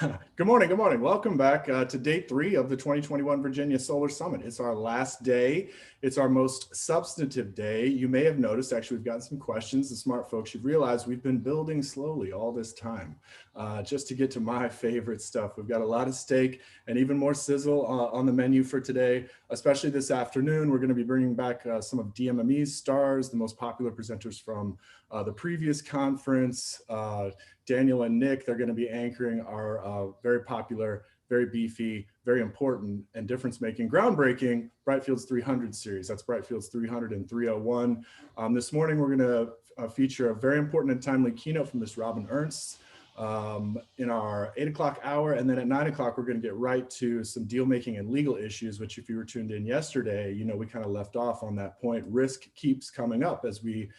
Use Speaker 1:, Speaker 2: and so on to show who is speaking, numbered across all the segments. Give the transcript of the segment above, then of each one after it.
Speaker 1: Good morning. Good morning. Welcome back to day 3 of the 2021 Virginia Solar Summit. It's our last day. It's our most substantive day. You may have noticed, actually, we've gotten some questions. The smart folks, you've realized we've been building slowly all this time just to get to my favorite stuff. We've got a lot of steak and even more sizzle on the menu for today, especially this afternoon. We're going to be bringing back some of DMME's stars, the most popular presenters from the previous conference. Daniel and Nick, they're going to be anchoring our very popular, very beefy, very important and difference-making, groundbreaking Brightfields 300 series. That's Brightfields 300 and 301. This morning, we're going to feature a very important and timely keynote from Ms. Robin Ernst in our 8 o'clock hour. And then at 9 o'clock, we're going to get right to some deal-making and legal issues, which if you were tuned in yesterday, you know, we kind of left off on that point. Risk keeps coming up as we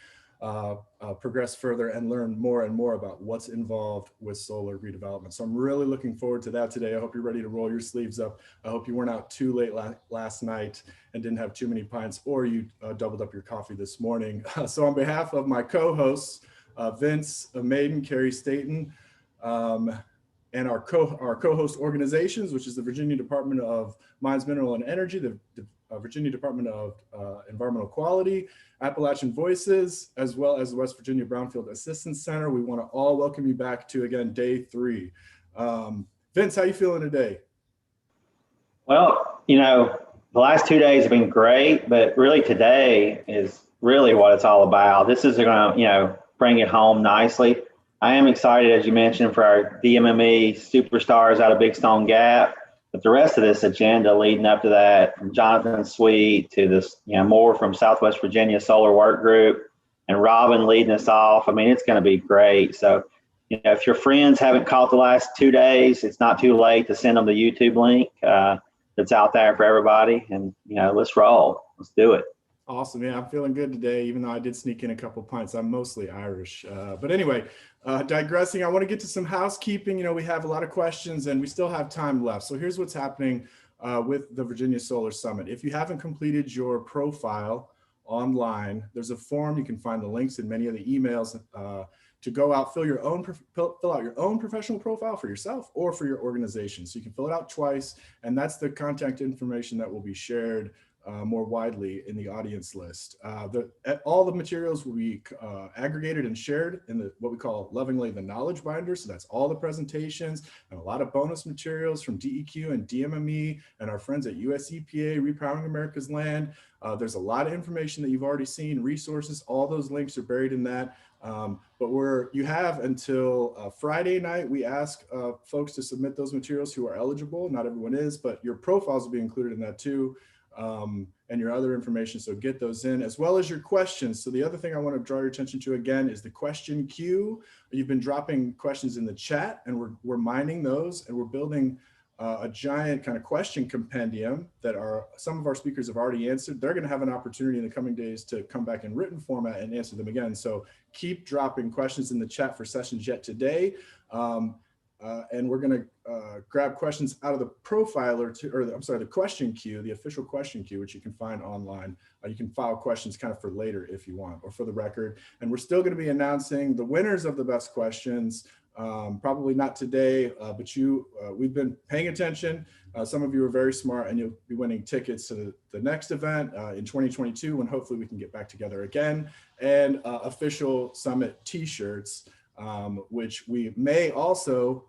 Speaker 1: progress further and learn more and more about what's involved with solar redevelopment. So I'm really looking forward to that today. I hope you're ready to roll your sleeves up. I hope you weren't out too late last night and didn't have too many pints, or you doubled up your coffee this morning. So on behalf of my co-hosts, Vince, Maiden, Carrie Staten, and our co-host organizations, which is the Virginia Department of Mines, Mineral, and Energy, the Virginia Department of Environmental Quality, Appalachian Voices, as well as the West Virginia Brownfield Assistance Center. We want to all welcome you back to, again, day 3. Vince, how you feeling today?
Speaker 2: Well, you know, the last 2 days have been great, but really today is really what it's all about. This is going to, you know, bring it home nicely. I am excited, as you mentioned, for our DMME superstars out of Big Stone Gap. But the rest of this agenda leading up to that, from Jonathan Sweet to this, you know, more from Southwest Virginia Solar Work Group and Robin leading us off. I mean, it's going to be great. So, you know, if your friends haven't caught the last 2 days, it's not too late to send them the YouTube link that's out there for everybody. And, you know, let's roll. Let's do it.
Speaker 1: Awesome. Yeah, I'm feeling good today, even though I did sneak in a couple pints. I'm mostly Irish. But anyway, digressing, I want to get to some housekeeping. You know, we have a lot of questions and we still have time left. So here's what's happening with the Virginia Solar Summit. If you haven't completed your profile online, there's a form. You can find the links in many of the emails to go out, fill out your own professional profile for yourself or for your organization. So you can fill it out twice, and that's the contact information that will be shared more widely in the audience list. All the materials will be aggregated and shared in what we call lovingly the knowledge binder. So that's all the presentations and a lot of bonus materials from DEQ and DMME and our friends at US EPA, Repowering America's Land. There's a lot of information that you've already seen, resources, all those links are buried in that. But you have until Friday night. We ask folks to submit those materials who are eligible. Not everyone is, but your profiles will be included in that too. And your other information. So get those in, as well as your questions. So the other thing I want to draw your attention to again is the question queue. You've been dropping questions in the chat, and we're mining those, and we're building a giant kind of question compendium that some of our speakers have already answered. They're going to have an opportunity in the coming days to come back in written format and answer them again. So keep dropping questions in the chat for sessions yet today. And we're going to grab questions out of the profiler the question queue, the official question queue, which you can find online. You can file questions kind of for later if you want, or for the record. And we're still going to be announcing the winners of the best questions. Probably not today, but we've been paying attention. Some of you are very smart, and you'll be winning tickets to the next event in 2022, when hopefully we can get back together again, and official summit t-shirts, which we may also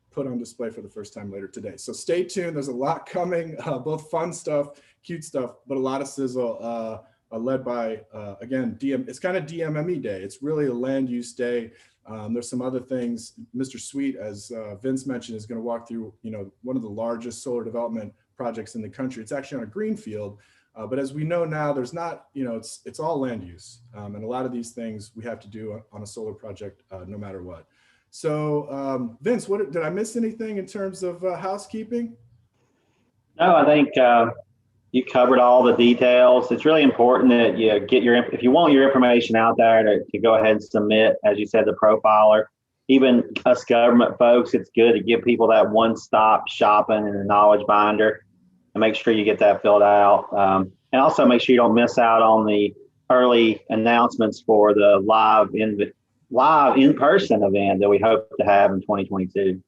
Speaker 1: put on display for the first time later today. So stay tuned. There's a lot coming, both fun stuff, cute stuff, but a lot of sizzle led by, again, it's kind of DMME day. It's really a land use day. There's some other things. Mr. Sweet, as Vince mentioned, is going to walk through, you know, one of the largest solar development projects in the country. It's actually on a greenfield. But as we know now, there's not, you know, it's all land use. And a lot of these things we have to do on a solar project no matter what. So Vince, did I miss anything in terms of housekeeping?
Speaker 2: No, I think you covered all the details. It's really important that you get if you want your information out there to go ahead and submit, as you said, the profiler. Even us government folks, it's good to give people that one-stop shopping and a knowledge binder, and make sure you get that filled out. And also make sure you don't miss out on the early announcements for the live in-person event that we hope to have in 2022.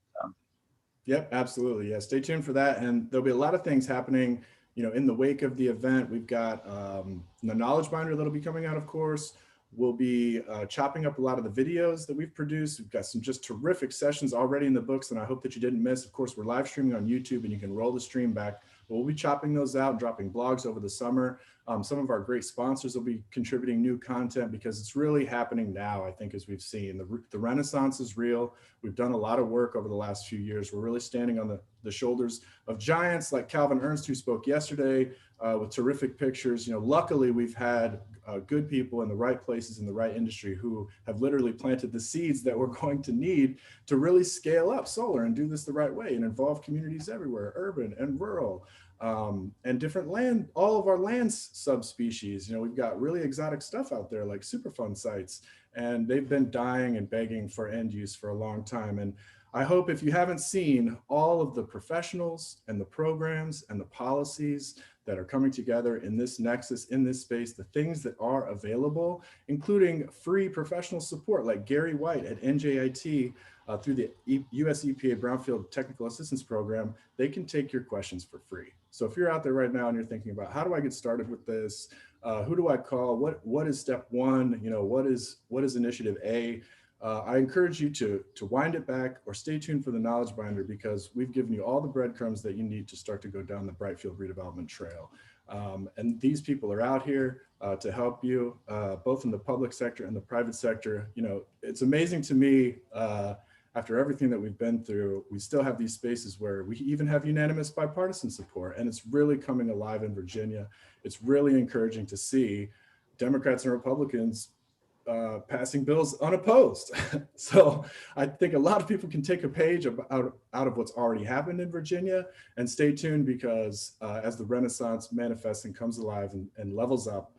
Speaker 1: Yep, absolutely. Yeah, stay tuned for that. And there'll be a lot of things happening, in the wake of the event. We've got the knowledge binder that'll be coming out, of course. We'll be chopping up a lot of the videos that we've produced. We've got some just terrific sessions already in the books, and I hope that you didn't miss. Of course, we're live streaming on YouTube, and you can roll the stream back. But we'll be chopping those out, dropping blogs over the summer. Some of our great sponsors will be contributing new content because it's really happening now, I think, as we've seen. The renaissance is real. We've done a lot of work over the last few years. We're really standing on the shoulders of giants like Calvin Ernst, who spoke yesterday with terrific pictures. Luckily, we've had good people in the right places in the right industry who have literally planted the seeds that we're going to need to really scale up solar and do this the right way and involve communities everywhere, urban and rural. And different land, all of our land subspecies. We've got really exotic stuff out there like Superfund sites, and they've been dying and begging for end use for a long time. And I hope if you haven't seen all of the professionals and the programs and the policies that are coming together in this nexus, in this space, the things that are available, including free professional support like Gary White at NJIT, through the US EPA Brownfield Technical Assistance Program, they can take your questions for free. So if you're out there right now and you're thinking about how do I get started with this? Who do I call? What is step one? What is initiative A? I encourage you to wind it back or stay tuned for the knowledge binder, because we've given you all the breadcrumbs that you need to start to go down the Brightfield redevelopment trail. And these people are out here to help you, both in the public sector and the private sector. It's amazing to me, after everything that we've been through, we still have these spaces where we even have unanimous bipartisan support, and it's really coming alive in Virginia. It's really encouraging to see Democrats and Republicans passing bills unopposed. So I think a lot of people can take a page out of what's already happened in Virginia, and stay tuned, because as the Renaissance manifests and comes alive and levels up,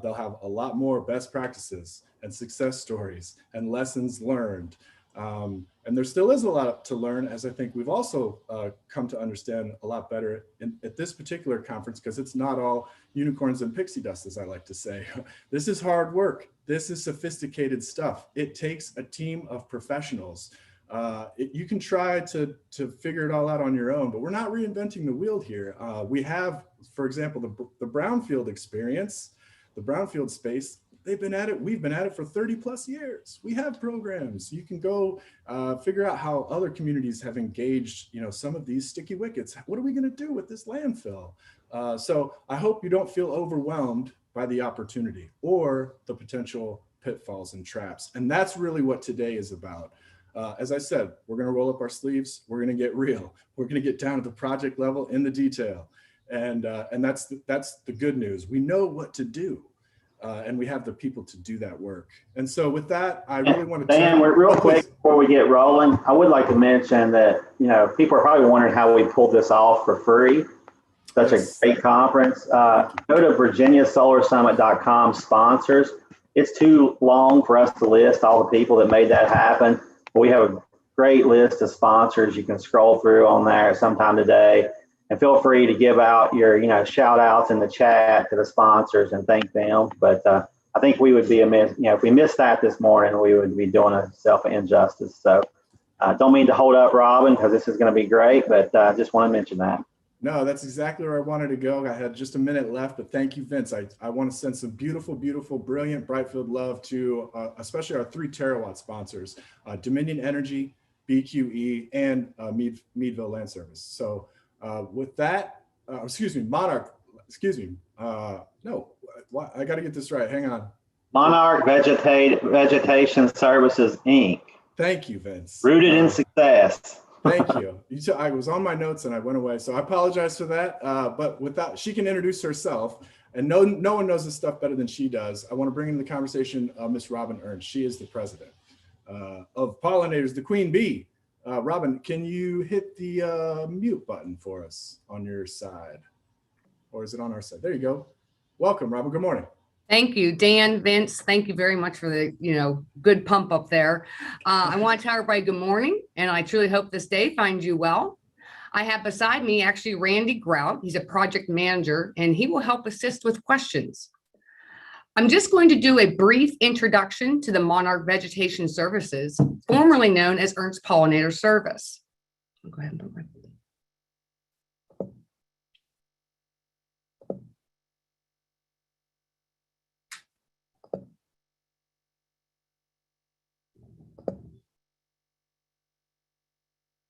Speaker 1: they'll have a lot more best practices and success stories and lessons learned. And there still is a lot to learn, as I think we've also come to understand a lot better at this particular conference, because it's not all unicorns and pixie dust, as I like to say. This is hard work. This is sophisticated stuff. It takes a team of professionals. You can try to figure it all out on your own, but we're not reinventing the wheel here. We have, for example, the brownfield experience, the brownfield space. They've been at it. We've been at it for 30 plus years. We have programs. You can go figure out how other communities have engaged, some of these sticky wickets. What are we going to do with this landfill? So I hope you don't feel overwhelmed by the opportunity or the potential pitfalls and traps. And that's really what today is about. As I said, we're going to roll up our sleeves. We're going to get real. We're going to get down to the project level in the detail. And that's the good news. We know what to do. And we have the people to do that work. And so with that, I really want to
Speaker 2: Dan, real quick before we get rolling, I would like to mention that, people are probably wondering how we pulled this off for free. Such a great conference. Go to virginiasolarsummit.com sponsors. It's too long for us to list all the people that made that happen. We have a great list of sponsors. You can scroll through on there sometime today. And feel free to give out your, shout outs in the chat to the sponsors and thank them. But I think we would be amiss, if we missed that this morning, we would be doing a self injustice. So don't mean to hold up Robin, because this is going to be great, but I just want to mention that.
Speaker 1: No, that's exactly where I wanted to go. I had just a minute left, but thank you, Vince. I want to send some beautiful, beautiful, brilliant Brightfield love to especially our 3 terawatt sponsors, Dominion Energy, BQE, and Meadville Land Service. So with that, Monarch, no, I got to get this right. Hang on.
Speaker 2: Monarch Vegetation Services, Inc.
Speaker 1: Thank you, Vince.
Speaker 2: Rooted in success.
Speaker 1: Thank you. I was on my notes and I went away, so I apologize for that. But without, she can introduce herself, and no one knows this stuff better than she does. I want to bring into the conversation Miss Robin Ernst. She is the president of Pollinators, the Queen Bee. Robin, can you hit the mute button for us on your side? Or is it on our side? There you go. Welcome, Robin. Good morning.
Speaker 3: Thank you, Dan, Vince. Thank you very much for the, good pump up there. I want to tell everybody good morning, and I truly hope this day finds you well. I have beside me actually Randy Grout. He's a project manager, and he will help assist with questions. I'm just going to do a brief introduction to the Monarch Vegetation Services, formerly known as Ernst Pollinator Service. Go ahead and put my.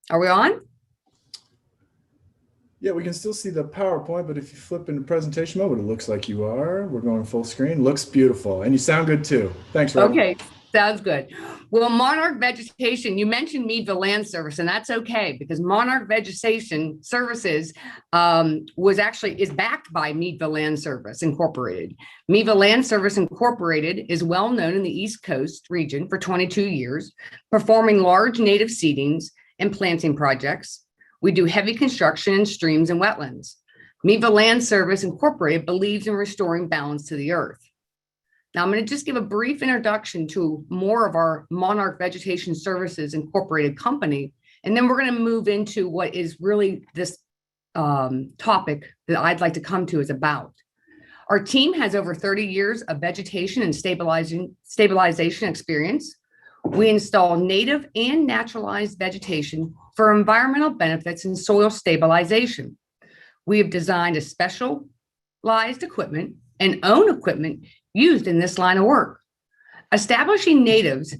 Speaker 3: Are we on?
Speaker 1: Yeah, we can still see the PowerPoint, but if you flip into presentation mode, it looks like you are. We're going full screen. Looks beautiful. And you sound good too. Thanks, Rob.
Speaker 3: Okay, sounds good. Well, Monarch Vegetation, you mentioned Meadville Land Service, and that's okay because Monarch Vegetation Services is backed by Meadville Land Service Incorporated. Meadville Land Service Incorporated is well known in the East Coast region for 22 years, performing large native seedings and planting projects. We do heavy construction in streams and wetlands. Meadville Land Service Incorporated believes in restoring balance to the earth. Now, I'm going to just give a brief introduction to more of our Monarch Vegetation Services Incorporated company, and then we're going to move into what is really this topic that I'd like to come to is about. Our team has over 30 years of vegetation and stabilization experience. We install native and naturalized vegetation for environmental benefits and soil stabilization. We have designed a specialized equipment and own equipment used in this line of work. Establishing natives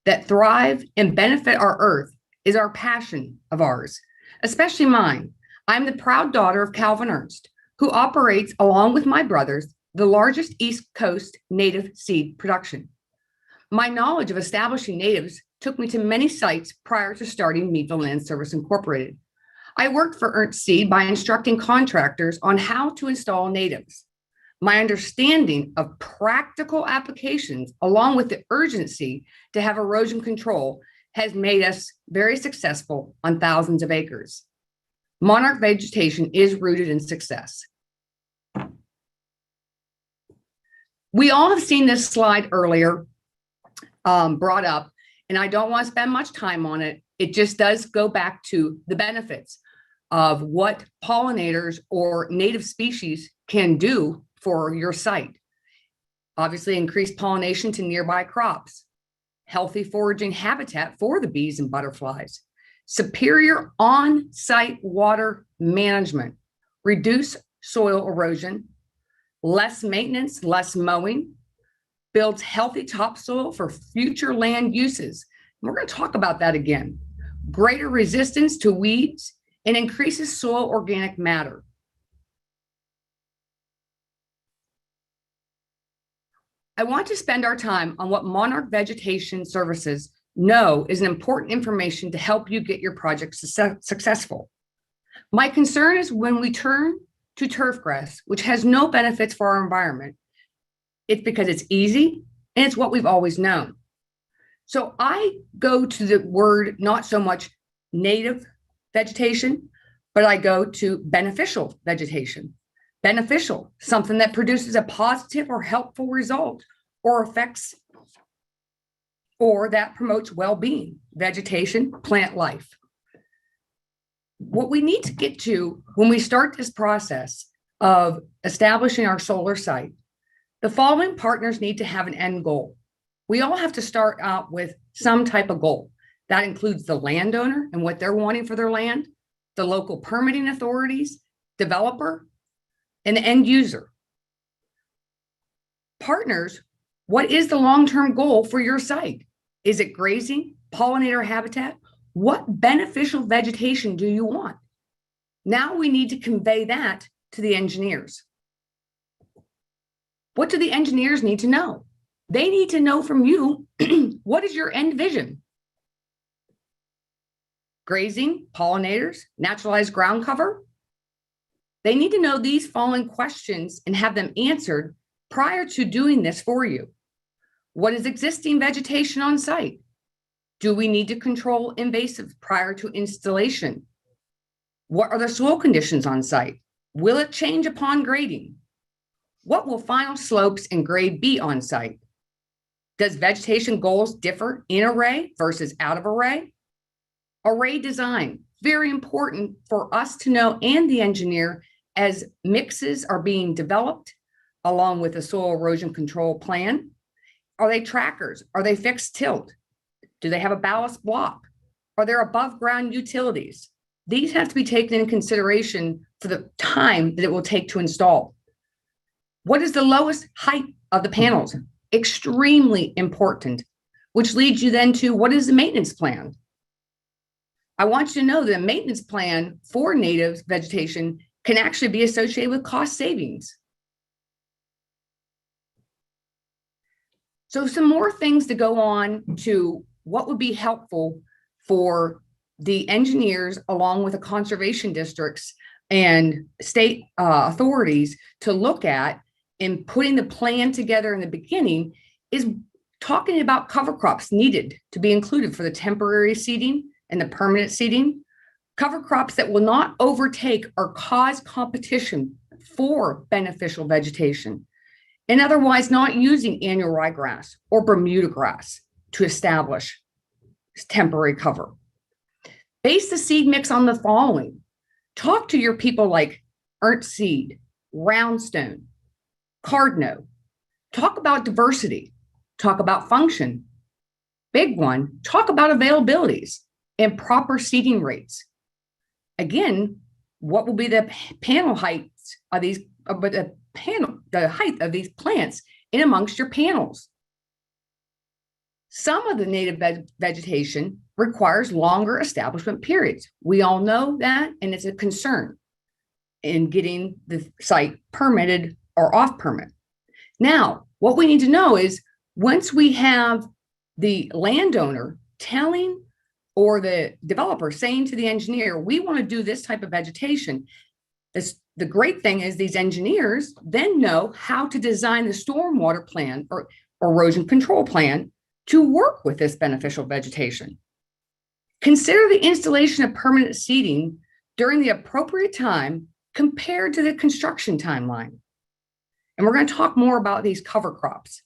Speaker 3: that thrive and benefit our earth is our passion of ours, especially mine. I'm the proud daughter of Calvin Ernst, who operates, along with my brothers, the largest East Coast native seed production. My knowledge of establishing natives took me to many sites prior to starting Meadville Land Service Incorporated. I worked for Ernst Seed by instructing contractors on how to install natives. My understanding of practical applications, along with the urgency to have erosion control, has made us very successful on thousands of acres. Monarch Vegetation is rooted in success. We all have seen this slide earlier brought up, and I don't want to spend much time on it. It just does go back to the benefits of what pollinators or native species can do for your site. Obviously, increased pollination to nearby crops, healthy foraging habitat for the bees and butterflies, superior on-site water management, reduce soil erosion, less maintenance, less mowing, builds healthy topsoil for future land uses. We're going to talk about that again. Greater resistance to weeds and increases soil organic matter. I want to spend our time on what Monarch Vegetation Services know is an important information to help you get your project successful. My concern is when we turn to turf grass, which has no benefits for our environment, it's because it's easy and it's what we've always known. So I go to the word, not so much native vegetation, but I go to beneficial vegetation. Beneficial, something that produces a positive or helpful result or affects or that promotes well-being, vegetation, plant life. What we need to get to when we start this process of establishing our solar site, the following partners need to have an end goal. We all have to start out with some type of goal. That includes the landowner and what they're wanting for their land, the local permitting authorities, developer, and the end user. Partners, what is the long-term goal for your site? Is it grazing, pollinator habitat? What beneficial vegetation do you want? Now we need to convey that to the engineers. What do the engineers need to know? They need to know from you, what is your end vision? Grazing, pollinators, naturalized ground cover? They need to know these following questions and have them answered prior to doing this for you. What is existing vegetation on site? Do we need to control invasives prior to installation? What are the soil conditions on site? Will it change upon grading? What will final slopes and grade be on site? Does vegetation goals differ in array versus out of array? Array design, very important for us to know and the engineer as mixes are being developed along with a soil erosion control plan. Are they trackers? Are they fixed tilt? Do they have a ballast block? Are there above ground utilities? These have to be taken into consideration for the time that it will take to install. What is the lowest height of the panels? Extremely important, which leads you then to what is the maintenance plan? I want you to know that a maintenance plan for native vegetation can actually be associated with cost savings. So some more things to go on to what would be helpful for the engineers along with the conservation districts and state authorities to look at in putting the plan together in the beginning is talking about cover crops needed to be included for the temporary seeding and the permanent seeding. Cover crops that will not overtake or cause competition for beneficial vegetation, and otherwise not using annual ryegrass or Bermuda grass to establish temporary cover. Base the seed mix on the following. Talk to your people like Ernst Seed, Roundstone, Cardno. Talk about diversity. Talk about function. Big one, talk about availabilities and proper seeding rates. Again, what will be the panel heights of these, the height of these plants in amongst your panels? Some of the native vegetation requires longer establishment periods. We all know that, and it's a concern in getting the site permitted or off permit. Now, what we need to know is once we have the landowner telling or the developer saying to the engineer, we want to do this type of vegetation, the great thing is these engineers then know how to design the stormwater plan or erosion control plan to work with this beneficial vegetation. Consider the installation of permanent seeding during the appropriate time compared to the construction timeline. And we're going to talk more about these cover crops.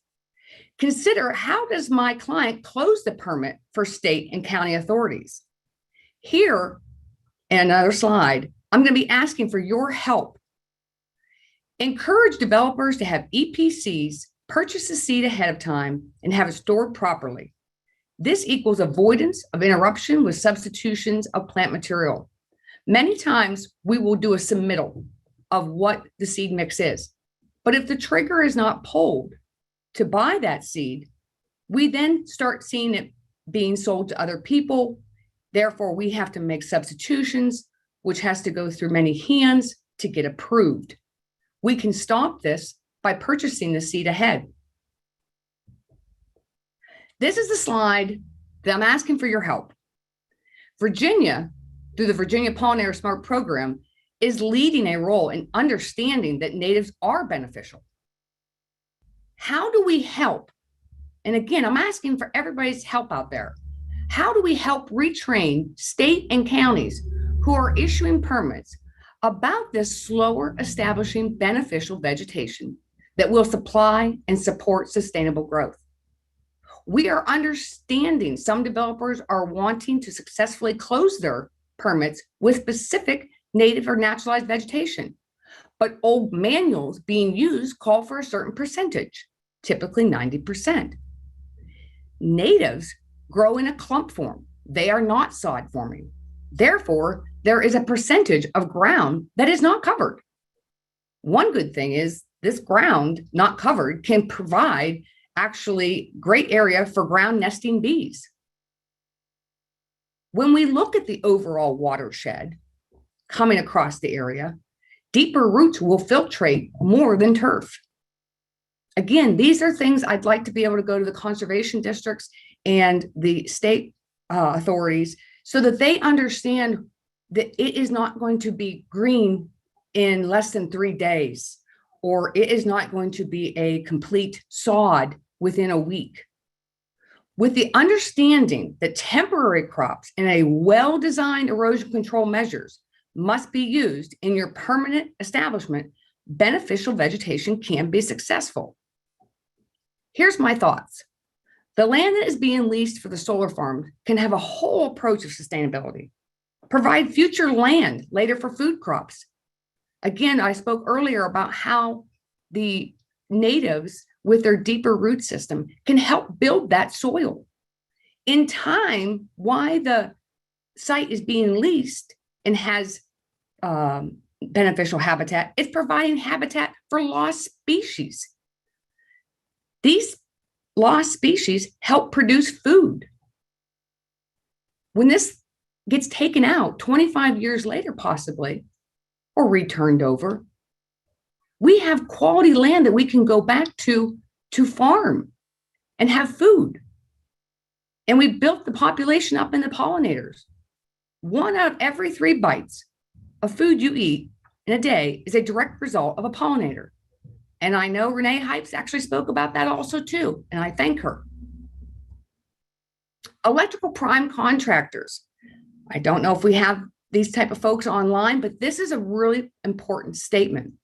Speaker 3: Consider, how does my client close the permit for state and county authorities? Here, in another slide, I'm going to be asking for your help. Encourage developers to have EPCs purchase the seed ahead of time and have it stored properly. This equals avoidance of interruption with substitutions of plant material. Many times we will do a submittal of what the seed mix is, but if the trigger is not pulled to buy that seed, we then start seeing it being sold to other people. Therefore, we have to make substitutions, which has to go through many hands to get approved. We can stop this by purchasing the seed ahead. This is the slide that I'm asking for your help. Virginia, through the Virginia Pollinator Smart Program, is leading a role in understanding that natives are beneficial. How do we help? And again, I'm asking for everybody's help out there. How do we help retrain state and counties who are issuing permits about this slower establishing beneficial vegetation that will supply and support sustainable growth? We are understanding some developers are wanting to successfully close their permits with specific native or naturalized vegetation, but old manuals being used call for a certain percentage, typically 90%. Natives grow in a clump form. They are not sod forming. Therefore, there is a percentage of ground that is not covered. One good thing is this ground not covered can provide actually great area for ground nesting bees. When we look at the overall watershed coming across the area, deeper roots will filtrate more than turf. Again, these are things I'd like to be able to go to the conservation districts and the state authorities so that they understand that it is not going to be green in less than 3 days, or it is not going to be a complete sod within a week. With the understanding that temporary crops and a well-designed erosion control measures must be used in your permanent establishment, beneficial vegetation can be successful. Here's my thoughts. The land that is being leased for the solar farm can have a whole approach of sustainability, provide future land later for food crops. Again, I spoke earlier about how the natives with their deeper root system can help build that soil. In time, why the site is being leased and has beneficial habitat, it's providing habitat for lost species. These lost species help produce food. When this gets taken out 25 years later, possibly, or returned over, we have quality land that we can go back to farm and have food. And we built the population up in the pollinators. 1 out of every 3 bites of food you eat in a day is a direct result of a pollinator. And I know Renee Hypes actually spoke about that also too, and I thank her. Electrical prime contractors. I don't know if we have these type of folks online, but this is a really important statement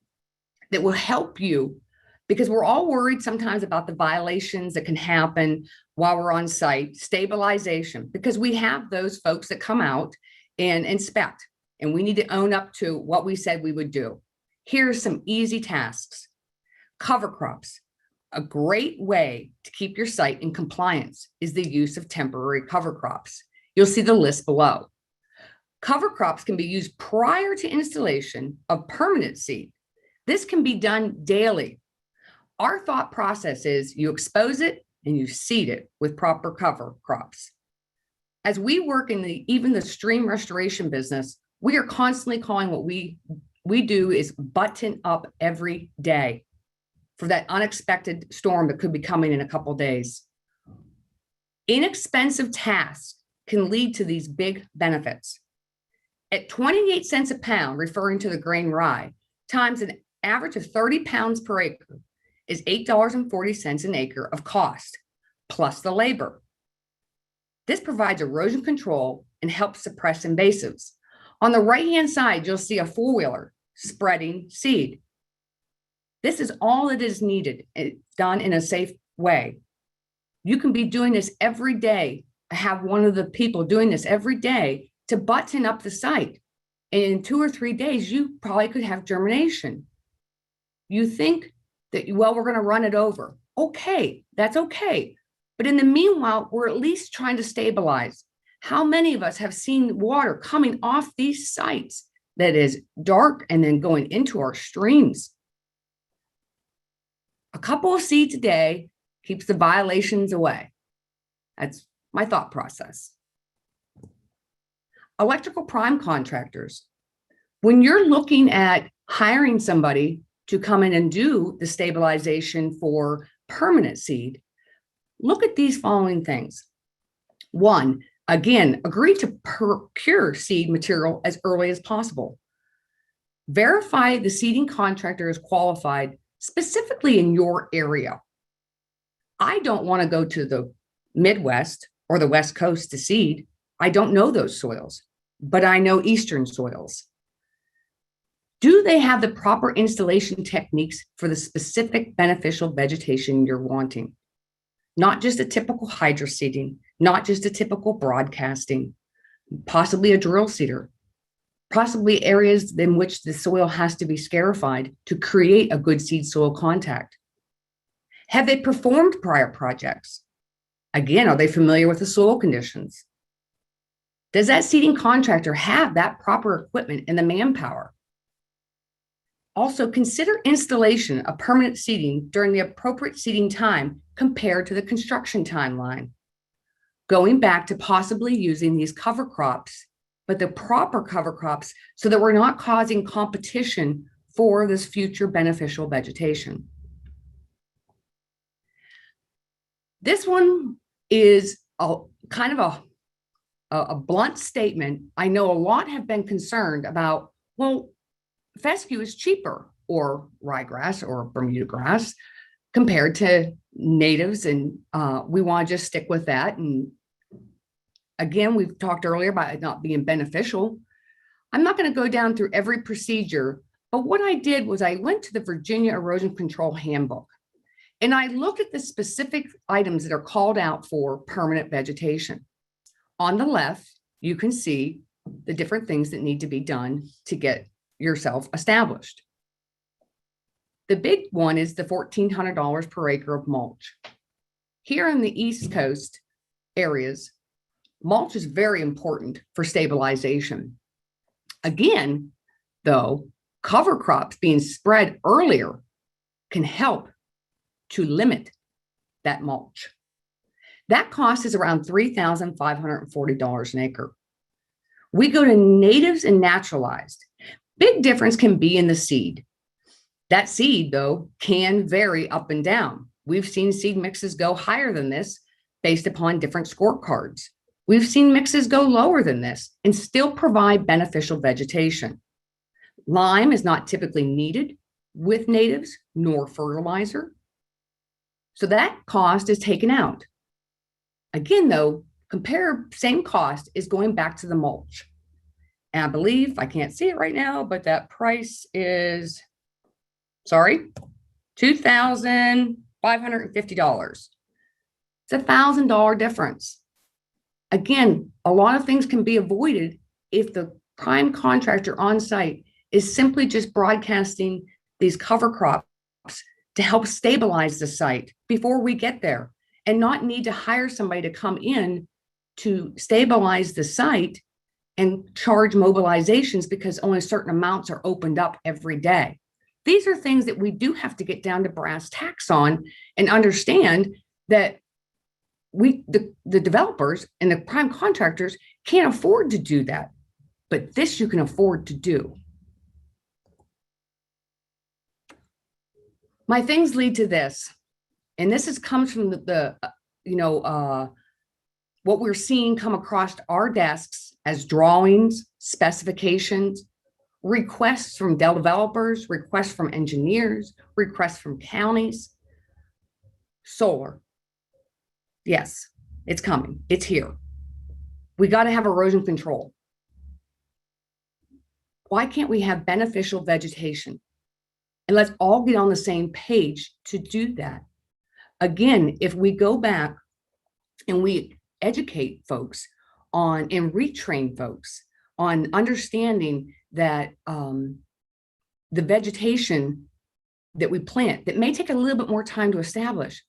Speaker 3: that will help you, because we're all worried sometimes about the violations that can happen while we're on site, stabilization, because we have those folks that come out and inspect, and we need to own up to what we said we would do. Here's some easy tasks. Cover crops. A great way to keep your site in compliance is the use of temporary cover crops. You'll see the list below. Cover crops can be used prior to installation of permanent seed. This can be done daily. Our thought process is you expose it and you seed it with proper cover crops. As we work in even the stream restoration business, we are constantly calling what we do is button up every day for that unexpected storm that could be coming in a couple days. Inexpensive tasks can lead to these big benefits. At 28 cents a pound, referring to the grain rye, times an average of 30 pounds per acre is $8.40 an acre of cost, plus the labor. This provides erosion control and helps suppress invasives. On the right-hand side, you'll see a 4-wheeler spreading seed. This is all that is needed, done in a safe way. You can be doing this every day. I have one of the people doing this every day to button up the site. And in 2 or 3 days, you probably could have germination. You think that, well, we're going to run it over. Okay, that's okay. But in the meanwhile, we're at least trying to stabilize. How many of us have seen water coming off these sites that is dark and then going into our streams? A couple of seeds a day keeps the violations away. That's my thought process. Electrical prime contractors. When you're looking at hiring somebody to come in and do the stabilization for permanent seed, look at these following things. 1, again, agree to procure seed material as early as possible. Verify the seeding contractor is qualified specifically in your area. I don't want to go to the Midwest or the West Coast to seed. I don't know those soils, but I know Eastern soils. Do they have the proper installation techniques for the specific beneficial vegetation you're wanting? Not just a typical hydro seeding, not just a typical broadcasting, possibly a drill seeder, possibly areas in which the soil has to be scarified to create a good seed soil contact. Have they performed prior projects? Again, are they familiar with the soil conditions? Does that seeding contractor have that proper equipment and the manpower? Also, consider installation of permanent seeding during the appropriate seeding time compared to the construction timeline. Going back to possibly using these cover crops, but the proper cover crops so that we're not causing competition for this future beneficial vegetation. This one is kind of a blunt statement. I know a lot have been concerned about, well, fescue is cheaper, or ryegrass or Bermuda grass, compared to natives, and we want to just stick with that. And again, we've talked earlier about it not being beneficial. I'm not going to go down through every procedure, but what I did was I went to the Virginia Erosion Control Handbook, and I looked at the specific items that are called out for permanent vegetation. On the left, you can see the different things that need to be done to get yourself established. The big one is the $1,400 per acre of mulch. Here in the East Coast areas, mulch is very important for stabilization. Again, though, cover crops being spread earlier can help to limit that mulch. That cost is around $3,540 an acre. We go to natives and naturalized. Big difference can be in the seed. That seed, though, can vary up and down. We've seen seed mixes go higher than this based upon different scorecards. We've seen mixes go lower than this and still provide beneficial vegetation. Lime is not typically needed with natives, nor fertilizer. So that cost is taken out. Again, though, same cost is going back to the mulch. And I believe, I can't see it right now, but that price is, sorry, $2,550. It's $1,000 difference. Again, a lot of things can be avoided if the prime contractor on site is simply just broadcasting these cover crops to help stabilize the site before we get there, and not need to hire somebody to come in to stabilize the site and charge mobilizations because only certain amounts are opened up every day. These are things that we do have to get down to brass tacks on and understand that the developers and the prime contractors can't afford to do that, but this you can afford to do. My things lead to this, and this comes from what we're seeing come across our desks as drawings, specifications, requests from developers, requests from engineers, requests from counties. Solar. Yes, it's coming. It's here. We got to have erosion control. Why can't we have beneficial vegetation? And let's all get on the same page to do that. Again, if we go back and we educate folks on and retrain folks on understanding that the vegetation that we plant that may take a little bit more time to establish,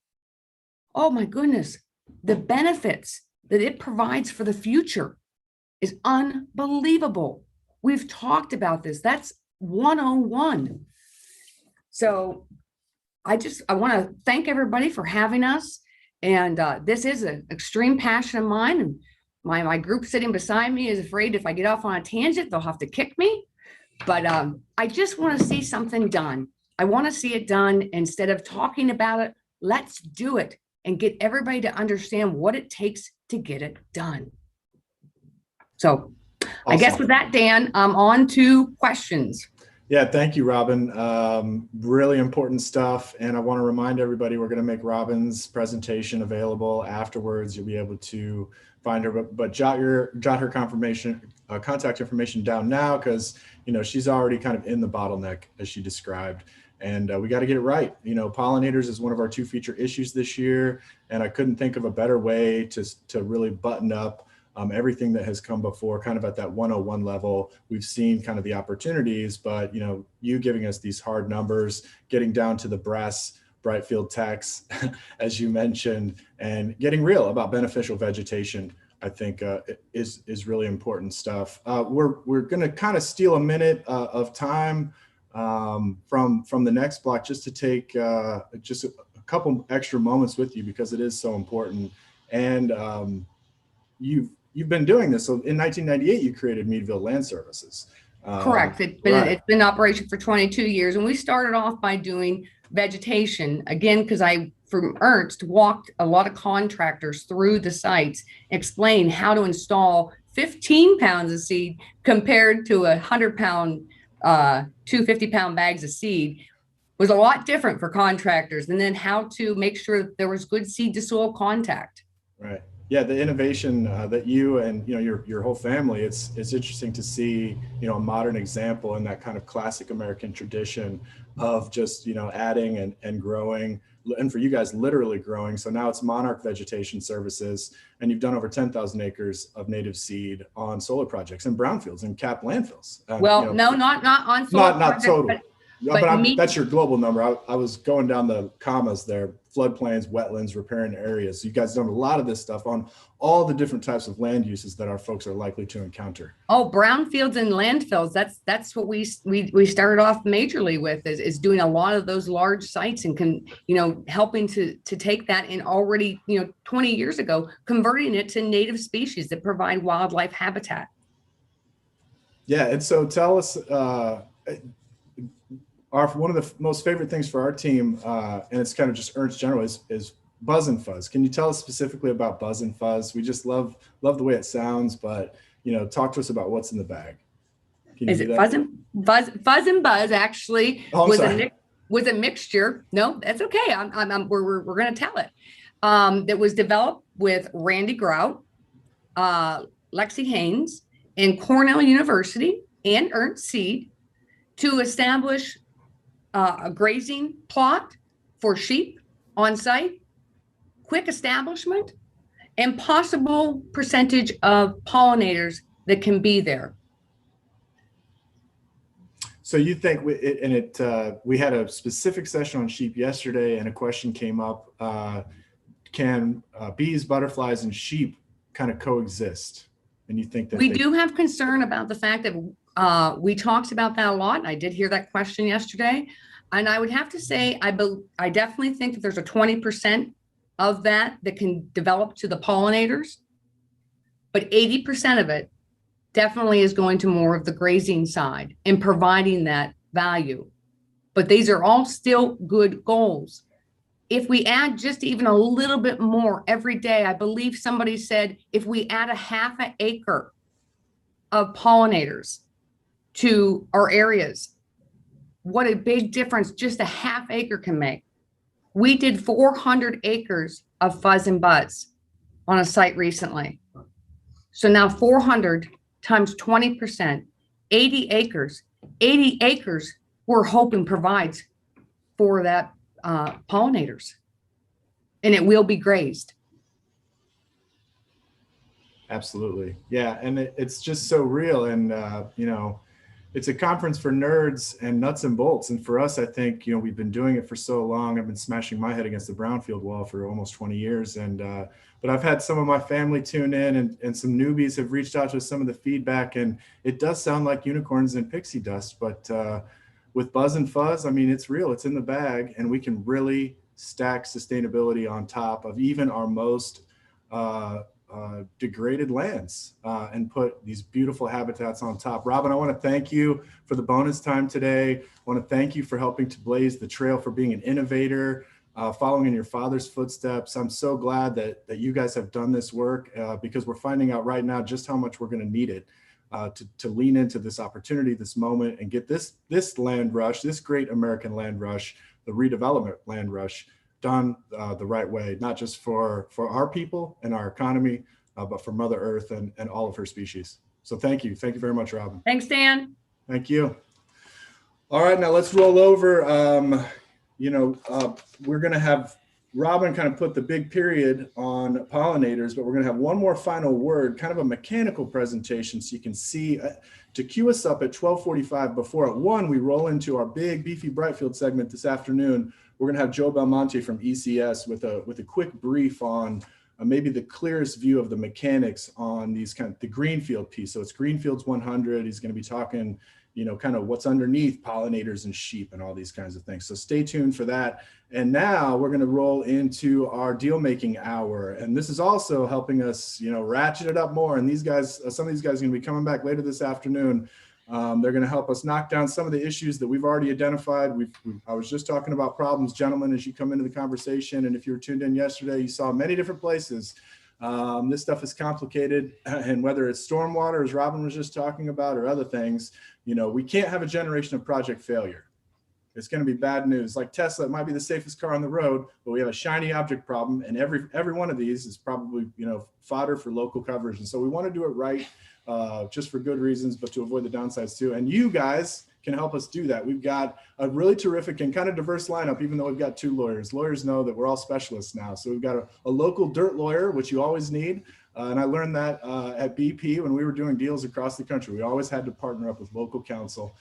Speaker 3: oh my goodness, the benefits that it provides for the future is unbelievable. We've talked about this. That's 101. So I want to thank everybody for having us. And this is an extreme passion of mine. And my group sitting beside me is afraid if I get off on a tangent, they'll have to kick me. But I just want to see something done. I want to see it done. Instead of talking about it, let's do it and get everybody to understand what it takes to get it done. So awesome. I guess with that, Dan, on to questions.
Speaker 1: Yeah, thank you, Robin. Really important stuff. And I want to remind everybody, we're going to make Robin's presentation available afterwards. You'll be able to find her, but jot her contact information down now, because she's already kind of in the bottleneck as she described. And we got to get it right. Pollinators is one of our 2 feature issues this year. And I couldn't think of a better way to really button up everything that has come before, kind of at that 101 level. We've seen kind of the opportunities, but you giving us these hard numbers, getting down to the brass, bright field text, as you mentioned, and getting real about beneficial vegetation, I think is really important stuff. We're going to kind of steal a minute of time from the next block, just to take just a couple extra moments with you, because it is so important. And you've been doing this. So in 1998, you created Meadville Land Services.
Speaker 3: Correct. It's been in operation for 22 years. And we started off by doing vegetation, again, because from Ernst, walked a lot of contractors through the sites, explain how to install 15 pounds of seed compared to 100-pound, 250-pound bags of seed. Was a lot different for contractors, and then how to make sure that there was good seed to soil contact.
Speaker 1: Right. Yeah, the innovation that you and your whole family, it's interesting to see a modern example in that kind of classic American tradition of just adding and growing, and for you guys literally growing. So now it's Monarch Vegetation Services, and you've done over 10,000 acres of native seed on solar projects and brownfields and capped landfills.
Speaker 3: Well, no, not on solar
Speaker 1: not total. Yeah, that's your global number. I was going down the commas there: floodplains, wetlands, riparian areas. So you guys done a lot of this stuff on all the different types of land uses that our folks are likely to encounter.
Speaker 3: Oh, brownfields and landfills. That's what we started off majorly with, is doing a lot of those large sites and helping to take that and already 20 years ago converting it to native species that provide wildlife habitat.
Speaker 1: Yeah, and so tell us. One of the most favorite things for our team, and it's kind of just Ernst General, is Buzz and Fuzz. Can you tell us specifically about Buzz and Fuzz? We just love the way it sounds, but talk to us about what's in the bag.
Speaker 3: Is it Fuzz and Buzz actually was a mixture? No, that's okay. We're going to tell it. That was developed with Randy Grout, Lexi Haynes, and Cornell University and Ernst Seed to establish a grazing plot for sheep on site, quick establishment, and possible percentage of pollinators that can be there.
Speaker 1: So you think we had a specific session on sheep yesterday, and a question came up: can bees, butterflies, and sheep kind of coexist? And you think that
Speaker 3: we do have concern about the fact that we talked about that a lot, and I did hear that question yesterday. And I would have to say, I definitely think that there's a 20% of that can develop to the pollinators, but 80% of it definitely is going to more of the grazing side and providing that value. But these are all still good goals. If we add just even a little bit more every day, I believe somebody said, if we add a half an acre of pollinators to our areas, what a big difference just a half acre can make. We did 400 acres of Fuzz and Buzz on a site recently. So now 400 times 20%, 80 acres. 80 acres we're hoping provides for that pollinators, and it will be grazed.
Speaker 1: Absolutely. Yeah. And it's just so real. And, it's a conference for nerds and nuts and bolts. And for us, I think, we've been doing it for so long. I've been smashing my head against the brownfield wall for almost 20 years. And, but I've had some of my family tune in, and some newbies have reached out to us, some of the feedback, and it does sound like unicorns and pixie dust, but with Buzz and Fuzz, I mean, it's real, it's in the bag, and we can really stack sustainability on top of even our most degraded lands and put these beautiful habitats on top. Robin, I want to thank you for the bonus time today. I want to thank you for helping to blaze the trail, for being an innovator, following in your father's footsteps. I'm so glad that you guys have done this work because we're finding out right now just how much we're going to need it to lean into this opportunity, this moment, and get this land rush, this great American land rush, the redevelopment land rush, done the right way, not just for our people and our economy, but for Mother Earth and all of her species. So thank you. Thank you very much, Robin.
Speaker 3: Thanks, Dan.
Speaker 1: Thank you. All right, now let's roll over. We're going to have Robin kind of put the big period on pollinators, but we're going to have one more final word, kind of a mechanical presentation, so you can see to cue us up at 12:45. Before at 1, we roll into our big beefy Brightfield segment this afternoon. We're going to have Joe Belmonte from ECS with a quick brief on maybe the clearest view of the mechanics on these the greenfield piece. So it's Greenfields 100. He's going to be talking, kind of what's underneath pollinators and sheep and all these kinds of things. So stay tuned for that. And now we're going to roll into our deal making hour. And this is also helping us, ratchet it up more. And these guys, some of these guys are going to be coming back later this afternoon. They're going to help us knock down some of the issues that we've already identified. I was just talking about problems, gentlemen, as you come into the conversation. And if you were tuned in yesterday, you saw many different places. This stuff is complicated, and whether it's stormwater, as Robin was just talking about, or other things, we can't have a generation of project failure. It's going to be bad news. Like Tesla, it might be the safest car on the road, but we have a shiny object problem, and every one of these is probably fodder for local coverage. And so we want to do it right, just for good reasons, but to avoid the downsides too. And you guys can help us do that. We've got a really terrific and kind of diverse lineup, even though we've got 2 lawyers. Lawyers know that we're all specialists now. So we've got a local dirt lawyer, which you always need. And I learned that at BP when we were doing deals across the country. We always had to partner up with local counsel.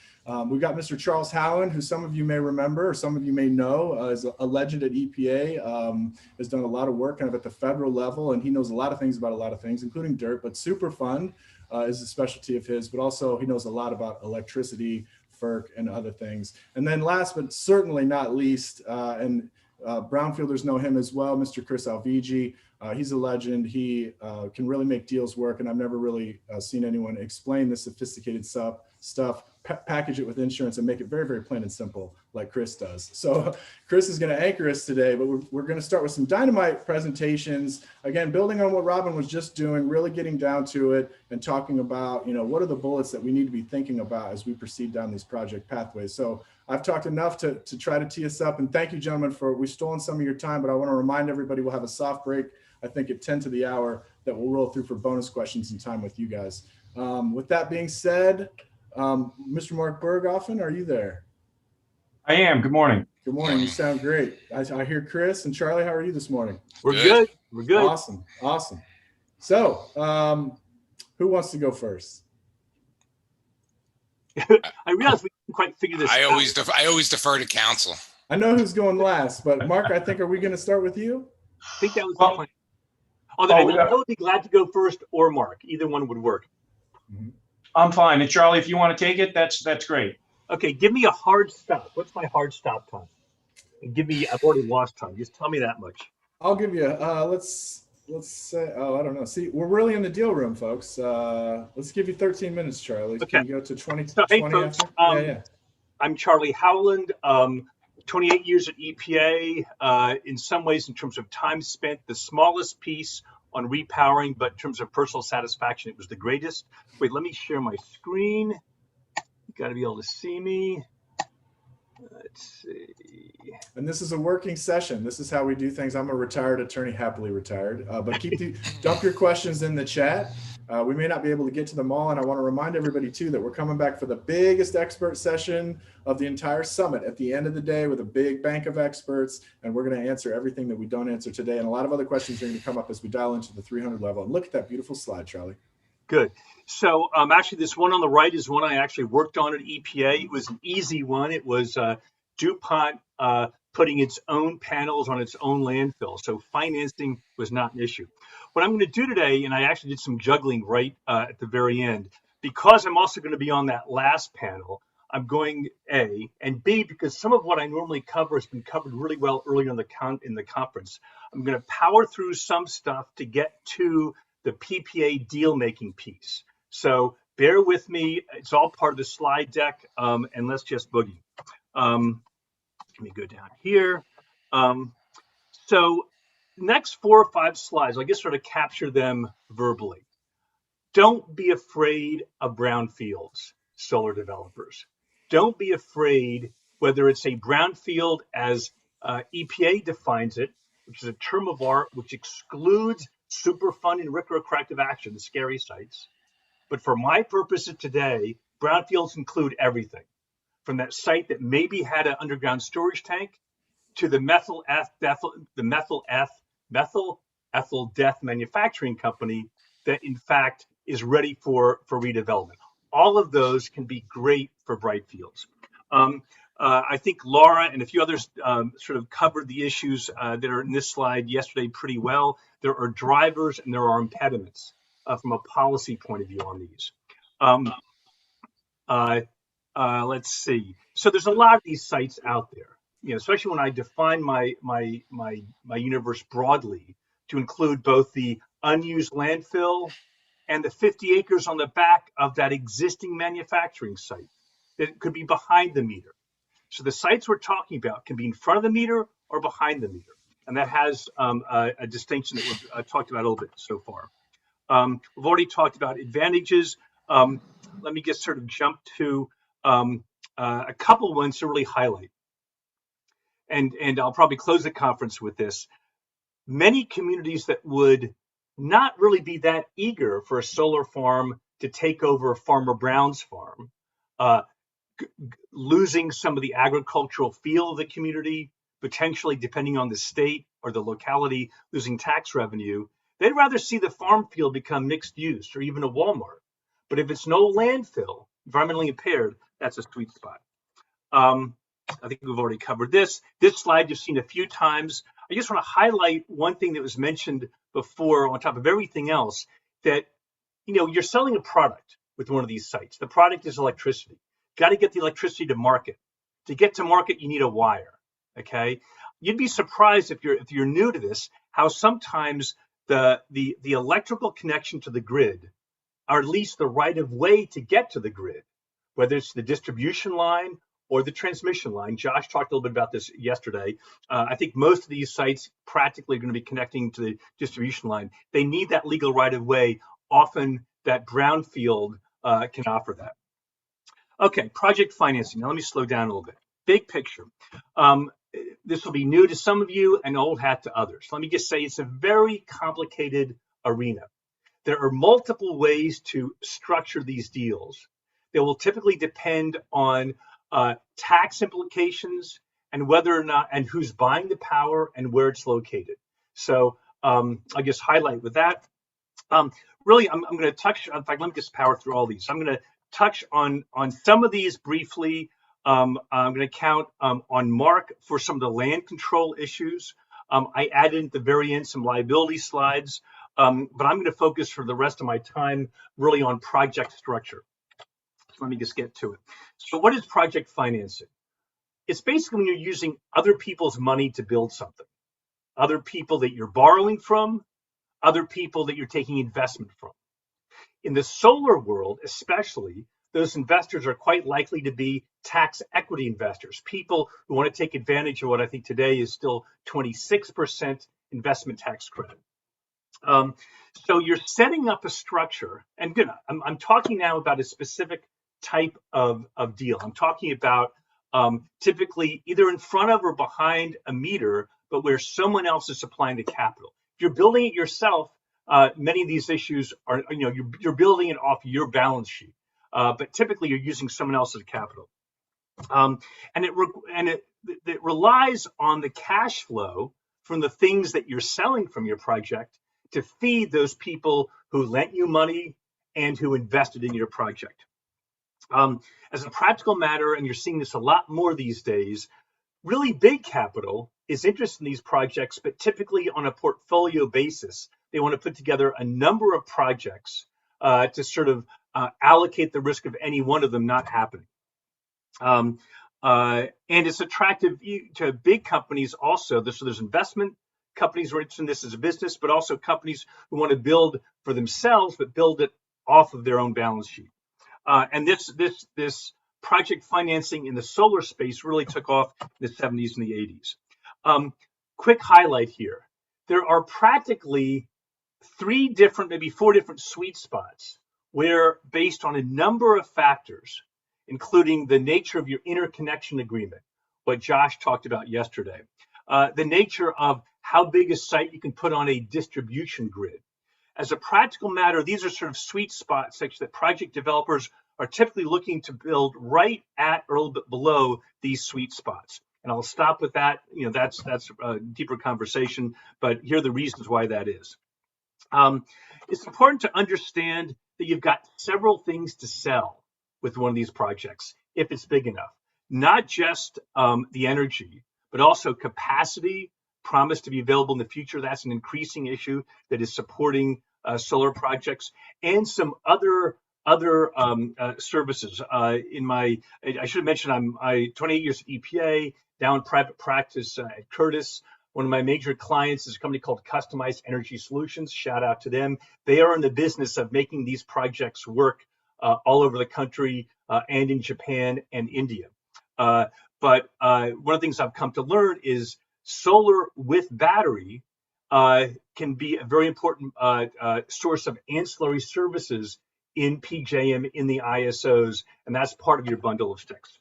Speaker 1: We've got Mr. Charles Howland, who some of you may remember or some of you may know is a legend at EPA, has done a lot of work kind of at the federal level, and he knows a lot of things about a lot of things, including dirt, but Superfund is a specialty of his, but also he knows a lot about electricity, FERC, and other things. And then last but certainly not least, brownfielders know him as well, Mr. Chris Alvege. He's a legend. He can really make deals work, and I've never really seen anyone explain the sophisticated stuff, package it with insurance, and make it very, very plain and simple like Chris does. So Chris is going to anchor us today, but we're going to start with some dynamite presentations. Again, building on what Robin was just doing, really getting down to it and talking about, what are the bullets that we need to be thinking about as we proceed down these project pathways. So I've talked enough to try to tee us up, and thank you, gentlemen, we've stolen some of your time, but I want to remind everybody we'll have a soft break, I think at 10 to the hour, that we'll roll through for bonus questions and time with you guys. With that being said, Mr. Mark Berghoffen, are you there?
Speaker 4: I am. Good morning.
Speaker 1: Good morning. You sound great. I hear Chris and Charlie. How are you this morning?
Speaker 5: We're good. We're good.
Speaker 1: Awesome. Awesome. So, who wants to go first?
Speaker 5: I realize we didn't quite figure this
Speaker 6: I
Speaker 5: out.
Speaker 6: always defer to counsel.
Speaker 1: I know who's going last, but Mark, I think, are we going to start with you?
Speaker 5: I think that was the plan. Although I would be glad to go first or Mark. Either one would work.
Speaker 4: I'm fine. And Charlie, if you want to take it, that's great.
Speaker 5: Okay, give me a hard stop. What's my hard stop time? And I've already lost time. Just tell me that much.
Speaker 1: I'll give you, let's say, I don't know. See, we're really in the deal room, folks. Let's give you 13 minutes, Charlie.
Speaker 5: Okay.
Speaker 1: Can you go to 20?
Speaker 5: So, hey,
Speaker 1: 20
Speaker 5: folks,
Speaker 1: after? Yeah.
Speaker 5: I'm Charlie Howland. 28 years at EPA. In some ways, in terms of time spent, the smallest piece on repowering, but in terms of personal satisfaction, it was the greatest. Wait, let me share my screen. You got to be able to see me. Let's see.
Speaker 1: And this is a working session. This is how we do things. I'm a retired attorney, happily retired, but dump your questions in the chat. We may not be able to get to them all. And I want to remind everybody too, that we're coming back for the biggest expert session of the entire summit at the end of the day with a big bank of experts. And we're going to answer everything that we don't answer today. And a lot of other questions are going to come up as we dial into the 300 level. And look at that beautiful slide, Charlie.
Speaker 5: Good. So actually, this one on the right is one I actually worked on at EPA. It was an easy one. It was DuPont putting its own panels on its own landfill. So financing was not an issue. What I'm going to do today, and I actually did some juggling right at the very end, because I'm also going to be on that last panel, I'm going A, and B, because some of what I normally cover has been covered really well early in the conference. I'm going to power through some stuff to get to the PPA deal-making piece. So bear with me. It's all part of the slide deck, and let's just boogie. Let me go down here. So next 4 or 5 slides, I guess sort of capture them verbally. Don't be afraid of brownfields, solar developers. Don't be afraid whether it's a brownfield as EPA defines it, which is a term of art which excludes Superfund and RCRA corrective action, the scary sites. But for my purposes today, brownfields include everything, from that site that maybe had an underground storage tank to the methyl ethyl death manufacturing company that in fact is ready for redevelopment. All of those can be great for bright fields. I think Laura and a few others sort of covered the issues that are in this slide yesterday pretty well. There are drivers and there are impediments from a policy point of view on these. Let's see. So there's a lot of these sites out there, especially when I define my universe broadly to include both the unused landfill and the 50 acres on the back of that existing manufacturing site that could be behind the meter. So the sites we're talking about can be in front of the meter or behind the meter. And that has a distinction that we've talked about a little bit so far. We've already talked about advantages. Let me just sort of jump to a couple ones to really highlight. And I'll probably close the conference with this. Many communities that would not really be that eager for a solar farm to take over Farmer Brown's farm, losing some of the agricultural feel of the community, potentially depending on the state or the locality, losing tax revenue. They'd rather see the farm field become mixed use or even a Walmart. But if it's no landfill, environmentally impaired, that's a sweet spot. I think we've already covered this. This slide you've seen a few times. I just want to highlight one thing that was mentioned before on top of everything else, that you're selling a product with one of these sites. The product is electricity. Got to get the electricity to market. To get to market, you need a wire. Okay, you'd be surprised if you're new to this, how sometimes the electrical connection to the grid, or at least the right of way to get to the grid, whether it's the distribution line or the transmission line. Josh talked a little bit about this yesterday. I think most of these sites practically are going to be connecting to the distribution line. They need that legal right of way. Often that brownfield can offer that. Okay, project financing. Now let me slow down a little bit. Big picture. This will be new to some of you and old hat to others. Let me just say it's a very complicated arena. There are multiple ways to structure these deals. They will typically depend on tax implications and whether or not, and who's buying the power and where it's located. So I'll just highlight with that. Really, I'm going to touch, in fact, let me just power through all these. I'm going to touch on some of these briefly. I'm going to count on Mark for some of the land control issues. I added at the very end some liability slides, but I'm going to focus for the rest of my time really on project structure. So let me just get to it. So what is project financing? It's basically when you're using other people's money to build something, other people that you're borrowing from, other people that you're taking investment from. In the solar world, especially, those investors are quite likely to be tax equity investors, people who want to take advantage of what I think today is still 26% investment tax credit. So you're setting up a structure, and good, I'm talking now about a specific type of deal. I'm talking about typically either in front of or behind a meter, but where someone else is supplying the capital. If you're building it yourself, many of these issues are, you're building it off your balance sheet. But typically you're using someone else's capital. And it relies on the cash flow from the things that you're selling from your project to feed those people who lent you money and who invested in your project. As a practical matter, and you're seeing this a lot more these days, really big capital is interested in these projects, but typically on a portfolio basis. They want to put together a number of projects to sort of allocate the risk of any one of them not happening. And it's attractive to big companies also. So there's investment companies who are interested in this as a business, but also companies who want to build for themselves, but build it off of their own balance sheet. And this project financing in the solar space really took off in the 70s and the 80s. Quick highlight here. There are practically 3 different, maybe 4 different sweet spots where, based on a number of factors, including the nature of your interconnection agreement, what Josh talked about yesterday, the nature of how big a site you can put on a distribution grid. As a practical matter, these are sort of sweet spots such that project developers are typically looking to build right at or a little bit below these sweet spots. And I'll stop with that. That's a deeper conversation, but here are the reasons why that is. It's important to understand that you've got several things to sell with one of these projects if it's big enough. Not just the energy, but also capacity, promise to be available in the future. That's an increasing issue that is supporting solar projects, and some other services. I should have mentioned I'm 28 years at EPA, now in private practice at Curtis. One of my major clients is a company called Customized Energy Solutions. Shout out to them. They are in the business of making these projects work all over the country and in Japan and India. But one of the things I've come to learn is solar with battery can be a very important source of ancillary services in PJM, in the ISOs, and that's part of your bundle of sticks.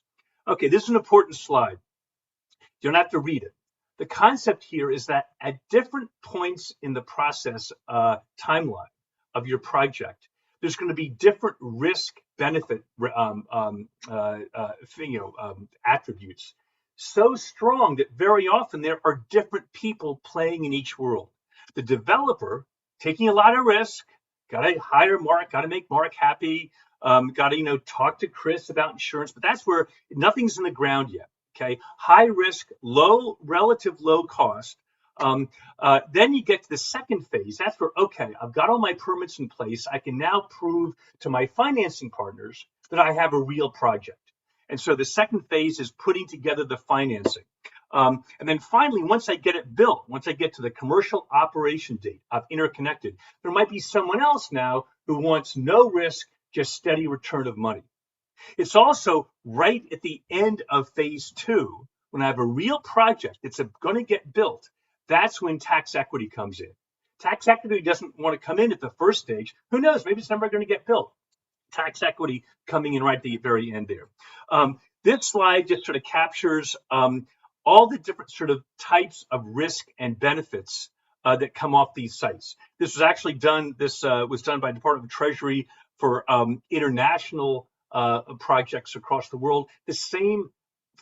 Speaker 5: Okay, this is an important slide. You don't have to read it. The concept here is that at different points in the process timeline of your project, there's going to be different risk-benefit attributes. So strong that very often there are different people playing in each world. The developer taking a lot of risk. Got to hire Mark. Got to make Mark happy. Got to talk to Chris about insurance. But that's where nothing's in the ground yet. Okay, high risk, relative low cost. Then you get to the second phase. That's where, okay, I've got all my permits in place. I can now prove to my financing partners that I have a real project. And so the second phase is putting together the financing. And then finally, once I get it built, once I get to the commercial operation date, I've interconnected, there might be someone else now who wants no risk, just steady return of money. It's also right at the end of phase 2, when I have a real project that's going to get built. That's when tax equity comes in. Tax equity doesn't want to come in at the first stage. Who knows? Maybe it's never going to get built. Tax equity coming in right at the very end there. This slide just sort of captures all the different sort of types of risk and benefits that come off these sites. This was actually done. This was done by the Department of Treasury for international projects across the world. The same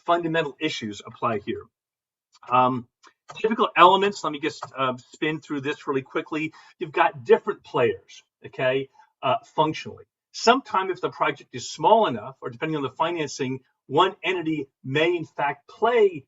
Speaker 5: fundamental issues apply here. Typical elements. Let me just spin through this really quickly. You've got different players. Okay, functionally. Sometime if the project is small enough, or depending on the financing, one entity may in fact play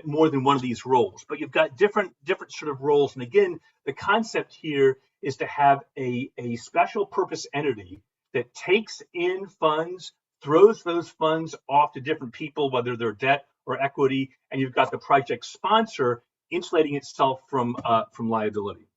Speaker 5: more than one of these roles. But you've got different sort of roles. And again, the concept here is to have a special purpose entity that takes in funds, throws those funds off to different people, whether they're debt or equity, and you've got the project sponsor insulating itself from liability.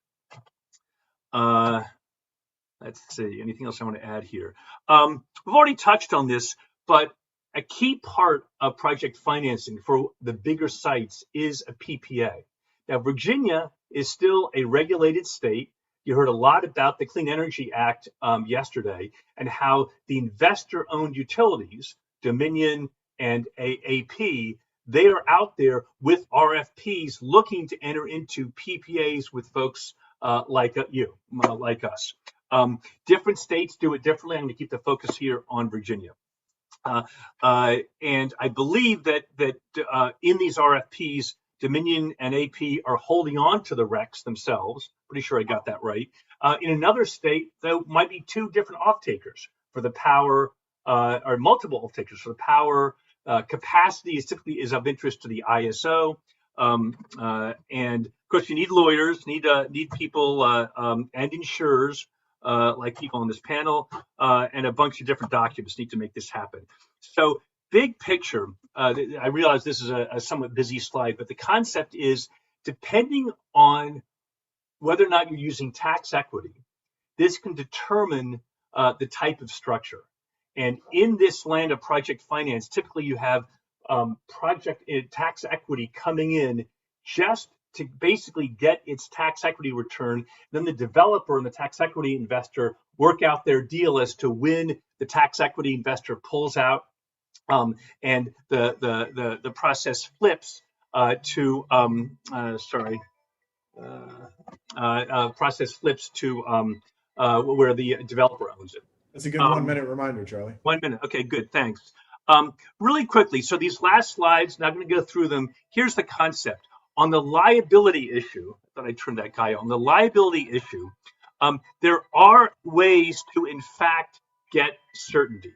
Speaker 5: Let's see, anything else I want to add here? We've already touched on this, but a key part of project financing for the bigger sites is a PPA. Now, Virginia is still a regulated state. You heard a lot about the Clean Energy Act yesterday and how the investor-owned utilities, Dominion and AP, they are out there with RFPs looking to enter into PPAs with folks like you, like us. Different states do it differently. I'm going to keep the focus here on Virginia. And I believe that in these RFPs, Dominion and AP are holding on to the RECs themselves. Pretty sure I got that right. In another state, there might be 2 different off-takers for the power, or multiple off-takers for the power. Capacity is typically of interest to the ISO. And of course, you need lawyers, need people and insurers like people on this panel, and a bunch of different documents need to make this happen. So big picture, I realize this is a somewhat busy slide, but the concept is depending on whether or not you're using tax equity, this can determine the type of structure. And in this land of project finance, typically you have project tax equity coming in just to basically get its tax equity return. Then the developer and the tax equity investor work out their deal as to when the tax equity investor pulls out, and the process flips to where the developer owns it.
Speaker 1: That's a good 1-minute reminder, Charlie.
Speaker 5: 1 minute. Okay, good. Thanks. Really quickly, so these last slides, now I'm going to go through them. Here's the concept. On the liability issue, I thought I'd turn that guy on. The liability issue, there are ways to, in fact, get certainty.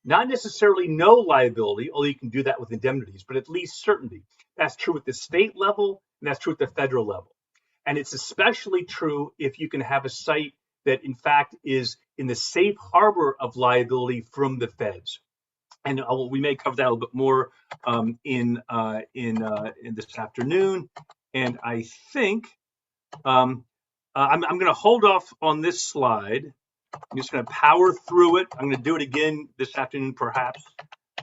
Speaker 5: Not necessarily no liability, although you can do that with indemnities, but at least certainty. That's true at the state level, and that's true at the federal level. And it's especially true if you can have a site that, in fact, is in the safe harbor of liability from the feds. And we may cover that a little bit more in this afternoon. And I think I'm going to hold off on this slide. I'm just going to power through it. I'm going to do it again this afternoon, perhaps.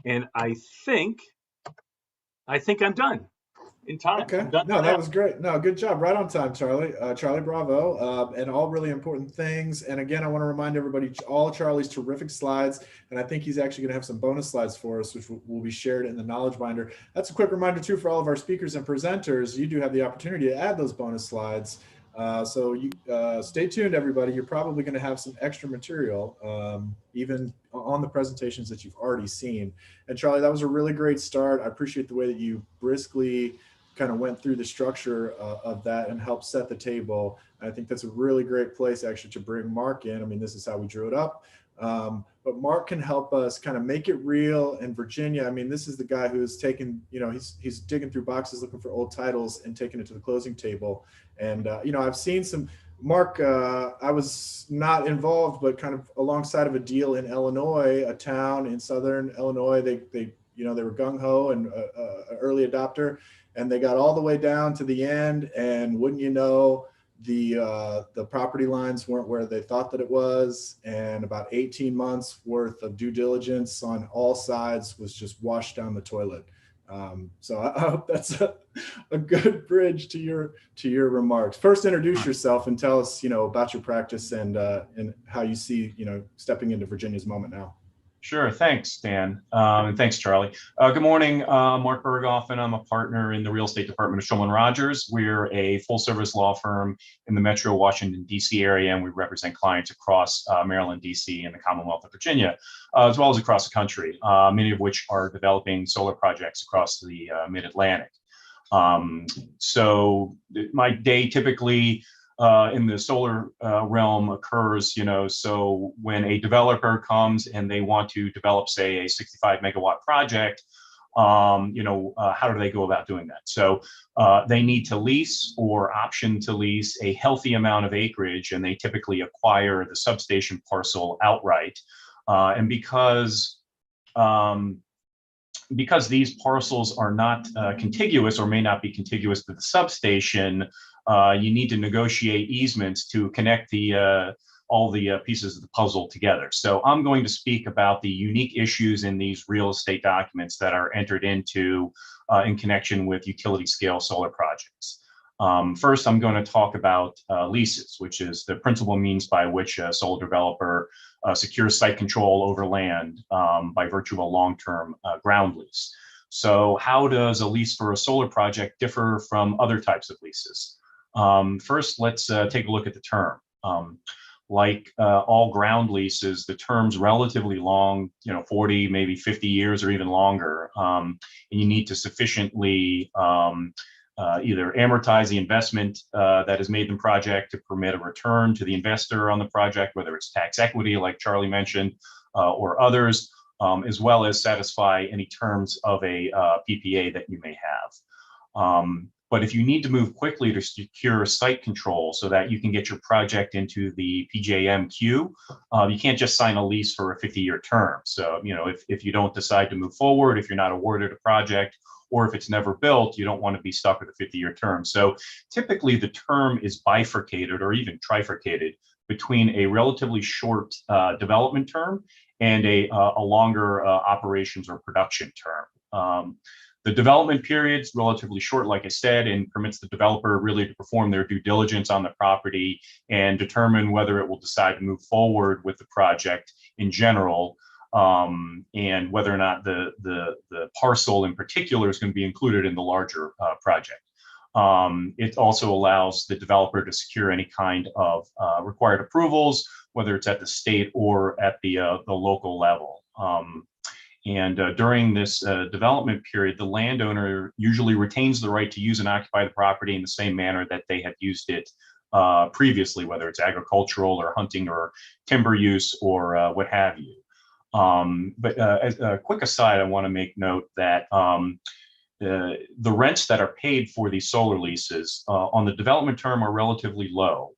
Speaker 5: And I think I'm done in time.
Speaker 1: Okay. No, that was great. No, good job. Right on time, Charlie. Charlie, bravo. And all really important things. And again, I want to remind everybody all Charlie's terrific slides. And I think he's actually going to have some bonus slides for us, which will be shared in the knowledge binder. That's a quick reminder too for all of our speakers and presenters. You do have the opportunity to add those bonus slides. So you stay tuned, everybody. You're probably going to have some extra material, even on the presentations that you've already seen. And Charlie, that was a really great start. I appreciate the way that you briskly kind of went through the structure of that and helped set the table. I think that's a really great place actually to bring Mark in. I mean, this is how we drew it up. But Mark can help us kind of make it real. And Virginia, I mean, this is the guy who's taken, he's digging through boxes looking for old titles and taking it to the closing table. And, I've seen some, Mark, I was not involved, but kind of alongside of a deal in Illinois, a town in Southern Illinois. They were gung-ho and an early adopter, and they got all the way down to the end. And wouldn't you know, the property lines weren't where they thought that it was, and about 18 months worth of due diligence on all sides was just washed down the toilet. So I hope that's a good bridge to your remarks. First, introduce yourself and tell us, about your practice and how you see, stepping into Virginia's moment now.
Speaker 4: Sure. Thanks, Dan. And thanks, Charlie. Good morning. Mark Berghoff, and I'm a partner in the real estate department of Shulman Rogers. We're a full service law firm in the Metro Washington, D.C. area, and we represent clients across Maryland, D.C. and the Commonwealth of Virginia, as well as across the country, many of which are developing solar projects across the mid-Atlantic. So my day typically in the solar realm occurs, so when a developer comes and they want to develop, say, a 65 megawatt project, how do they go about doing that? So they need to lease or option to lease a healthy amount of acreage, and they typically acquire the substation parcel outright. And because these parcels are not contiguous or may not be contiguous to the substation, you need to negotiate easements to connect all the pieces of the puzzle together. So I'm going to speak about the unique issues in these real estate documents that are entered into in connection with utility scale solar projects. First, I'm going to talk about leases, which is the principal means by which a solar developer secures site control over land by virtue of a long-term ground lease. So how does a lease for a solar project differ from other types of leases? First, let's take a look at the term. Like all ground leases, the term's relatively long, 40, maybe 50 years or even longer. And you need to sufficiently either amortize the investment that is made in the project to permit a return to the investor on the project, whether it's tax equity, like Charlie mentioned, or others, as well as satisfy any terms of a PPA that you may have. But if you need to move quickly to secure site control so that you can get your project into the PJM queue, you can't just sign a lease for a 50-year term. So, if you don't decide to move forward, if you're not awarded a project, or if it's never built, you don't want to be stuck with a 50-year term. So typically the term is bifurcated or even trifurcated between a relatively short development term and a longer operations or production term. The development period's relatively short, like I said, and permits the developer really to perform their due diligence on the property and determine whether it will decide to move forward with the project in general, and whether or not the parcel in particular is going to be included in the larger project. It also allows the developer to secure any kind of required approvals, whether it's at the state or at the local level. And during this development period, the landowner usually retains the right to use and occupy the property in the same manner that they have used it previously, whether it's agricultural or hunting or timber use or what have you. But as a quick aside, I want to make note that the rents that are paid for these solar leases on the development term are relatively low,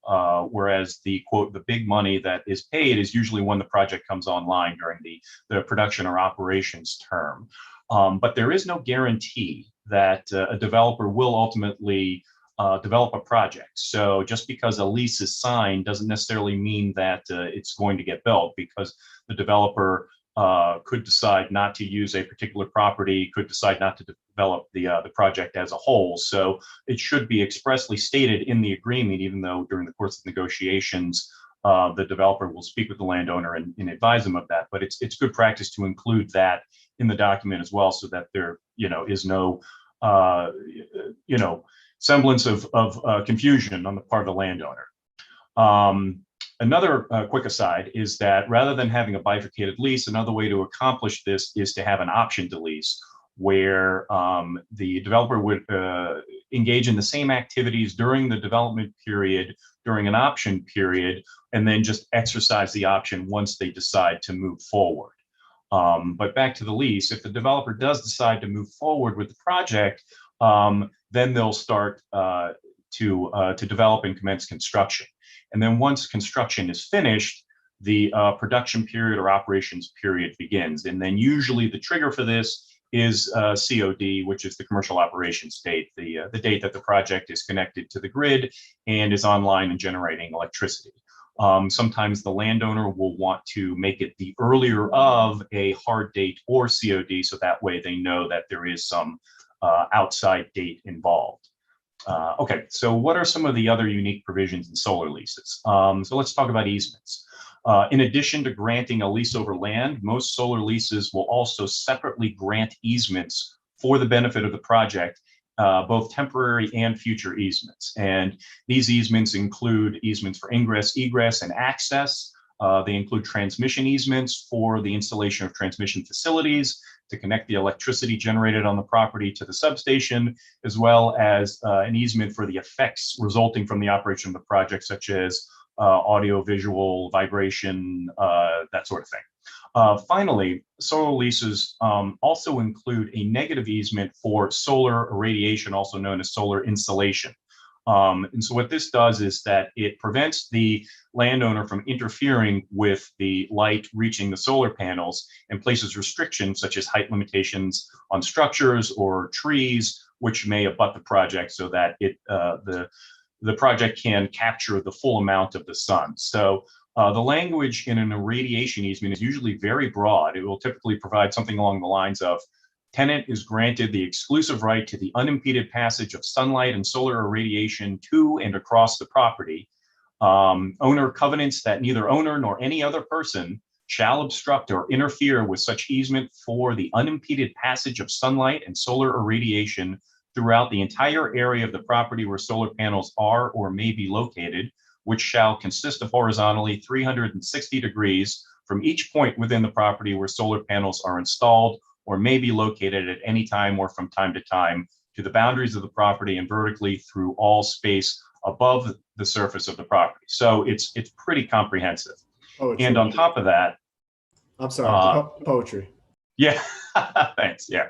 Speaker 4: whereas the big money that is paid is usually when the project comes online during the production or operations term. But there is no guarantee that a developer will ultimately develop a project. So just because a lease is signed doesn't necessarily mean that it's going to get built, because the developer could decide not to use a particular property, could decide not to develop the project as a whole. So it should be expressly stated in the agreement, even though during the course of negotiations, the developer will speak with the landowner and advise them of that. But it's good practice to include that in the document as well, so that there is no semblance of confusion on the part of the landowner. Another quick aside is that rather than having a bifurcated lease, another way to accomplish this is to have an option to lease, where the developer would engage in the same activities during the development period, during an option period, and then just exercise the option once they decide to move forward. But back to the lease, if the developer does decide to move forward with the project, then they'll start to develop and commence construction. And then once construction is finished, the production period or operations period begins. And then usually the trigger for this is COD, which is the commercial operations date, the date that the project is connected to the grid and is online and generating electricity. Sometimes the landowner will want to make it the earlier of a hard date or COD, so that way they know that there is some outside date involved. Okay, so what are some of the other unique provisions in solar leases? So let's talk about easements. In addition to granting a lease over land, most solar leases will also separately grant easements for the benefit of the project, both temporary and future easements. And these easements include easements for ingress, egress, and access. They include transmission easements for the installation of transmission facilities to connect the electricity generated on the property to the substation, as well as an easement for the effects resulting from the operation of the project, such as audio, visual, vibration, that sort of thing. Finally, solar leases also include a negative easement for solar irradiation, also known as solar insolation. And so what this does is that it prevents the landowner from interfering with the light reaching the solar panels and places restrictions such as height limitations on structures or trees, which may abut the project so that the project can capture the full amount of the sun. So the language in an irradiation easement is usually very broad. It will typically provide something along the lines of, tenant is granted the exclusive right to the unimpeded passage of sunlight and solar irradiation to and across the property. Owner covenants that neither owner nor any other person shall obstruct or interfere with such easement for the unimpeded passage of sunlight and solar irradiation throughout the entire area of the property where solar panels are or may be located, which shall consist of horizontally 360 degrees from each point within the property where solar panels are installed or may be located at any time or from time to time to the boundaries of the property and vertically through all space above the surface of the property. So it's pretty comprehensive.
Speaker 1: Poetry.
Speaker 4: And on top of that,
Speaker 1: I'm sorry, poetry.
Speaker 4: Yeah, thanks. Yeah.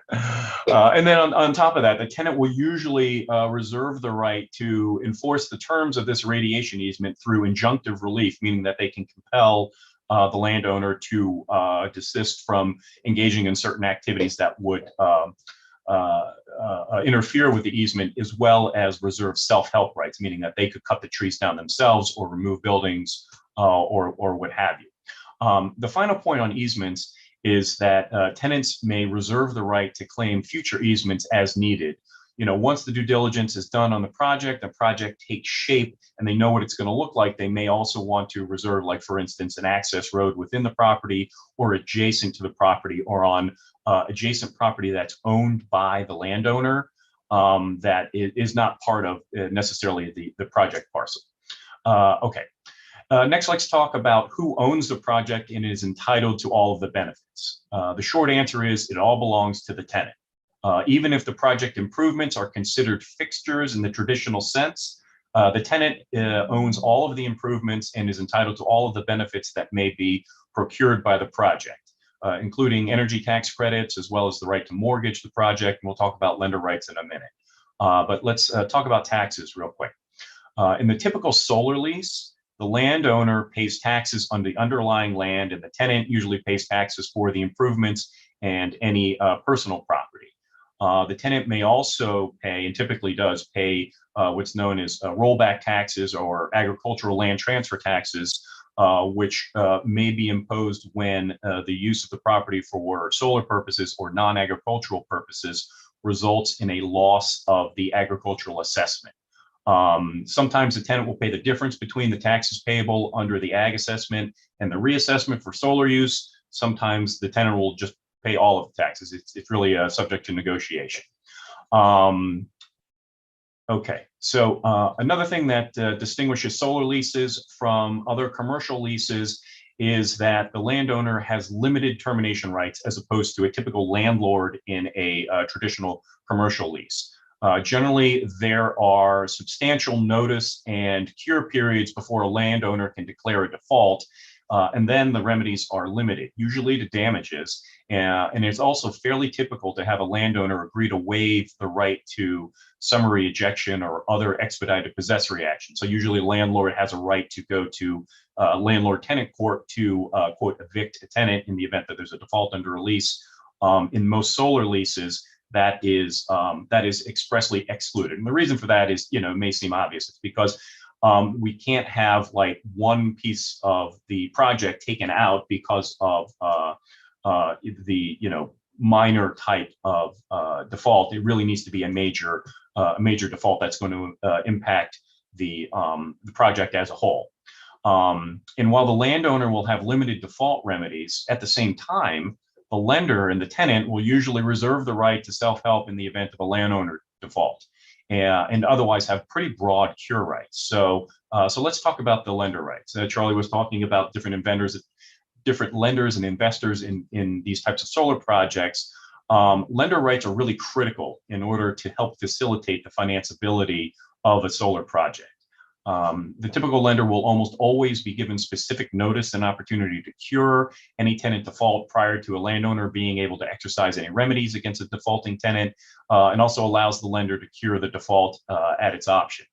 Speaker 4: And then on top of that, the tenant will usually reserve the right to enforce the terms of this radiation easement through injunctive relief, meaning that they can compel the landowner to desist from engaging in certain activities that would interfere with the easement, as well as reserve self-help rights, meaning that they could cut the trees down themselves or remove buildings or what have you. The final point on easements is that tenants may reserve the right to claim future easements as needed. You know, once the due diligence is done on the project takes shape and they know what it's going to look like, they may also want to reserve, like for instance, an access road within the property or adjacent to the property or on adjacent property that's owned by the landowner that is not part of necessarily the project parcel. Okay. Next, let's talk about who owns the project and is entitled to all of the benefits. The short answer is it all belongs to the tenant. Even if the project improvements are considered fixtures in the traditional sense, the tenant owns all of the improvements and is entitled to all of the benefits that may be procured by the project, including energy tax credits, as well as the right to mortgage the project. And we'll talk about lender rights in a minute. But let's talk about taxes real quick. In the typical solar lease, the landowner pays taxes on the underlying land, and the tenant usually pays taxes for the improvements and any personal property. The tenant may also pay, and typically does pay, what's known as rollback taxes or agricultural land transfer taxes, which may be imposed when the use of the property for solar purposes or non-agricultural purposes results in a loss of the agricultural assessment. Sometimes the tenant will pay the difference between the taxes payable under the ag assessment and the reassessment for solar use. Sometimes the tenant will just pay all of the taxes. It's really subject to negotiation. Okay, so another thing that distinguishes solar leases from other commercial leases is that the landowner has limited termination rights as opposed to a typical landlord in a traditional commercial lease. Generally, there are substantial notice and cure periods before a landowner can declare a default, and then the remedies are limited, usually to damages. And it's also fairly typical to have a landowner agree to waive the right to summary ejection or other expedited possessory action. So usually a landlord has a right to go to landlord-tenant court to, quote, evict a tenant in the event that there's a default under a lease. In most solar leases, that is expressly excluded. And the reason for that is, it may seem obvious. It's because we can't have like one piece of the project taken out because of the minor type of default. It really needs to be a major default that's going to impact the project as a whole. And while the landowner will have limited default remedies, at the same time, the lender and the tenant will usually reserve the right to self-help in the event of a landowner default, and otherwise have pretty broad cure rights. So let's talk about the lender rights. Charlie was talking about different lenders and investors in these types of solar projects. Lender rights are really critical in order to help facilitate the financeability of a solar project. The typical lender will almost always be given specific notice and opportunity to cure any tenant default prior to a landowner being able to exercise any remedies against a defaulting tenant, and also allows the lender to cure the default at its option.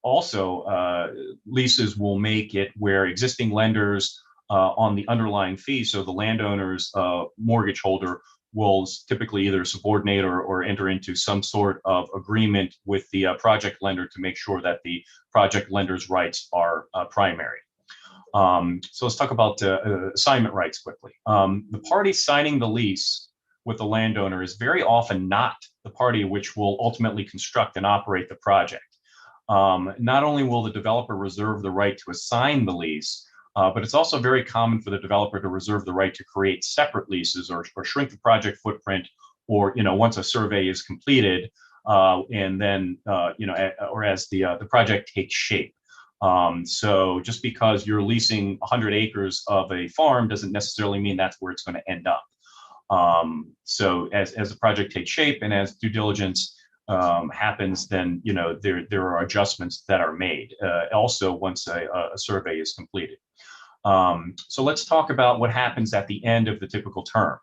Speaker 4: Also, leases will make it where existing lenders on the underlying fee, so the landowner's mortgage holder will typically either subordinate or enter into some sort of agreement with the project lender to make sure that the project lender's rights are primary. So let's talk about assignment rights quickly. The party signing the lease with the landowner is very often not the party which will ultimately construct and operate the project. Not only will the developer reserve the right to assign the lease, but it's also very common for the developer to reserve the right to create separate leases or shrink the project footprint, or once a survey is completed, and then or as the project takes shape. So just because you're leasing 100 acres of a farm doesn't necessarily mean that's where it's going to end up. So as the project takes shape and as due diligence happens, then there are adjustments that are made. Also, once a survey is completed. So let's talk about what happens at the end of the typical term.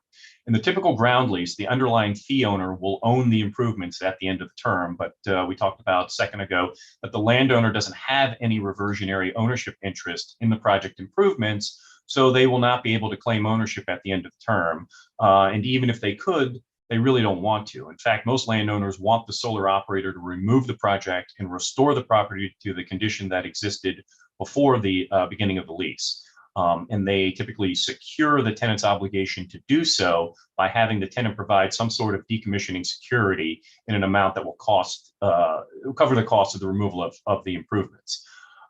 Speaker 4: In the typical ground lease, the underlying fee owner will own the improvements at the end of the term, but we talked about a second ago that the landowner doesn't have any reversionary ownership interest in the project improvements, so they will not be able to claim ownership at the end of the term. And even if they could, they really don't want to. In fact, most landowners want the solar operator to remove the project and restore the property to the condition that existed before the beginning of the lease. And they typically secure the tenant's obligation to do so by having the tenant provide some sort of decommissioning security in an amount that will cover the cost of the removal of the improvements.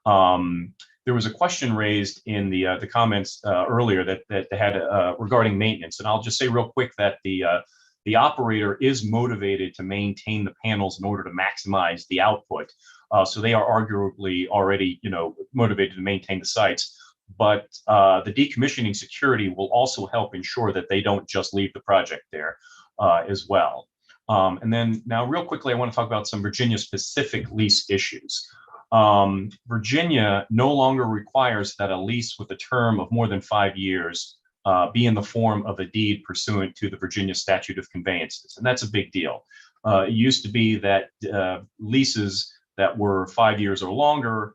Speaker 4: There was a question raised in the comments earlier that they had regarding maintenance, and I'll just say real quick that the operator is motivated to maintain the panels in order to maximize the output. So they are arguably already, motivated to maintain the sites. But the decommissioning security will also help ensure that they don't just leave the project there as well. And then now real quickly, I want to talk about some Virginia-specific lease issues. Virginia no longer requires that a lease with a term of more than 5 years be in the form of a deed pursuant to the Virginia Statute of Conveyances. And that's a big deal. It used to be that leases that were 5 years or longer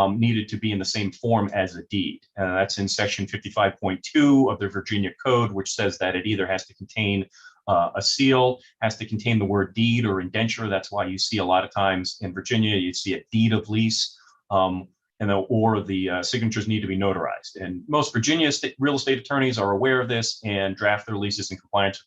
Speaker 4: needed to be in the same form as a deed. That's in section 55.2 of the Virginia Code, which says that it either has to contain a seal, has to contain the word deed or indenture. That's why you see a lot of times in Virginia, you see a deed of lease, or the signatures need to be notarized. And most Virginia real estate attorneys are aware of this and draft their leases in compliance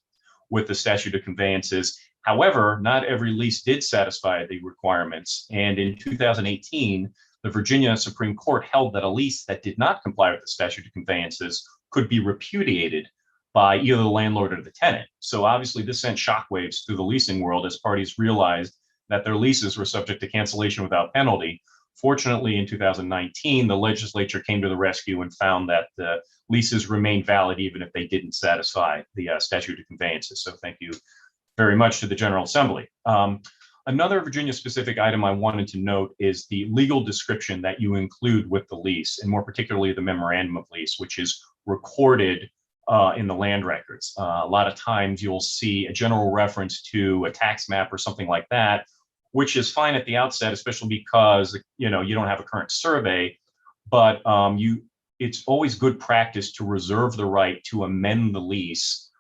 Speaker 4: with the statute of conveyances. However, not every lease did satisfy the requirements. And in 2018, the Virginia Supreme Court held that a lease that did not comply with the statute of conveyances could be repudiated by either the landlord or the tenant. So obviously this sent shockwaves through the leasing world as parties realized that their leases were subject to cancellation without penalty Fortunately, in 2019, the legislature came to the rescue and found that the leases remained valid even if they didn't satisfy the statute of conveyances. So thank you very much to the General Assembly. Another Virginia-specific item I wanted to note is the legal description that you include with the lease, and more particularly the memorandum of lease, which is recorded in the land records. A lot of times you'll see a general reference to a tax map or something like that, which is fine at the outset, especially because you don't have a current survey, but it's always good practice to reserve the right to amend the lease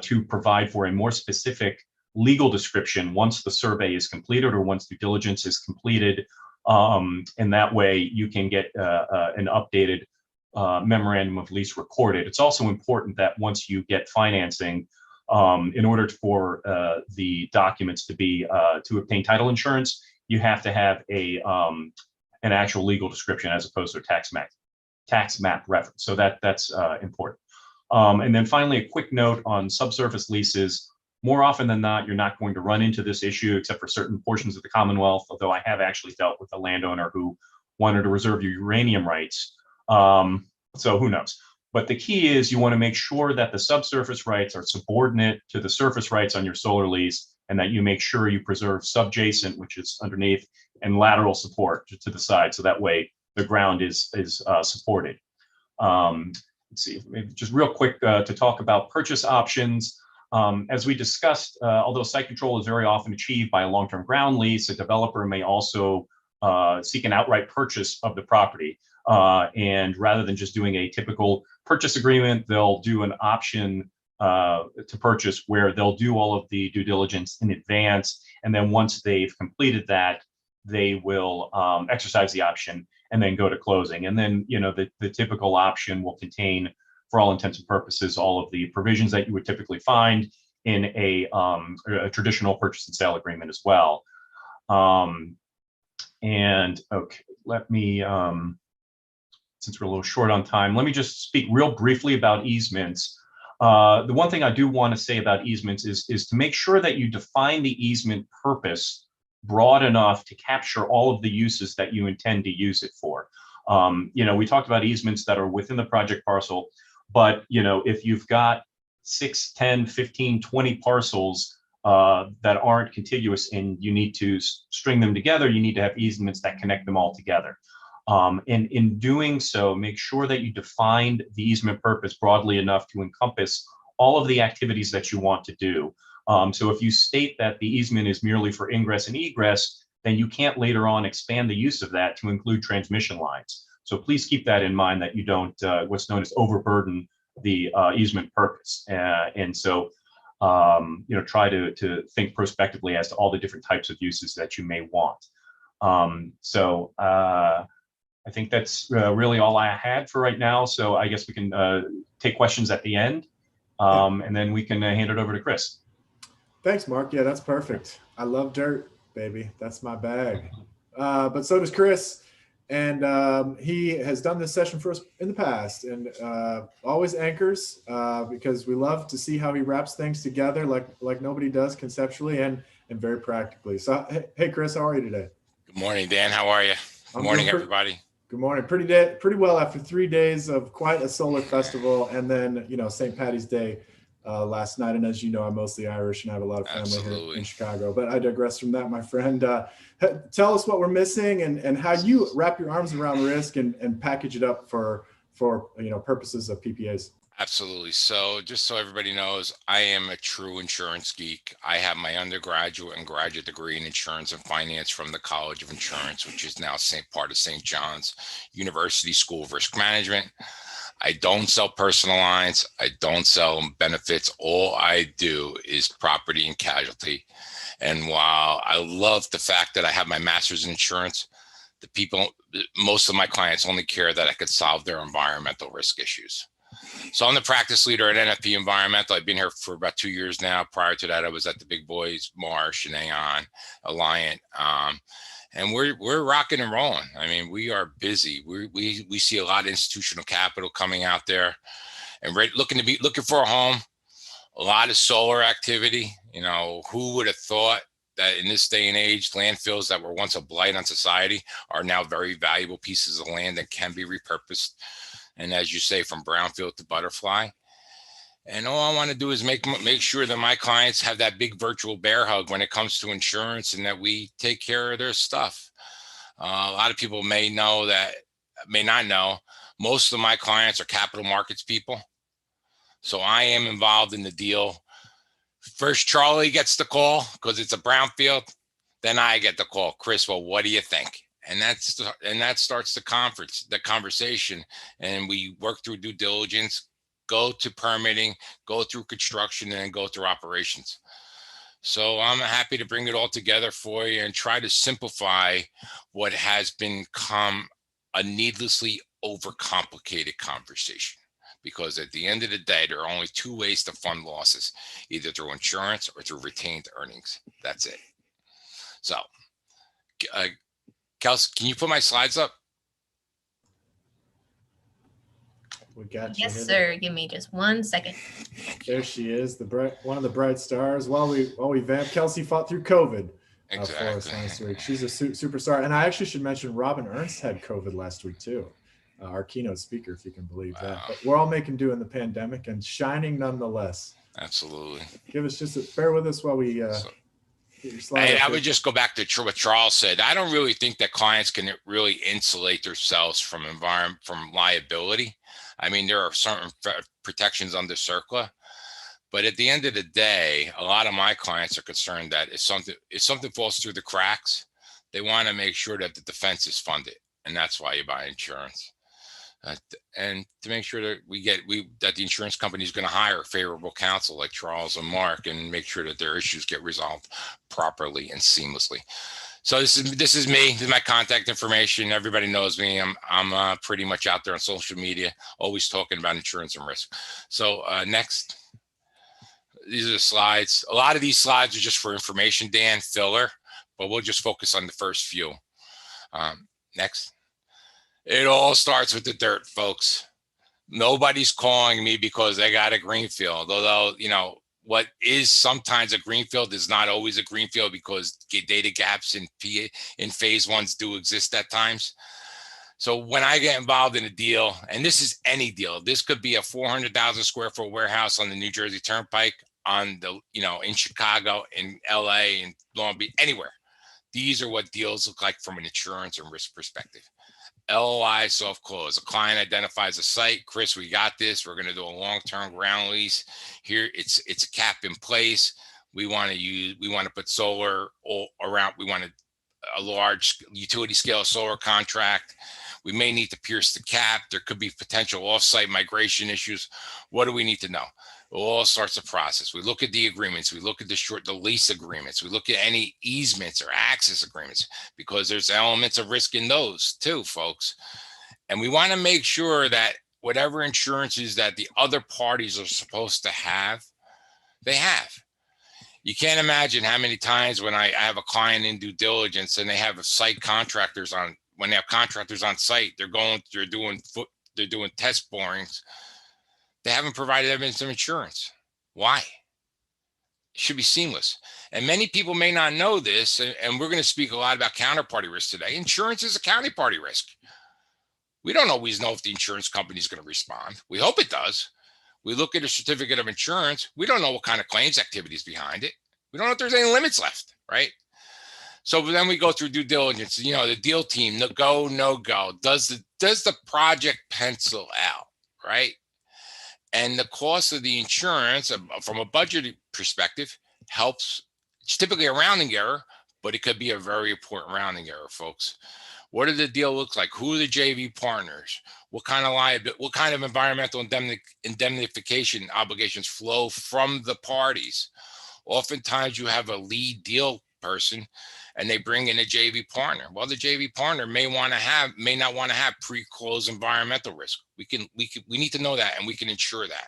Speaker 4: to provide for a more specific legal description once the survey is completed or once due diligence is completed. And that way you can get an updated memorandum of lease recorded. It's also important that once you get financing, in order for the documents to be to obtain title insurance, you have to have an actual legal description as opposed to a tax map reference. So that's important. And then finally, a quick note on subsurface leases. More often than not, you're not going to run into this issue except for certain portions of the Commonwealth, although I have actually dealt with a landowner who wanted to reserve your uranium rights. So who knows? But the key is you want to make sure that the subsurface rights are subordinate to the surface rights on your solar lease, and that you make sure you preserve subjacent, which is underneath, and lateral support to the side, so that way the ground is supported. Let's see, maybe just real quick to talk about purchase options. As we discussed, although site control is very often achieved by a long-term ground lease, a developer may also seek an outright purchase of the property. And rather than just doing a typical purchase agreement, they'll do an option to purchase where they'll do all of the due diligence in advance. And then once they've completed that, they will exercise the option and then go to closing. And then, the typical option will contain, for all intents and purposes, all of the provisions that you would typically find in a traditional purchase and sale agreement as well. And okay, let me, since we're a little short on time, let me just speak real briefly about easements. The one thing I do want to say about easements is to make sure that you define the easement purpose broad enough to capture all of the uses that you intend to use it for. We talked about easements that are within the project parcel, but if you've got 6, 10, 15, 20 parcels that aren't contiguous and you need to string them together, you need to have easements that connect them all together. And in doing so, make sure that you defined the easement purpose broadly enough to encompass all of the activities that you want to do. So if you state that the easement is merely for ingress and egress, then you can't later on expand the use of that to include transmission lines. So please keep that in mind, that you don't what's known as overburden the easement purpose. And so try to think prospectively as to all the different types of uses that you may want. I think that's really all I had for right now. So I guess we can take questions at the end, and then we can hand it over to Chris.
Speaker 1: Thanks, Mark. Yeah, that's perfect. I love dirt, baby. That's my bag. But so does Chris. And he has done this session for us in the past, and always anchors because we love to see how he wraps things together like nobody does conceptually and very practically. So, hey, Chris, how are you today?
Speaker 6: Good morning, Dan. How are you? Good morning, everybody.
Speaker 1: Good morning. Pretty well after 3 days of quite a solar festival, and then St. Patty's Day last night. And as you know, I'm mostly Irish and I have a lot of family here in Chicago. But I digress from that, my friend. Tell us what we're missing and how you wrap your arms around risk and package it up for purposes of PPAs.
Speaker 6: Absolutely. So just so everybody knows, I am a true insurance geek. I have my undergraduate and graduate degree in insurance and finance from the College of Insurance, which is now part of St. John's University School of Risk Management. I don't sell personal lines. I don't sell benefits. All I do is property and casualty. And while I love the fact that I have my master's in insurance, most of my clients only care that I could solve their environmental risk issues. So I'm the practice leader at NFP Environmental. I've been here for about 2 years now. Prior to that, I was at the big boys, Marsh and Aon, Alliant. And we're rocking and rolling. I mean, we are busy. We see a lot of institutional capital coming out there and looking for a home. A lot of solar activity. Who would have thought that in this day and age, landfills that were once a blight on society are now very valuable pieces of land that can be repurposed. And as you say, from brownfield to butterfly. And all I want to do is make sure that my clients have that big virtual bear hug when it comes to insurance, and that we take care of their stuff. A lot of people may not know, most of my clients are capital markets people. So I am involved in the deal. First, Charlie gets the call because it's a brownfield. Then I get the call. Chris, well, what do you think? And that starts the conversation. And we work through due diligence, go to permitting, go through construction, and then go through operations. So I'm happy to bring it all together for you and try to simplify what has become a needlessly overcomplicated conversation. Because at the end of the day, there are only two ways to fund losses, either through insurance or through retained earnings. That's it. So, Kelsey, can you put my slides up?
Speaker 1: We got you.
Speaker 7: Yes, sir. Give me just 1 second.
Speaker 1: There she is, one of the bright stars. While we vamp, Kelsey fought through COVID for us last week. She's a superstar. And I actually should mention Robin Ernst had COVID last week too. Our keynote speaker, if you can believe that. But we're all making do in the pandemic and shining nonetheless.
Speaker 6: Absolutely.
Speaker 1: Bear with us while we get your slide.
Speaker 6: I would just go back to what Charles said. I don't really think that clients can really insulate themselves from liability. I mean, there are certain protections under CERCLA, but at the end of the day, a lot of my clients are concerned that if something falls through the cracks, they want to make sure that the defense is funded, and that's why you buy insurance. And to make sure that that the insurance company is going to hire favorable counsel like Charles and Mark, and make sure that their issues get resolved properly and seamlessly. So this is me. This is my contact information. Everybody knows me. I'm pretty much out there on social media, always talking about insurance and risk. So next, these are the slides. A lot of these slides are just for information, Dan, filler, but we'll just focus on the first few. Next. It all starts with the dirt, folks. Nobody's calling me because they got a greenfield, although, what is sometimes a greenfield is not always a greenfield, because data gaps in phase ones do exist at times. So when I get involved in a deal, and this is any deal, this could be a 400,000 square foot warehouse on the New Jersey Turnpike, in Chicago, in LA, in Long Beach, anywhere. These are what deals look like from an insurance and risk perspective. LOI, soft close. A client identifies a site. Chris, we got this. We're going to do a long-term ground lease. Here, it's a cap in place. We want to put solar all around. We want a large utility scale solar contract. We may need to pierce the cap. There could be potential offsite migration issues. What do we need to know? All sorts of process. We look at the agreements. We look at the lease agreements. We look at any easements or access agreements, because there's elements of risk in those too, folks. And we want to make sure that whatever insurances that the other parties are supposed to have, they have. You can't imagine how many times when I have a client in due diligence and they have contractors on site, they're doing test borings. They haven't provided evidence of insurance. Why? It should be seamless. And many people may not know this, and we're going to speak a lot about counterparty risk today. Insurance is a counterparty risk. We don't always know if the insurance company is going to respond. We hope it does. We look at a certificate of insurance. We don't know what kind of claims activity is behind it. We don't know if there's any limits left, right? So then we go through due diligence. The deal team, no go. Does the project pencil out, right? And the cost of the insurance from a budget perspective helps. It's typically a rounding error, but it could be a very important rounding error, folks. What does the deal look like? Who are the JV partners? What kind of liability? What kind of environmental indemnification obligations flow from the parties? Oftentimes, you have a lead deal person, and they bring in a JV partner. Well, the JV partner may not want to have pre-close environmental risk. We need to know that, and we can ensure that.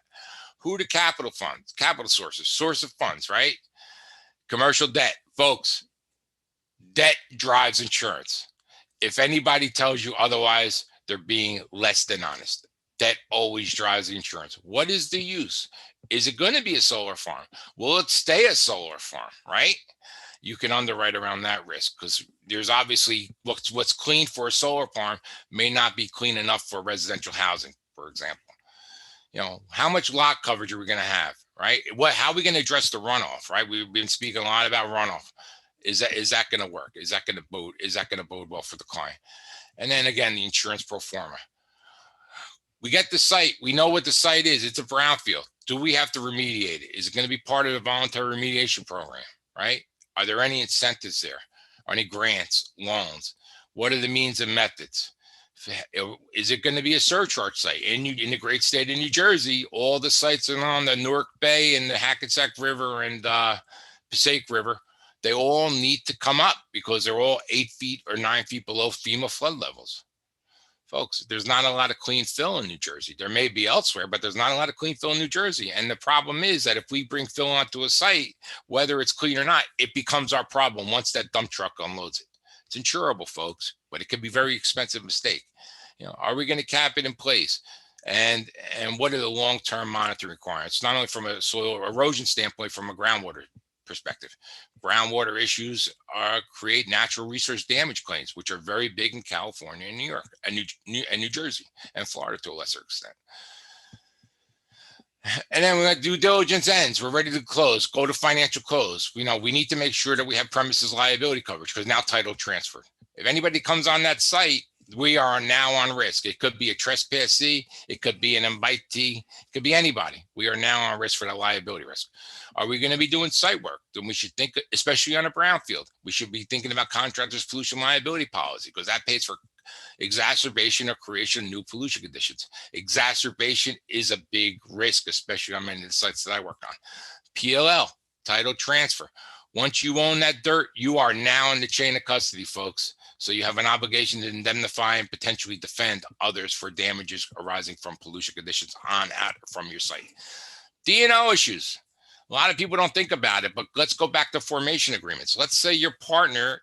Speaker 6: Who are the capital funds, capital source of funds, right? Commercial debt, folks. Debt drives insurance. If anybody tells you otherwise, they're being less than honest. Debt always drives the insurance. What is the use? Is it going to be a solar farm? Will it stay a solar farm, right? you can underwrite around that risk, because there's obviously what's clean for a solar farm may not be clean enough for residential housing, for example. How much lot coverage are we going to have, right? How are we going to address the runoff, right? We've been speaking a lot about runoff. Is that going to work? Is that going to bode well for the client? And then again, the insurance pro forma. We get the site. We know what the site is. It's a brownfield. Do we have to remediate it? Is it going to be part of the voluntary remediation program, right? Are there any incentives there? Are any grants, loans? What are the means and methods? Is it going to be a surcharge site? In the great state of New Jersey, all the sites along the Newark Bay and the Hackensack River and Passaic River, they all need to come up because they're all 8 feet or 9 feet below FEMA flood levels. Folks, there's not a lot of clean fill in New Jersey. There may be elsewhere, but there's not a lot of clean fill in New Jersey. And the problem is that if we bring fill onto a site, whether it's clean or not, it becomes our problem once that dump truck unloads it. It's insurable, folks, but it could be a very expensive mistake. Are we going to cap it in place? And what are the long-term monitoring requirements? Not only from a soil erosion standpoint, from a groundwater perspective. Groundwater issues create natural resource damage claims, which are very big in California and New York and New Jersey and Florida to a lesser extent. And then we got due diligence ends. We're ready to close, go to financial close. We need to make sure that we have premises liability coverage because now title transferred. If anybody comes on that site, we are now on risk. It could be a trespassee. It could be an invitee. It could be anybody. We are now on risk for the liability risk. Are we going to be doing site work? Then we should think, especially on a brownfield, we should be thinking about contractors' pollution liability policy because that pays for exacerbation or creation of new pollution conditions. Exacerbation is a big risk, especially on many of the sites that I work on. PLL, title transfer. Once you own that dirt, you are now in the chain of custody, folks. So you have an obligation to indemnify and potentially defend others for damages arising from pollution conditions on at or from your site. D&O issues. A lot of people don't think about it, but let's go back to formation agreements. Let's say your partner,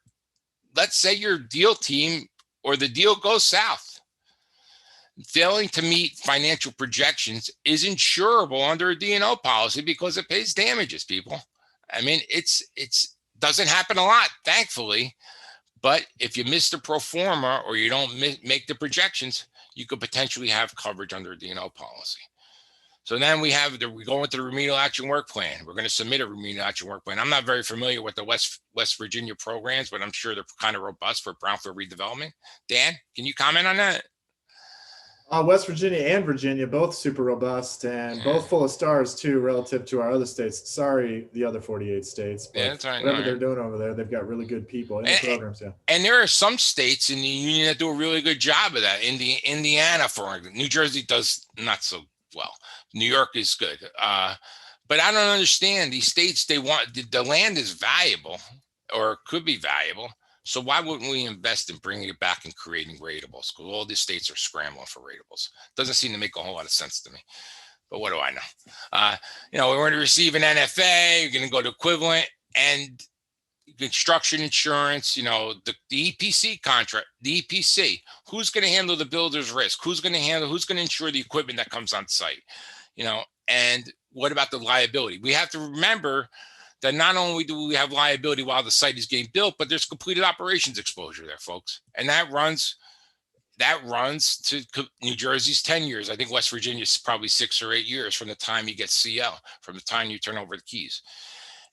Speaker 6: let's say your deal team or the deal goes south. Failing to meet financial projections is insurable under a D&O policy because it pays damages, people. I mean, it's doesn't happen a lot, thankfully. But if you miss the pro forma or you don't make the projections, you could potentially have coverage under a D&O policy. So then we go into the remedial action work plan. We're going to submit a remedial action work plan. I'm not very familiar with the West Virginia programs, but I'm sure they're kind of robust for brownfield redevelopment. Dan, can you comment on that?
Speaker 1: West Virginia and Virginia, both super robust and both full of stars too, relative to our other states. Sorry, the other 48 states. But
Speaker 6: that's right.
Speaker 1: Whatever they're doing over there, they've got really good people in the programs. Yeah.
Speaker 6: And there are some states in the union that do a really good job of that. Indiana, for example, New Jersey does not so well. New York is good. But I don't understand these states. The land is valuable or could be valuable. So why wouldn't we invest in bringing it back and creating ratables? Because all these states are scrambling for ratables. Doesn't seem to make a whole lot of sense to me. But what do I know? We're going to receive an NFA. You're going to go to equivalent and construction insurance. The EPC contract, the EPC. Who's going to handle the builder's risk? Who's going to insure the equipment that comes on site? And what about the liability? We have to remember that not only do we have liability while the site is getting built, but there's completed operations exposure there, folks. And that runs to New Jersey's 10 years. I think West Virginia is probably 6 or 8 years from the time you get CL, from the time you turn over the keys.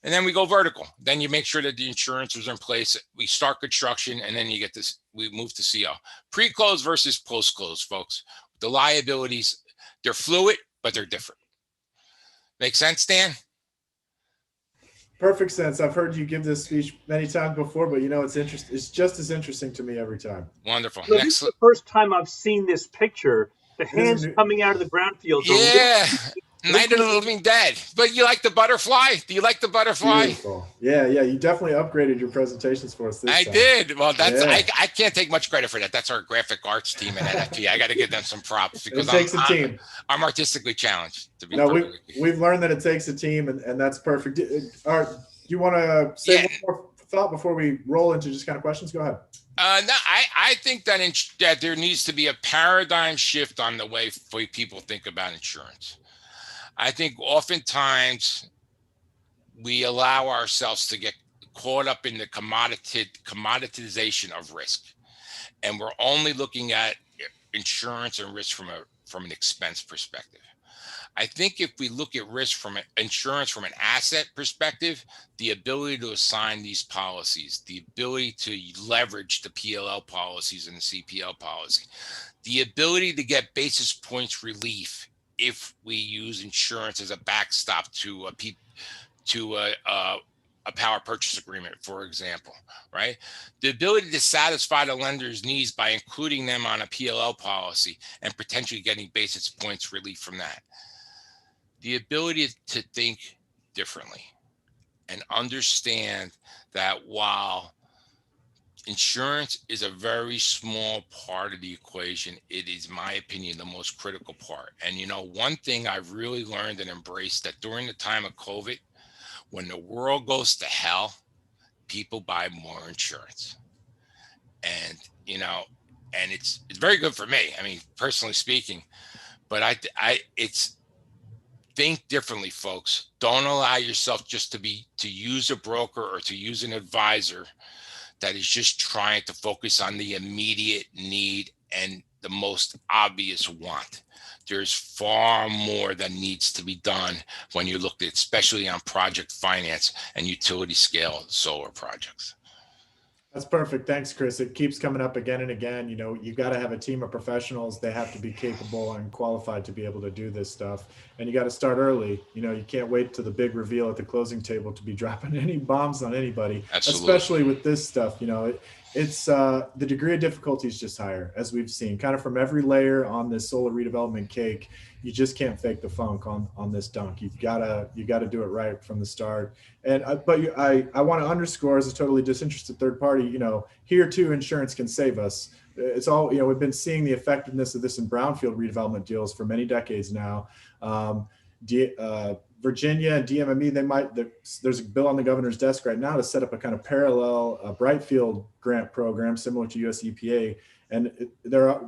Speaker 6: And then we go vertical. Then you make sure that the insurance is in place. We start construction, and then we move to CL. Pre-close versus post-close, folks. The liabilities, they're fluid, but they're different. Make sense, Dan?
Speaker 1: Perfect sense. I've heard you give this speech many times before, but it's interesting. It's just as interesting to me every time.
Speaker 6: Wonderful.
Speaker 5: So this is the first time I've seen this picture. The hands coming out of the brownfield.
Speaker 6: Yeah. Night of the Living Dead. But you like the butterfly? Do you like the butterfly?
Speaker 1: Beautiful. Yeah. You definitely upgraded your presentations for us this time.
Speaker 6: I did. Well, I can't take much credit for that. That's our graphic arts team at NFP. I got to give them some props because
Speaker 1: it takes a team.
Speaker 6: I'm artistically challenged.
Speaker 1: We've learned that it takes a team, and that's perfect. All right, do you want to say one more thought before we roll into just kind of questions? Go ahead.
Speaker 6: No, I think that there needs to be a paradigm shift on the way people think about insurance. I think oftentimes we allow ourselves to get caught up in the commoditization of risk, and we're only looking at insurance and risk from an expense perspective. I think if we look at risk from insurance from an asset perspective, the ability to assign these policies, the ability to leverage the PLL policies and the CPL policy, the ability to get basis points relief if we use insurance as a backstop to a power purchase agreement, for example, right? The ability to satisfy the lender's needs by including them on a PLL policy and potentially getting basis points relief from that. The ability to think differently and understand that while insurance is a very small part of the equation, it is, in my opinion, the most critical part. And one thing I've really learned and embraced, that during the time of COVID, when the world goes to hell, people buy more insurance. And and it's very good for me. I mean, personally speaking, but it's think differently, folks. Don't allow yourself just to use a broker or to use an advisor that is just trying to focus on the immediate need and the most obvious want. There's far more that needs to be done when you look at, especially on project finance and utility scale solar projects.
Speaker 1: That's perfect. Thanks, Chris. It keeps coming up again and again. You got to have a team of professionals. They have to be capable and qualified to be able to do this stuff. And you got to start early. You can't wait to the big reveal at the closing table to be dropping any bombs on anybody.
Speaker 6: Absolutely.
Speaker 1: Especially with this stuff. It's the degree of difficulty is just higher, as we've seen, kind of from every layer on this solar redevelopment cake. You just can't fake the funk on this dunk. You gotta do it right from the start. And I want to underscore, as a totally disinterested third party, here too, insurance can save us. It's all, we've been seeing the effectiveness of this in brownfield redevelopment deals for many decades now. Virginia and DMME, there's a bill on the governor's desk right now to set up a kind of parallel Brightfield grant program similar to US EPA. And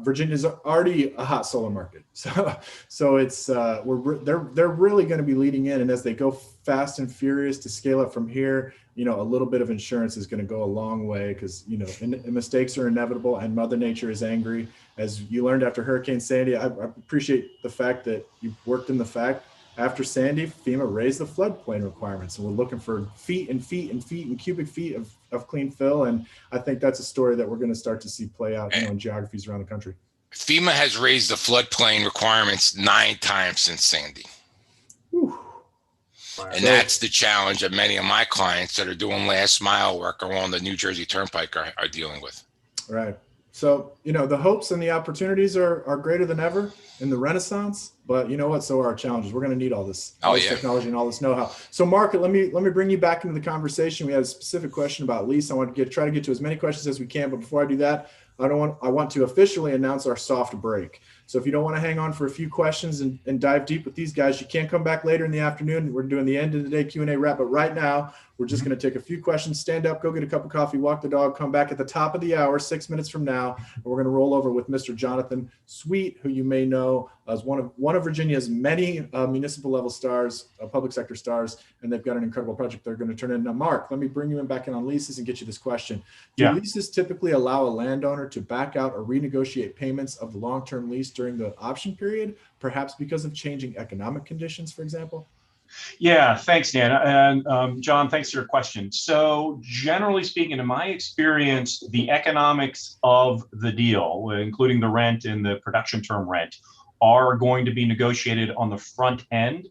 Speaker 1: Virginia's already a hot solar market. So it's, they're really going to be leading in. And as they go fast and furious to scale up from here, a little bit of insurance is going to go a long way, because, mistakes are inevitable and Mother Nature is angry. As you learned after Hurricane Sandy, I appreciate the fact that you worked in the fact. After Sandy, FEMA raised the floodplain requirements, and we're looking for feet and cubic feet of clean fill. And I think that's a story that we're going to start to see play out in geographies around the country.
Speaker 6: FEMA has raised the floodplain requirements 9 times since Sandy.
Speaker 1: Whew.
Speaker 6: And that's the challenge that many of my clients that are doing last mile work along the New Jersey Turnpike are dealing with.
Speaker 1: Right. So, the hopes and the opportunities are greater than ever in the Renaissance, but you know what? So are our challenges. We're going to need all this technology and all this know-how. So Mark, let me bring you back into the conversation. We had a specific question about Lease. I want to try to get to as many questions as we can, but before I do that, I want to officially announce our soft break. So if you don't want to hang on for a few questions and dive deep with these guys, you can come back later in the afternoon. We're doing the end of the day Q&A wrap, but right now we're just going to take a few questions, stand up, go get a cup of coffee, walk the dog, come back at the top of the hour, 6 minutes from now, and we're going to roll over with Mr. Jonathan Sweet, who you may know as one of Virginia's many municipal level stars, public sector stars, and they've got an incredible project they're going to turn in. Now, Mark, let me bring you back in on leases and get you this question. Do leases typically allow a landowner to back out or renegotiate payments of the long-term lease during the option period, perhaps because of changing economic conditions, for example?
Speaker 4: Yeah, thanks, Dan. And John, thanks for your question. So generally speaking, in my experience, the economics of the deal, including the rent and the production term rent, are going to be negotiated on the front end.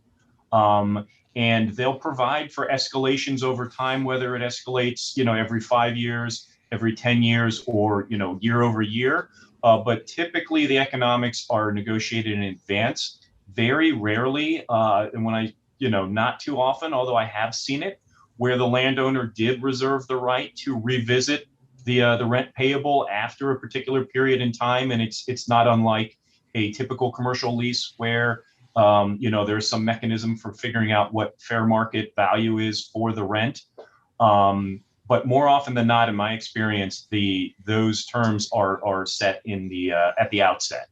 Speaker 4: And they'll provide for escalations over time, whether it escalates, every 5 years, every 10 years, or, year over year. But typically the economics are negotiated in advance. Very rarely, and when I not too often, although I have seen it, where the landowner did reserve the right to revisit the rent payable after a particular period in time, and it's not unlike a typical commercial lease where there's some mechanism for figuring out what fair market value is for the rent. But more often than not, in my experience, those terms are set in the at the outset.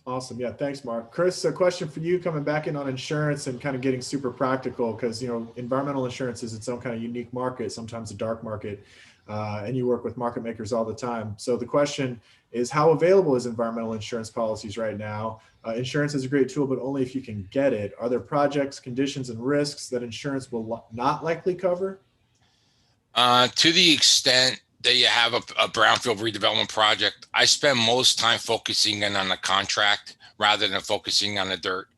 Speaker 1: Awesome. Yeah. Thanks, Mark. Chris, a question for you coming back in on insurance and kind of getting super practical because, environmental insurance is its own kind of unique market, sometimes a dark market, and you work with market makers all the time. So the question is, how available is environmental insurance policies right now? Insurance is a great tool, but only if you can get it. Are there projects, conditions, and risks that insurance will not likely cover?
Speaker 6: To the extent that you have a brownfield redevelopment project, I spend most time focusing in on the contract rather than focusing on the dirt.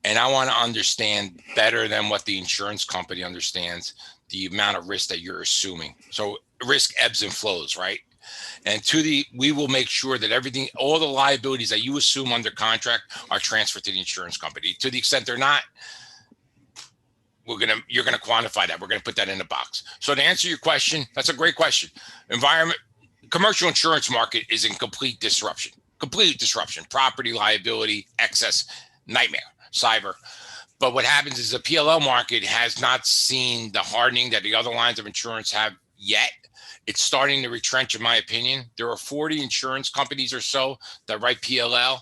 Speaker 6: And I want to understand better than what the insurance company understands the amount of risk that you're assuming. So risk ebbs and flows, right? And we will make sure that everything, all the liabilities that you assume under contract are transferred to the insurance company. To the extent they're not, you're gonna quantify that. We're gonna put that in a box. So to answer your question, that's a great question. Commercial insurance market is in complete disruption. Property, liability, excess, nightmare, cyber. But what happens is the PLL market has not seen the hardening that the other lines of insurance have yet. It's starting to retrench, in my opinion. There are 40 insurance companies or so that write PLL.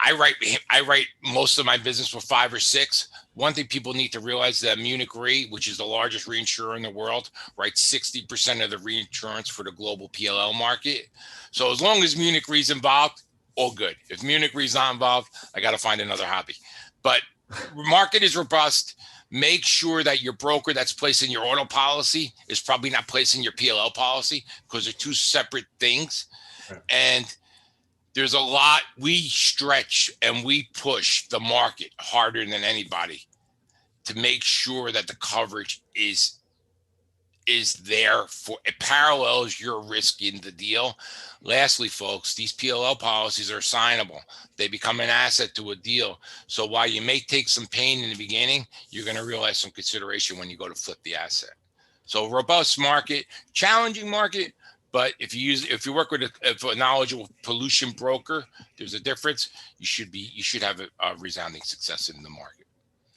Speaker 6: I write most of my business with 5 or 6. One thing people need to realize is that Munich Re, which is the largest reinsurer in the world, writes 60% of the reinsurance for the global PLL market. So as long as Munich Re is involved, all good. If Munich Re is not involved, I got to find another hobby. But market is robust. Make sure that your broker that's placing your auto policy is probably not placing your PLL policy because they're two separate things. Right. And there's a lot, we stretch and we push the market harder than anybody to make sure that the coverage is there for, it parallels your risk in the deal. Lastly, folks, these PLL policies are assignable. They become an asset to a deal. So while you may take some pain in the beginning, you're going to realize some consideration when you go to flip the asset. So robust market, challenging market. But if you work with a knowledgeable pollution broker, there's a difference. You should have a resounding success in the market.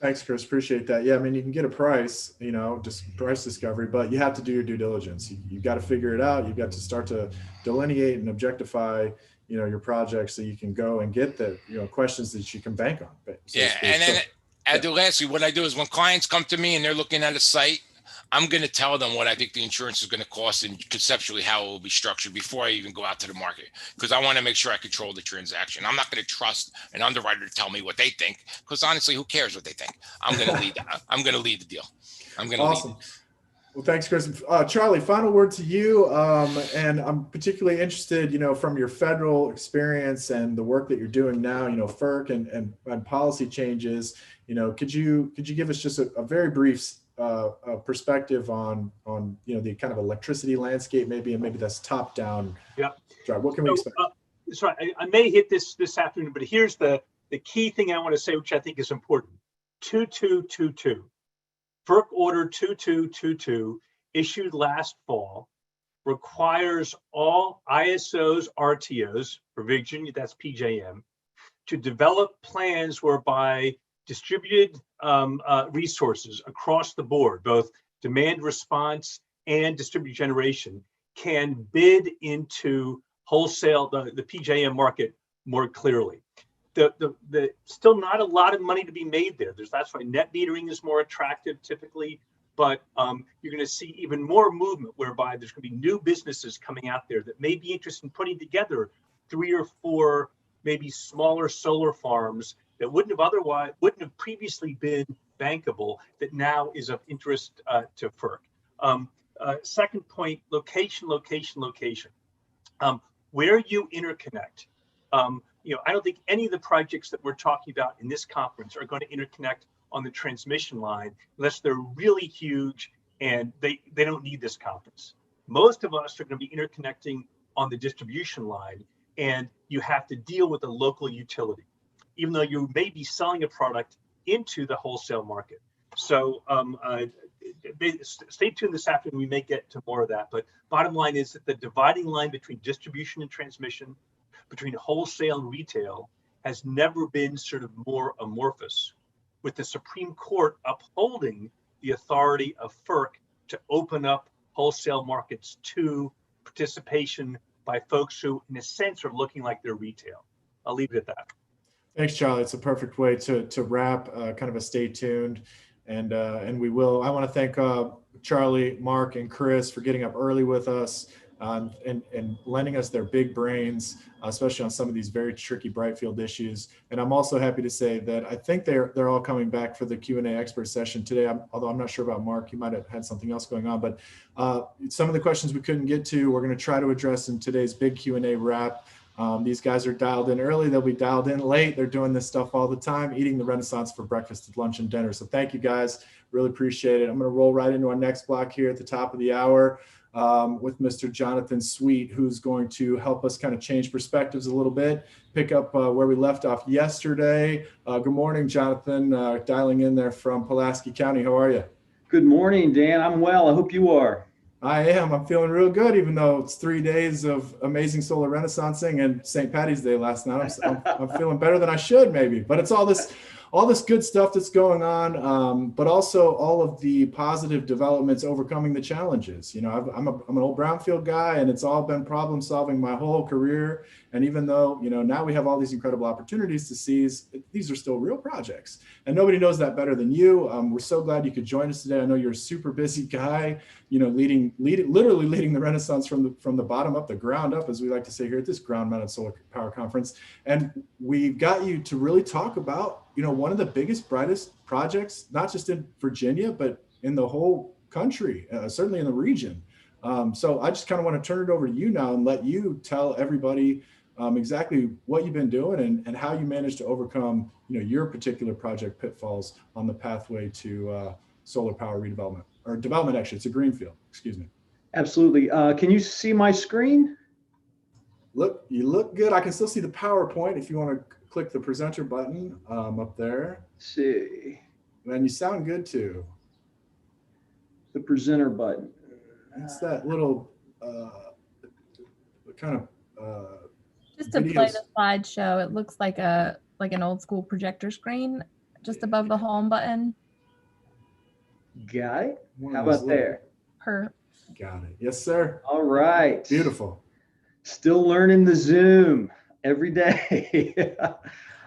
Speaker 1: Thanks, Chris. Appreciate that. Yeah, I mean, you can get a price, just price discovery, but you have to do your due diligence. You've got to figure it out. You've got to start to delineate and objectify, your project so you can go and get the, questions that you can bank on.
Speaker 6: Lastly, what I do is when clients come to me and they're looking at a site, I'm going to tell them what I think the insurance is going to cost and conceptually how it will be structured before I even go out to the market, because I want to make sure I control the transaction. I'm not going to trust an underwriter to tell me what they think, because honestly, who cares what they think? I'm going to lead. I'm going to lead the deal. I'm going to
Speaker 1: awesome.
Speaker 6: lead.
Speaker 1: Well, thanks, Chris. Charlie, final word to you. And I'm particularly interested, from your federal experience and the work that you're doing now, FERC and policy changes. Could you give us just a very brief perspective on the kind of electricity landscape, maybe that's top down.
Speaker 5: Yep.
Speaker 1: What can we expect?
Speaker 5: Sorry, I may hit this afternoon, but here's the key thing I want to say, which I think is important. 2222. FERC Order 2222 issued last fall requires all ISOs, RTOs, for Virginia, that's PJM, to develop plans whereby distributed resources across the board, both demand response and distributed generation, can bid into wholesale, the PJM market more clearly. The still not a lot of money to be made there. That's why net metering is more attractive typically, but you're going to see even more movement whereby there's going to be new businesses coming out there that may be interested in putting together 3 or 4 maybe smaller solar farms that wouldn't have previously been bankable, that now is of interest to FERC. Second point, location. Where you interconnect. I don't think any of the projects that we're talking about in this conference are going to interconnect on the transmission line unless they're really huge and they don't need this conference. Most of us are going to be interconnecting on the distribution line, and you have to deal with a local utility, even though you may be selling a product into the wholesale market. So stay tuned this afternoon. We may get to more of that. But bottom line is that the dividing line between distribution and transmission, between wholesale and retail, has never been sort of more amorphous, with the Supreme Court upholding the authority of FERC to open up wholesale markets to participation by folks who, in a sense, are looking like they're retail. I'll leave it at that.
Speaker 1: Thanks, Charlie. It's a perfect way to wrap, kind of a stay tuned. And we will. I want to thank Charlie, Mark, and Chris for getting up early with us and lending us their big brains, especially on some of these very tricky Brightfield issues. And I'm also happy to say that I think they're all coming back for the Q&A expert session today. Although I'm not sure about Mark, he might have had something else going on. But some of the questions we couldn't get to, we're going to try to address in today's big Q&A wrap. These guys are dialed in early. They'll be dialed in late. They're doing this stuff all the time, eating the Renaissance for breakfast, lunch, and dinner. So thank you, guys. Really appreciate it. I'm going to roll right into our next block here at the top of the hour with Mr. Jonathan Sweet, who's going to help us kind of change perspectives a little bit, pick up where we left off yesterday. Good morning, Jonathan, dialing in there from Pulaski County. How are you?
Speaker 8: Good morning, Dan. I'm well. I hope you are.
Speaker 1: I am. I'm feeling real good, even though it's 3 days of amazing solar renaissancing and St. Patty's Day last night. I'm feeling better than I should, maybe. But it's all this good stuff that's going on, but also all of the positive developments overcoming the challenges. You know, I'm an old brownfield guy, and it's all been problem solving my whole career. And even though, you know, now we have all these incredible opportunities to seize, these are still real projects. And nobody knows that better than you. We're so glad you could join us today. I know you're a super busy guy, you know, literally leading the Renaissance from the bottom up, the ground up, as we like to say here at this ground mounted solar power conference. And we've got you to really talk about, you know, one of the biggest, brightest projects, not just in Virginia, but in the whole country, certainly in the region. So I just kind of want to turn it over to you now and let you tell everybody exactly what you've been doing and how you managed to overcome, you know, your particular project pitfalls on the pathway to solar power redevelopment or development. Actually, it's a greenfield. Excuse me.
Speaker 8: Absolutely. Can you see my screen?
Speaker 1: You look good. I can still see the PowerPoint if you want to click the presenter button up there.
Speaker 8: Let's see.
Speaker 1: And you sound good too.
Speaker 8: The presenter button.
Speaker 1: It's that little kind of
Speaker 9: just to play
Speaker 1: videos.
Speaker 9: the slideshow, it looks like an old school projector screen just above the home button.
Speaker 8: Got it?
Speaker 1: One
Speaker 8: How
Speaker 1: of those
Speaker 8: about
Speaker 1: little-
Speaker 8: there?
Speaker 1: Got it. Yes, sir.
Speaker 8: All right.
Speaker 1: Beautiful.
Speaker 8: Still learning the Zoom every day.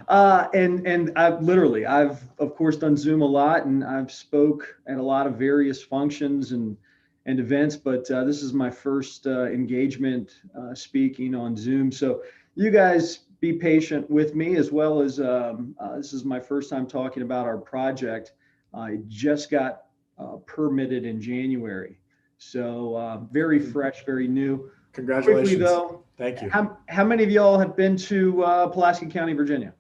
Speaker 8: And I've of course done Zoom a lot, and I've spoke at a lot of various functions and events, but this is my first engagement speaking on Zoom. So you guys be patient with me, as well as this is my first time talking about our project. I just got permitted in January. So very fresh, very new.
Speaker 1: Congratulations.
Speaker 8: Quickly though,
Speaker 1: Thank you.
Speaker 8: how many of y'all have been to Pulaski County, Virginia?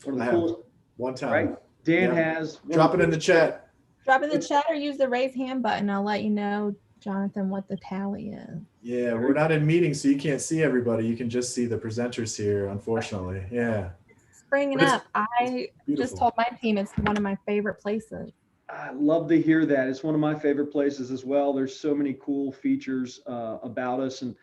Speaker 8: One of
Speaker 1: I
Speaker 8: the
Speaker 1: have.
Speaker 8: coolest,
Speaker 1: One time.
Speaker 8: right? Dan
Speaker 1: Yeah.
Speaker 8: has.
Speaker 1: Drop it in the chat.
Speaker 9: Drop in the chat or use the raise hand button. I'll let you know, Jonathan, what the tally is.
Speaker 1: Yeah, we're not in meetings, so you can't see everybody. You can just see the presenters here, unfortunately. Yeah.
Speaker 9: Springing
Speaker 1: But it's-
Speaker 9: up. I
Speaker 1: beautiful.
Speaker 9: just told my team it's one of my favorite places.
Speaker 8: I love to hear that. It's one of my favorite places as well. There's so many cool features about us, and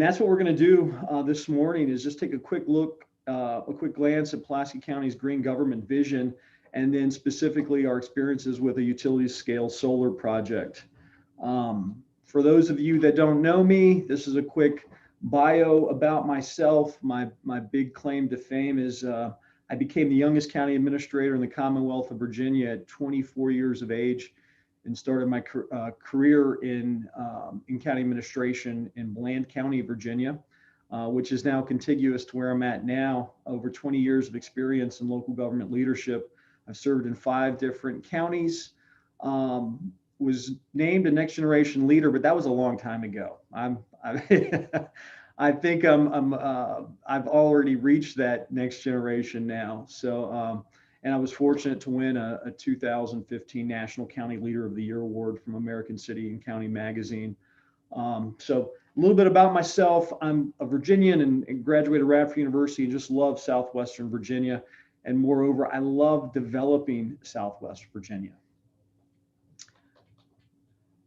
Speaker 8: that's what we're going to do this morning is just take a quick look, a quick glance at Pulaski County's green government vision, and then specifically our experiences with a utility scale solar project. For those of you that don't know me, this is a quick bio about myself. My big claim to fame is I became the youngest county administrator in the Commonwealth of Virginia at 24 years of age, and started my career in county administration in Bland County, Virginia, which is now contiguous to where I'm at now. Over 20 years of experience in local government leadership. I've served in 5 different counties. Was named a next generation leader, but that was a long time ago. I think I've already reached that next generation now. So, and I was fortunate to win a 2015 National County Leader of the Year award from American City and County Magazine. So a little bit about myself. I'm a Virginian and graduated Radford University and just love Southwestern Virginia. And moreover, I love developing Southwest Virginia.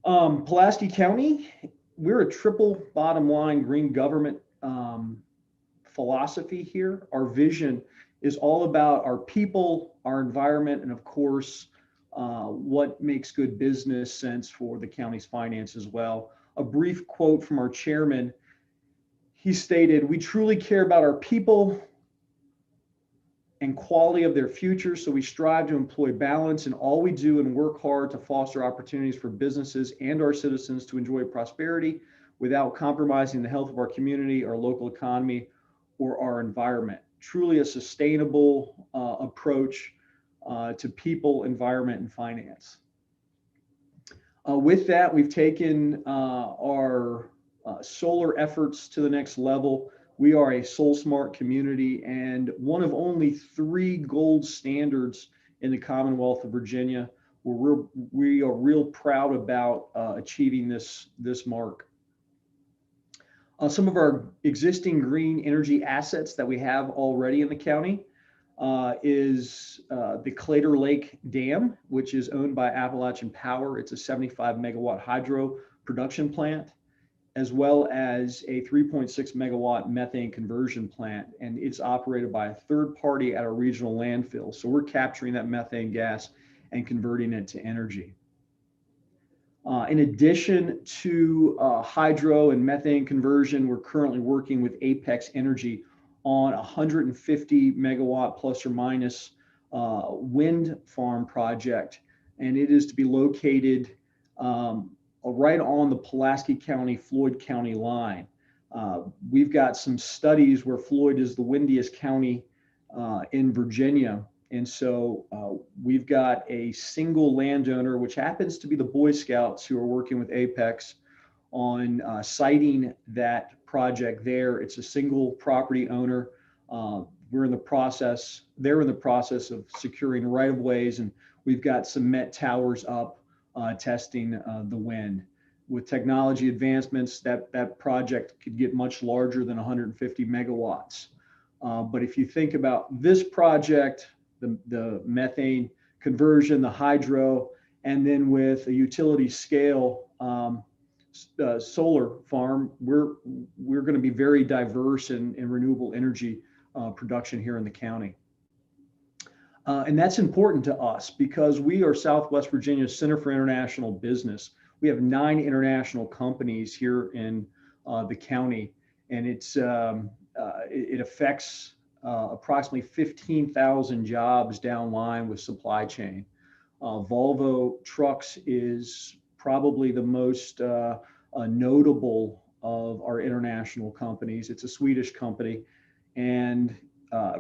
Speaker 8: Pulaski County, we're a triple bottom line green government philosophy here. Our vision is all about our people, our environment, and of course, what makes good business sense for the county's finance as well. A brief quote from our chairman. he stated, "We truly care about our people and quality of their future, so we strive to employ balance in all we do and work hard to foster opportunities for businesses and our citizens to enjoy prosperity without compromising the health of our community, our local economy, or our environment." Truly a sustainable approach to people, environment, and finance. With that, we've taken our solar efforts to the next level. We are a Soul Smart community and one of only 3 gold standards in the Commonwealth of Virginia. We are real proud about achieving this mark. Some of our existing green energy assets that we have already in the county is the Clader Lake Dam, which is owned by Appalachian Power. It's a 75 megawatt hydro production plant, as well as a 3.6 megawatt methane conversion plant. And it's operated by a third party at a regional landfill. So we're capturing that methane gas and converting it to energy. In addition to hydro and methane conversion, we're currently working with Apex Energy on a 150 megawatt plus or minus wind farm project. And it is to be located right on the Pulaski County, Floyd County line. We've got some studies where Floyd is the windiest county in Virginia. And so we've got a single landowner, which happens to be the Boy Scouts who are working with Apex on siting that project there. It's a single property owner. They're in the process of securing right of ways, and we've got some Met towers up testing the wind. With technology advancements, that project could get much larger than 150 megawatts. But if you think about this project, the methane conversion, the hydro, and then with a utility scale solar farm, we're going to be very diverse in renewable energy production here in the county. And that's important to us because we are Southwest Virginia's Center for International Business. We have 9 international companies here in the county, and it affects approximately 15,000 jobs downline with supply chain. Volvo Trucks is probably the most notable of our international companies. It's a Swedish company, and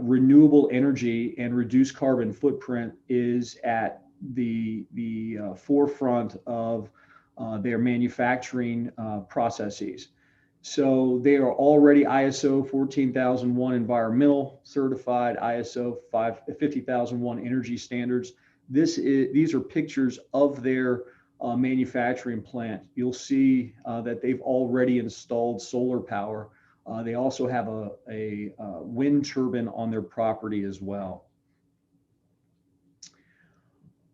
Speaker 8: renewable energy and reduced carbon footprint is at the forefront of their manufacturing processes. So they are already ISO 14001 environmental certified, ISO 50001 energy standards. These are pictures of their manufacturing plant. You'll see that they've already installed solar power. They also have a wind turbine on their property as well.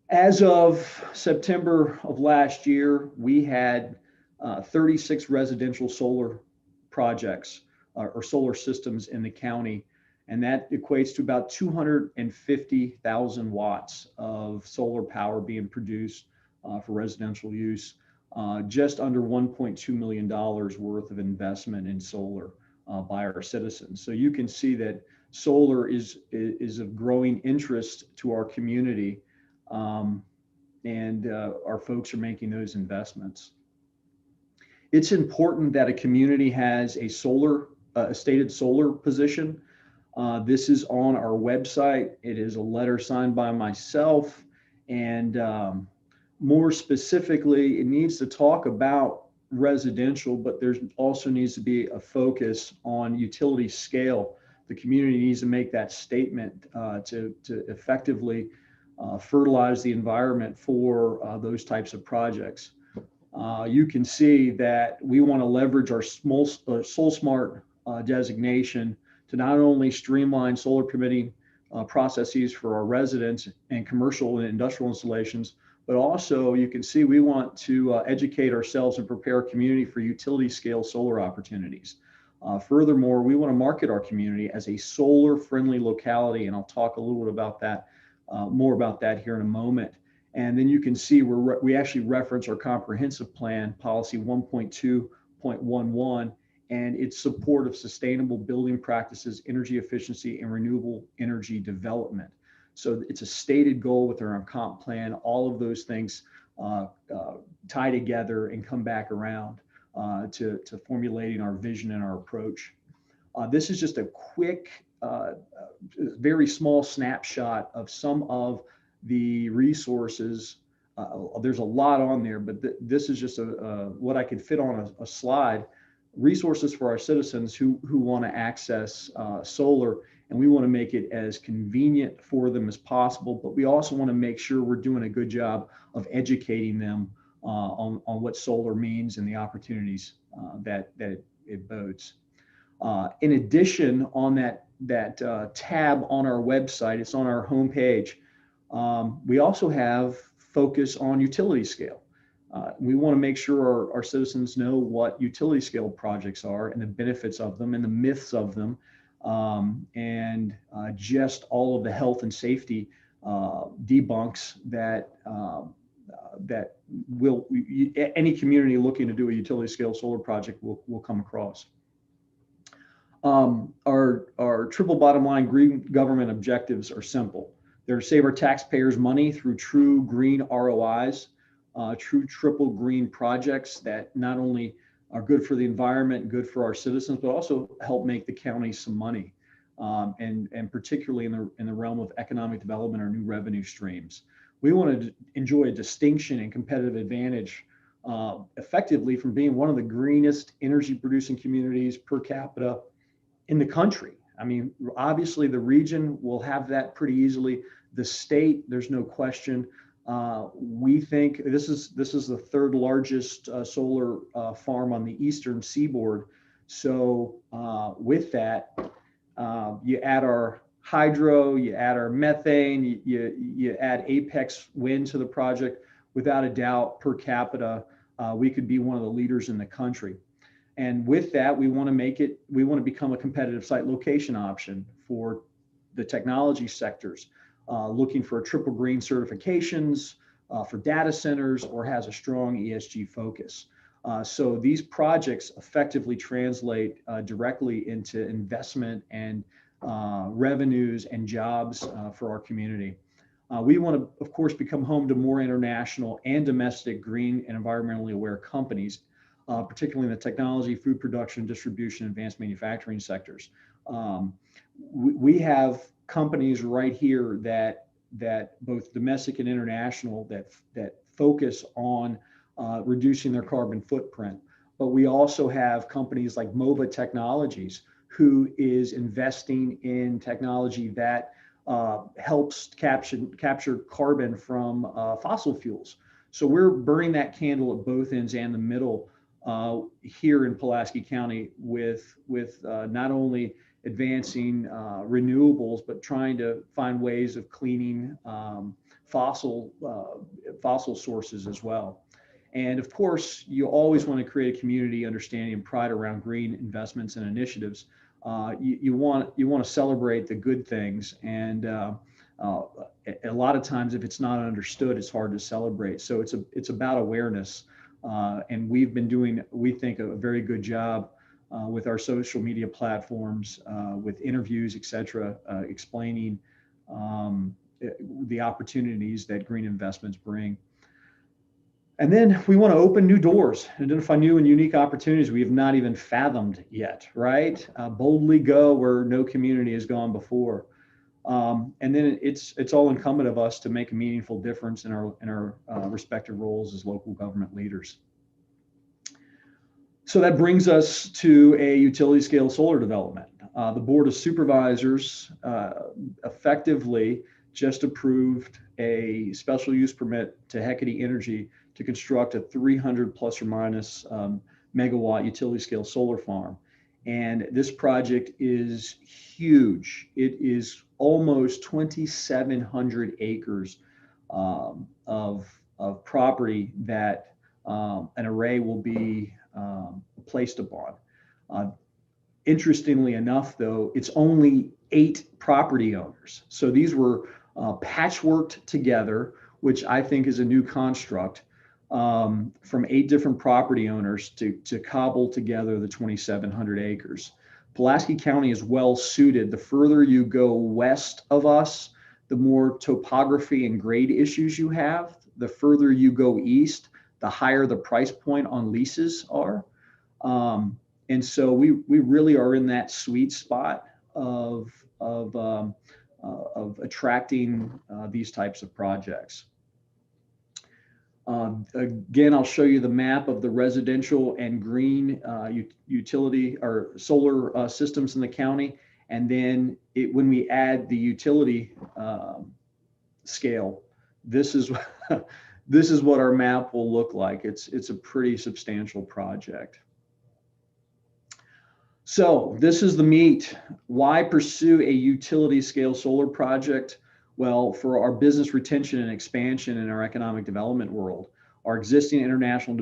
Speaker 8: As of September of last year, we had 36 residential solar projects or solar systems in the county, and that equates to about 250,000 watts of solar power being produced for residential use. Just under $1.2 million worth of investment in solar by our citizens. So you can see that solar is of growing interest to our community, and our folks are making those investments. It's important that a community has a stated solar position. This is on our website. It is a letter signed by myself, and more specifically, it needs to talk about residential, but there also needs to be a focus on utility scale. The community needs to make that statement to effectively fertilize the environment for those types of projects. You can see that we want to leverage our Soul Smart designation to not only streamline solar permitting processes for our residents and commercial and industrial installations, but also you can see we want to educate ourselves and prepare our community for utility scale solar opportunities. Furthermore, we want to market our community as a solar friendly locality, and I'll talk a little bit about that, more about that here in a moment. And then you can see we actually reference our comprehensive plan, policy 1.2.11, and its support of sustainable building practices, energy efficiency, and renewable energy development. So it's a stated goal with our comp plan. All of those things tie together and come back around to formulating our vision and our approach. This is just a quick, very small snapshot of some of the resources. There's a lot on there, but this is just what I could fit on a slide. Resources for our citizens who want to access solar, and we want to make it as convenient for them as possible, but we also want to make sure we're doing a good job of educating them on what solar means and the opportunities that it bodes. In addition, on that tab on our website, it's on our homepage, we also have focus on utility scale. We want to make sure our citizens know what utility scale projects are and the benefits of them and the myths of them, and just all of the health and safety debunks that any community looking to do a utility scale solar project will come across. Our triple bottom line green government objectives are simple. They're to save our taxpayers money through true green ROIs, true triple green projects that not only are good for the environment, good for our citizens, but also help make the county some money, and particularly in the realm of economic development or new revenue streams. We want to enjoy a distinction and competitive advantage effectively from being one of the greenest energy producing communities per capita in the country. I mean, obviously the region will have that pretty easily. The state, there's no question. We think this is the third largest solar farm on the eastern seaboard. So with that, you add our hydro, you add our methane, you add apex wind to the project. Without a doubt, per capita, we could be one of the leaders in the country. And with that, we want to become a competitive site location option for the technology sectors, looking for triple green certifications for data centers, or has a strong ESG focus. So these projects effectively translate directly into investment and revenues and jobs for our community. We want to, of course, become home to more international and domestic green and environmentally aware companies, particularly in the technology, food production, distribution, advanced manufacturing sectors. We have companies right here that both domestic and international that focus on reducing their carbon footprint. But we also have companies like MOVA Technologies, who is investing in technology that helps capture carbon from fossil fuels. So we're burning that candle at both ends and the middle here in Pulaski County with not only advancing renewables, but trying to find ways of cleaning fossil sources as well. And of course, you always want to create a community understanding and pride around green investments and initiatives. You want to celebrate the good things, and a lot of times, if it's not understood, it's hard to celebrate. So it's about awareness, and we've been doing, we think, a very good job with our social media platforms, with interviews, etc., explaining the opportunities that green investments bring. And then we want to open new doors, identify new and unique opportunities we have not even fathomed yet, right? Boldly go where no community has gone before. And then it's all incumbent of us to make a meaningful difference in our respective roles as local government leaders. So that brings us to a utility scale solar development. The Board of Supervisors effectively just approved a special use permit to Hecate Energy to construct a 300 plus or minus megawatt utility scale solar farm. And this project is huge. It is almost 2,700 acres of property that an array will be placed upon. Interestingly enough, though, it's only 8 property owners. So these were patchworked together, which I think is a new construct. from 8 different property owners to cobble together the 2,700 acres. Pulaski County is well suited. The further you go west of us, the more topography and grade issues you have. The further you go east, the higher the price point on leases are. And so we really are in that sweet spot of attracting these types of projects. Again, I'll show you the map of the residential and green utility or solar systems in the county. And then when we add the utility scale, this is this is what our map will look like. It's a pretty substantial project. So this is the meat. Why pursue a utility scale solar project? Well, for our business retention and expansion in our economic development world, our existing international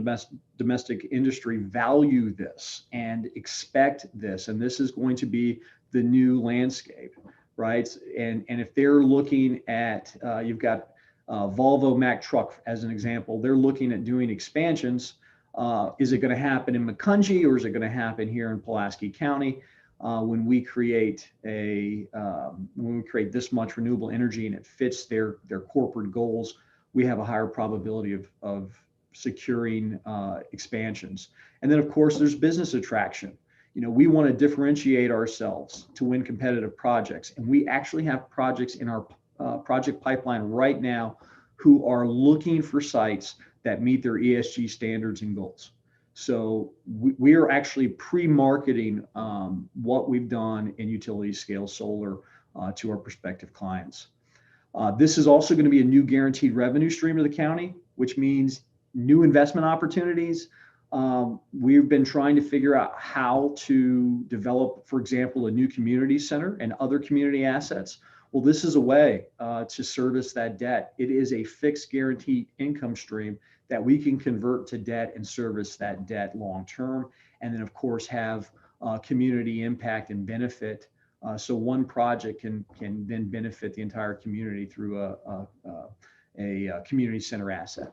Speaker 8: domestic industry value this and expect this. And this is going to be the new landscape, right? And if they're looking at, you've got Volvo Mack Truck as an example, they're looking at doing expansions. Is it going to happen in Macungie, or is it going to happen here in Pulaski County? When we create this much renewable energy and it fits their corporate goals, we have a higher probability of securing expansions. And then of course there's business attraction. You know, we want to differentiate ourselves to win competitive projects, and we actually have projects in our project pipeline right now who are looking for sites that meet their ESG standards and goals. So we are actually pre-marketing what we've done in utility scale solar to our prospective clients. This is also going to be a new guaranteed revenue stream to the county, which means new investment opportunities. We've been trying to figure out how to develop, for example, a new community center and other community assets. Well, this is a way to service that debt. It is a fixed guaranteed income stream that we can convert to debt and service that debt long term. And then of course have community impact and benefit. So one project can then benefit the entire community through a community center asset.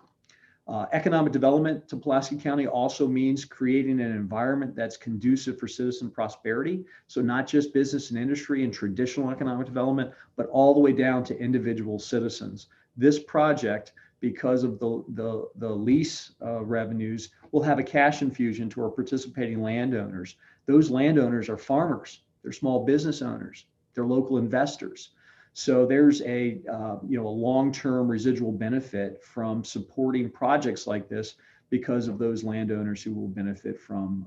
Speaker 8: Economic development to Pulaski County also means creating an environment that's conducive for citizen prosperity. So not just business and industry and traditional economic development, but all the way down to individual citizens. This project, because of the lease revenues, will have a cash infusion to our participating landowners. Those landowners are farmers, they're small business owners, they're local investors. So there's a long-term residual benefit from supporting projects like this because of those landowners who will benefit from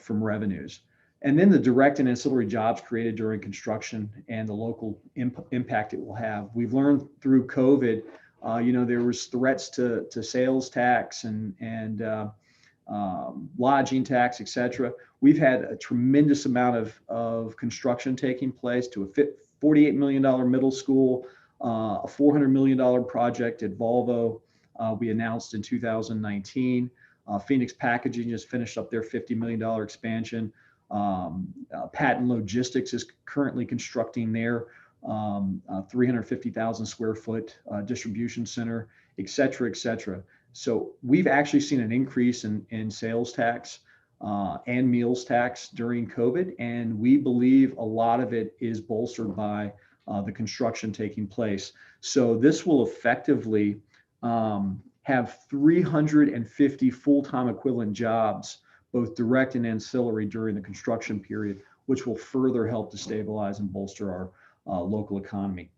Speaker 8: revenues. And then the direct and ancillary jobs created during construction and the local impact it will have. We've learned through COVID, there was threats to sales tax and lodging tax, et cetera. We've had a tremendous amount of construction taking place to a $48 million middle school, a $400 million project at Volvo we announced in 2019. Phoenix Packaging just finished up their $50 million expansion. Patent Logistics is currently constructing their 350,000 square foot distribution center, et cetera, et cetera. So we've actually seen an increase in sales tax and meals tax during COVID. And we believe a lot of it is bolstered by the construction taking place. So this will effectively have 350 full-time equivalent jobs, both direct and ancillary during the construction period, which will further help to stabilize and bolster our local economy.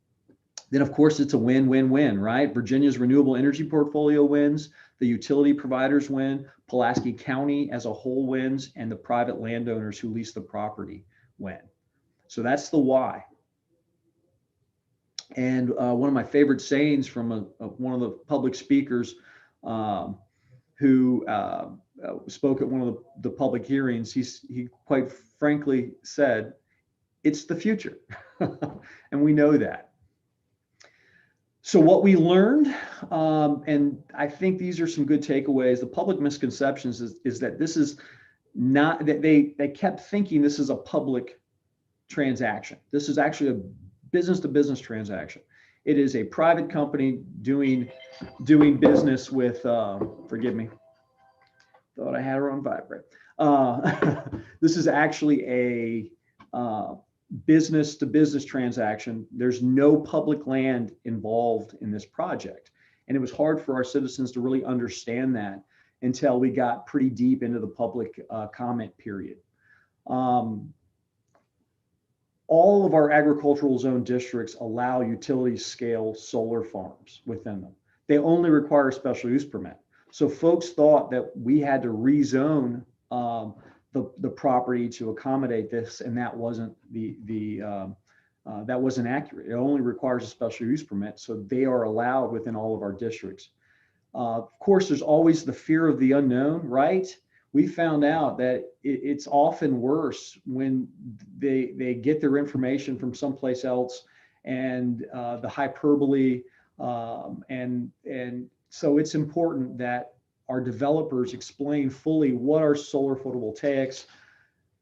Speaker 8: Then of course it's a win-win-win, right? Virginia's renewable energy portfolio wins, the utility providers win, Pulaski County as a whole wins, and the private landowners who lease the property win. So that's the why. And one of my favorite sayings from one of the public speakers who spoke at one of the public hearings, he quite frankly said, "It's the future." And we know that. So what we learned, and I think these are some good takeaways, the public misconceptions is that this is not, that they kept thinking this is a public transaction. This is actually a business to business transaction. It is a private company doing business with, forgive me, thought I had her on vibrate. This is actually a business to business transaction. There's no public land involved in this project. And it was hard for our citizens to really understand that until we got pretty deep into the public comment period. All of our agricultural zone districts allow utility scale solar farms within them. They only require a special use permit. So folks thought that we had to rezone the property to accommodate this, and that wasn't that wasn't accurate. It only requires a special use permit, so they are allowed within all of our districts. Of course, there's always the fear of the unknown, right? We found out that it's often worse when they get their information from someplace else, and the hyperbole, and so it's important that our developers explain fully what are solar photovoltaics.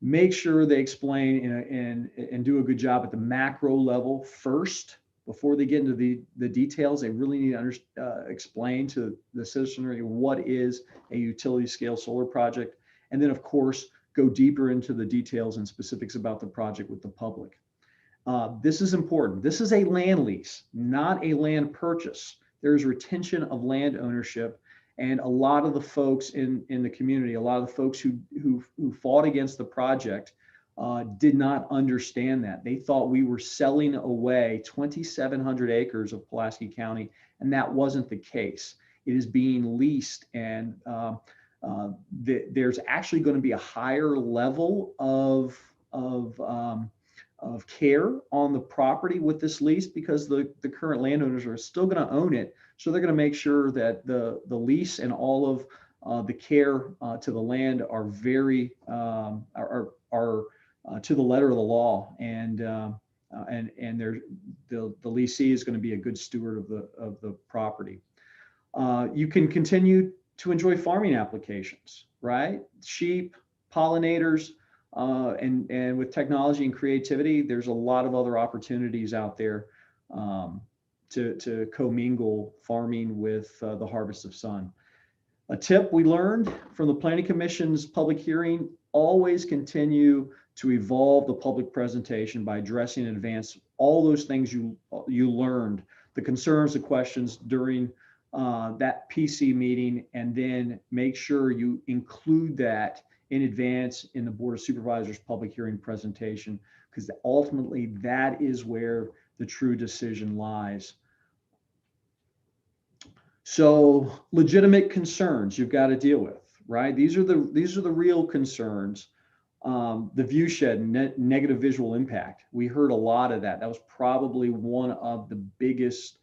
Speaker 8: Make sure they explain and do a good job at the macro level first before they get into the details. They really need to explain to the citizenry what is a utility scale solar project, and then of course go deeper into the details and specifics about the project with the public. This is important. This is a land lease, not a land purchase. There's retention of land ownership. And a lot of the folks in the community, a lot of the folks who fought against the project did not understand that. They thought we were selling away 2,700 acres of Pulaski County, and that wasn't the case. It is being leased, and there's actually going to be a higher level of care on the property with this lease, because the current landowners are still going to own it. So they're going to make sure that the lease and all of the care to the land are very are to the letter of the law, and the leasee is going to be a good steward of the property. You can continue to enjoy farming applications, right? Sheep, pollinators, and with technology and creativity, there's a lot of other opportunities out there to commingle farming with the harvest of sun. A tip we learned from the Planning Commission's public hearing: always continue to evolve the public presentation by addressing in advance all those things you learned, the concerns, the questions during that PC meeting, and then make sure you include that in advance in the Board of Supervisors public hearing presentation, because ultimately that is where the true decision lies. So legitimate concerns you've got to deal with, right? These are the real concerns. The view shed, negative visual impact. We heard a lot of that. That was probably one of the biggest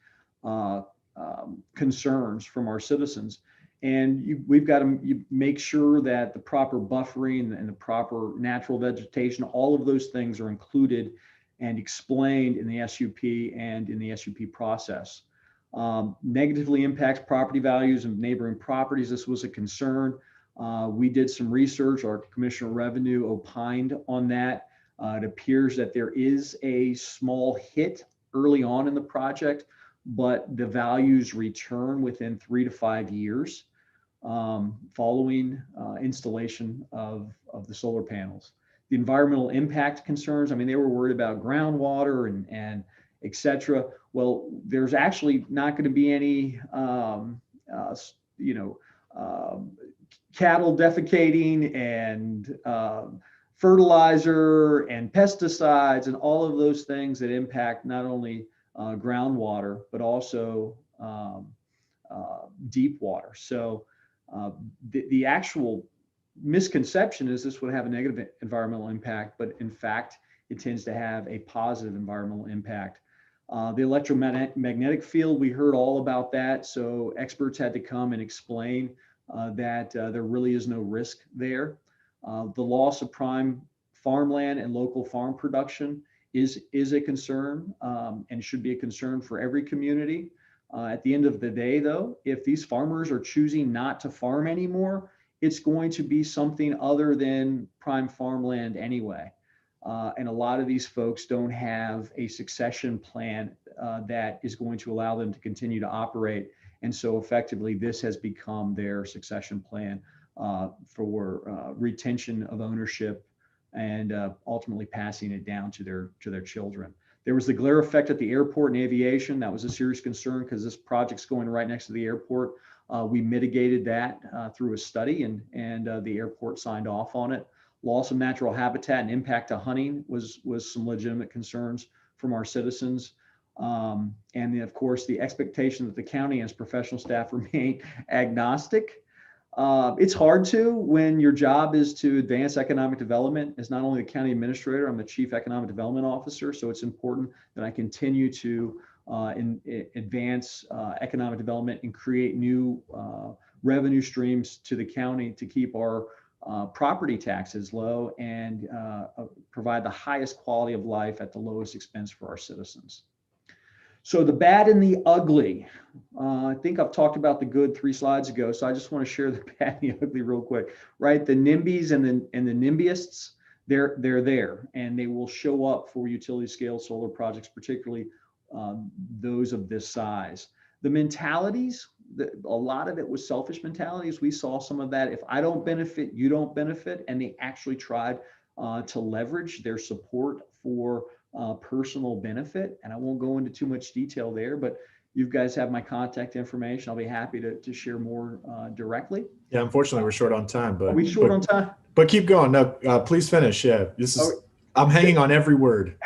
Speaker 8: concerns from our citizens. And we've got to make sure that the proper buffering and the proper natural vegetation, all of those things are included and explained in the SUP and in the SUP process. Negatively impacts property values of neighboring properties. This was a concern. We did some research. Our Commissioner of Revenue opined on that. It appears that there is a small hit early on in the project, but the values return within 3 to 5 years following installation of the solar panels. The environmental impact concerns, I mean, they were worried about groundwater and et cetera. Well, there's actually not going to be any, cattle defecating and fertilizer and pesticides and all of those things that impact not only groundwater, but also deep water. So the actual misconception is this would have a negative environmental impact, but in fact, it tends to have a positive environmental impact. The electromagnetic field, we heard all about that. So experts had to come and explain that there really is no risk there. The loss of prime farmland and local farm production is a concern and should be a concern for every community. At the end of the day, though, if these farmers are choosing not to farm anymore, it's going to be something other than prime farmland anyway. And a lot of these folks don't have a succession plan that is going to allow them to continue to operate. And so effectively, this has become their succession plan for retention of ownership and ultimately passing it down to their children. There was the glare effect at the airport and aviation. That was a serious concern because this project's going right next to the airport. We mitigated that through a study, and the airport signed off on it. Loss of natural habitat and impact to hunting was some legitimate concerns from our citizens. And then, of course, the expectation that the county and its professional staff remain agnostic. It's hard to when your job is to advance economic development. As not only the county administrator, I'm the chief economic development officer, so it's important that I continue to advance economic development and create new revenue streams to the county to keep our property taxes low and provide the highest quality of life at the lowest expense for our citizens. So the bad and the ugly. I think I've talked about the good 3 slides ago, so I just want to share the bad and the ugly real quick. Right, the NIMBYs and the NIMBYists, they're there, and they will show up for utility scale solar projects, particularly those of this size. The mentalities, a lot of it was selfish mentalities. We saw some of that. If I don't benefit, you don't benefit, and they actually tried to leverage their support for personal benefit. And I won't go into too much detail there, but you guys have my contact information. I'll be happy to share more directly.
Speaker 1: Yeah, unfortunately, we're short on time, but
Speaker 8: are we short on time?
Speaker 1: But keep going. No, please finish. Yeah, this is. I'm hanging on every word.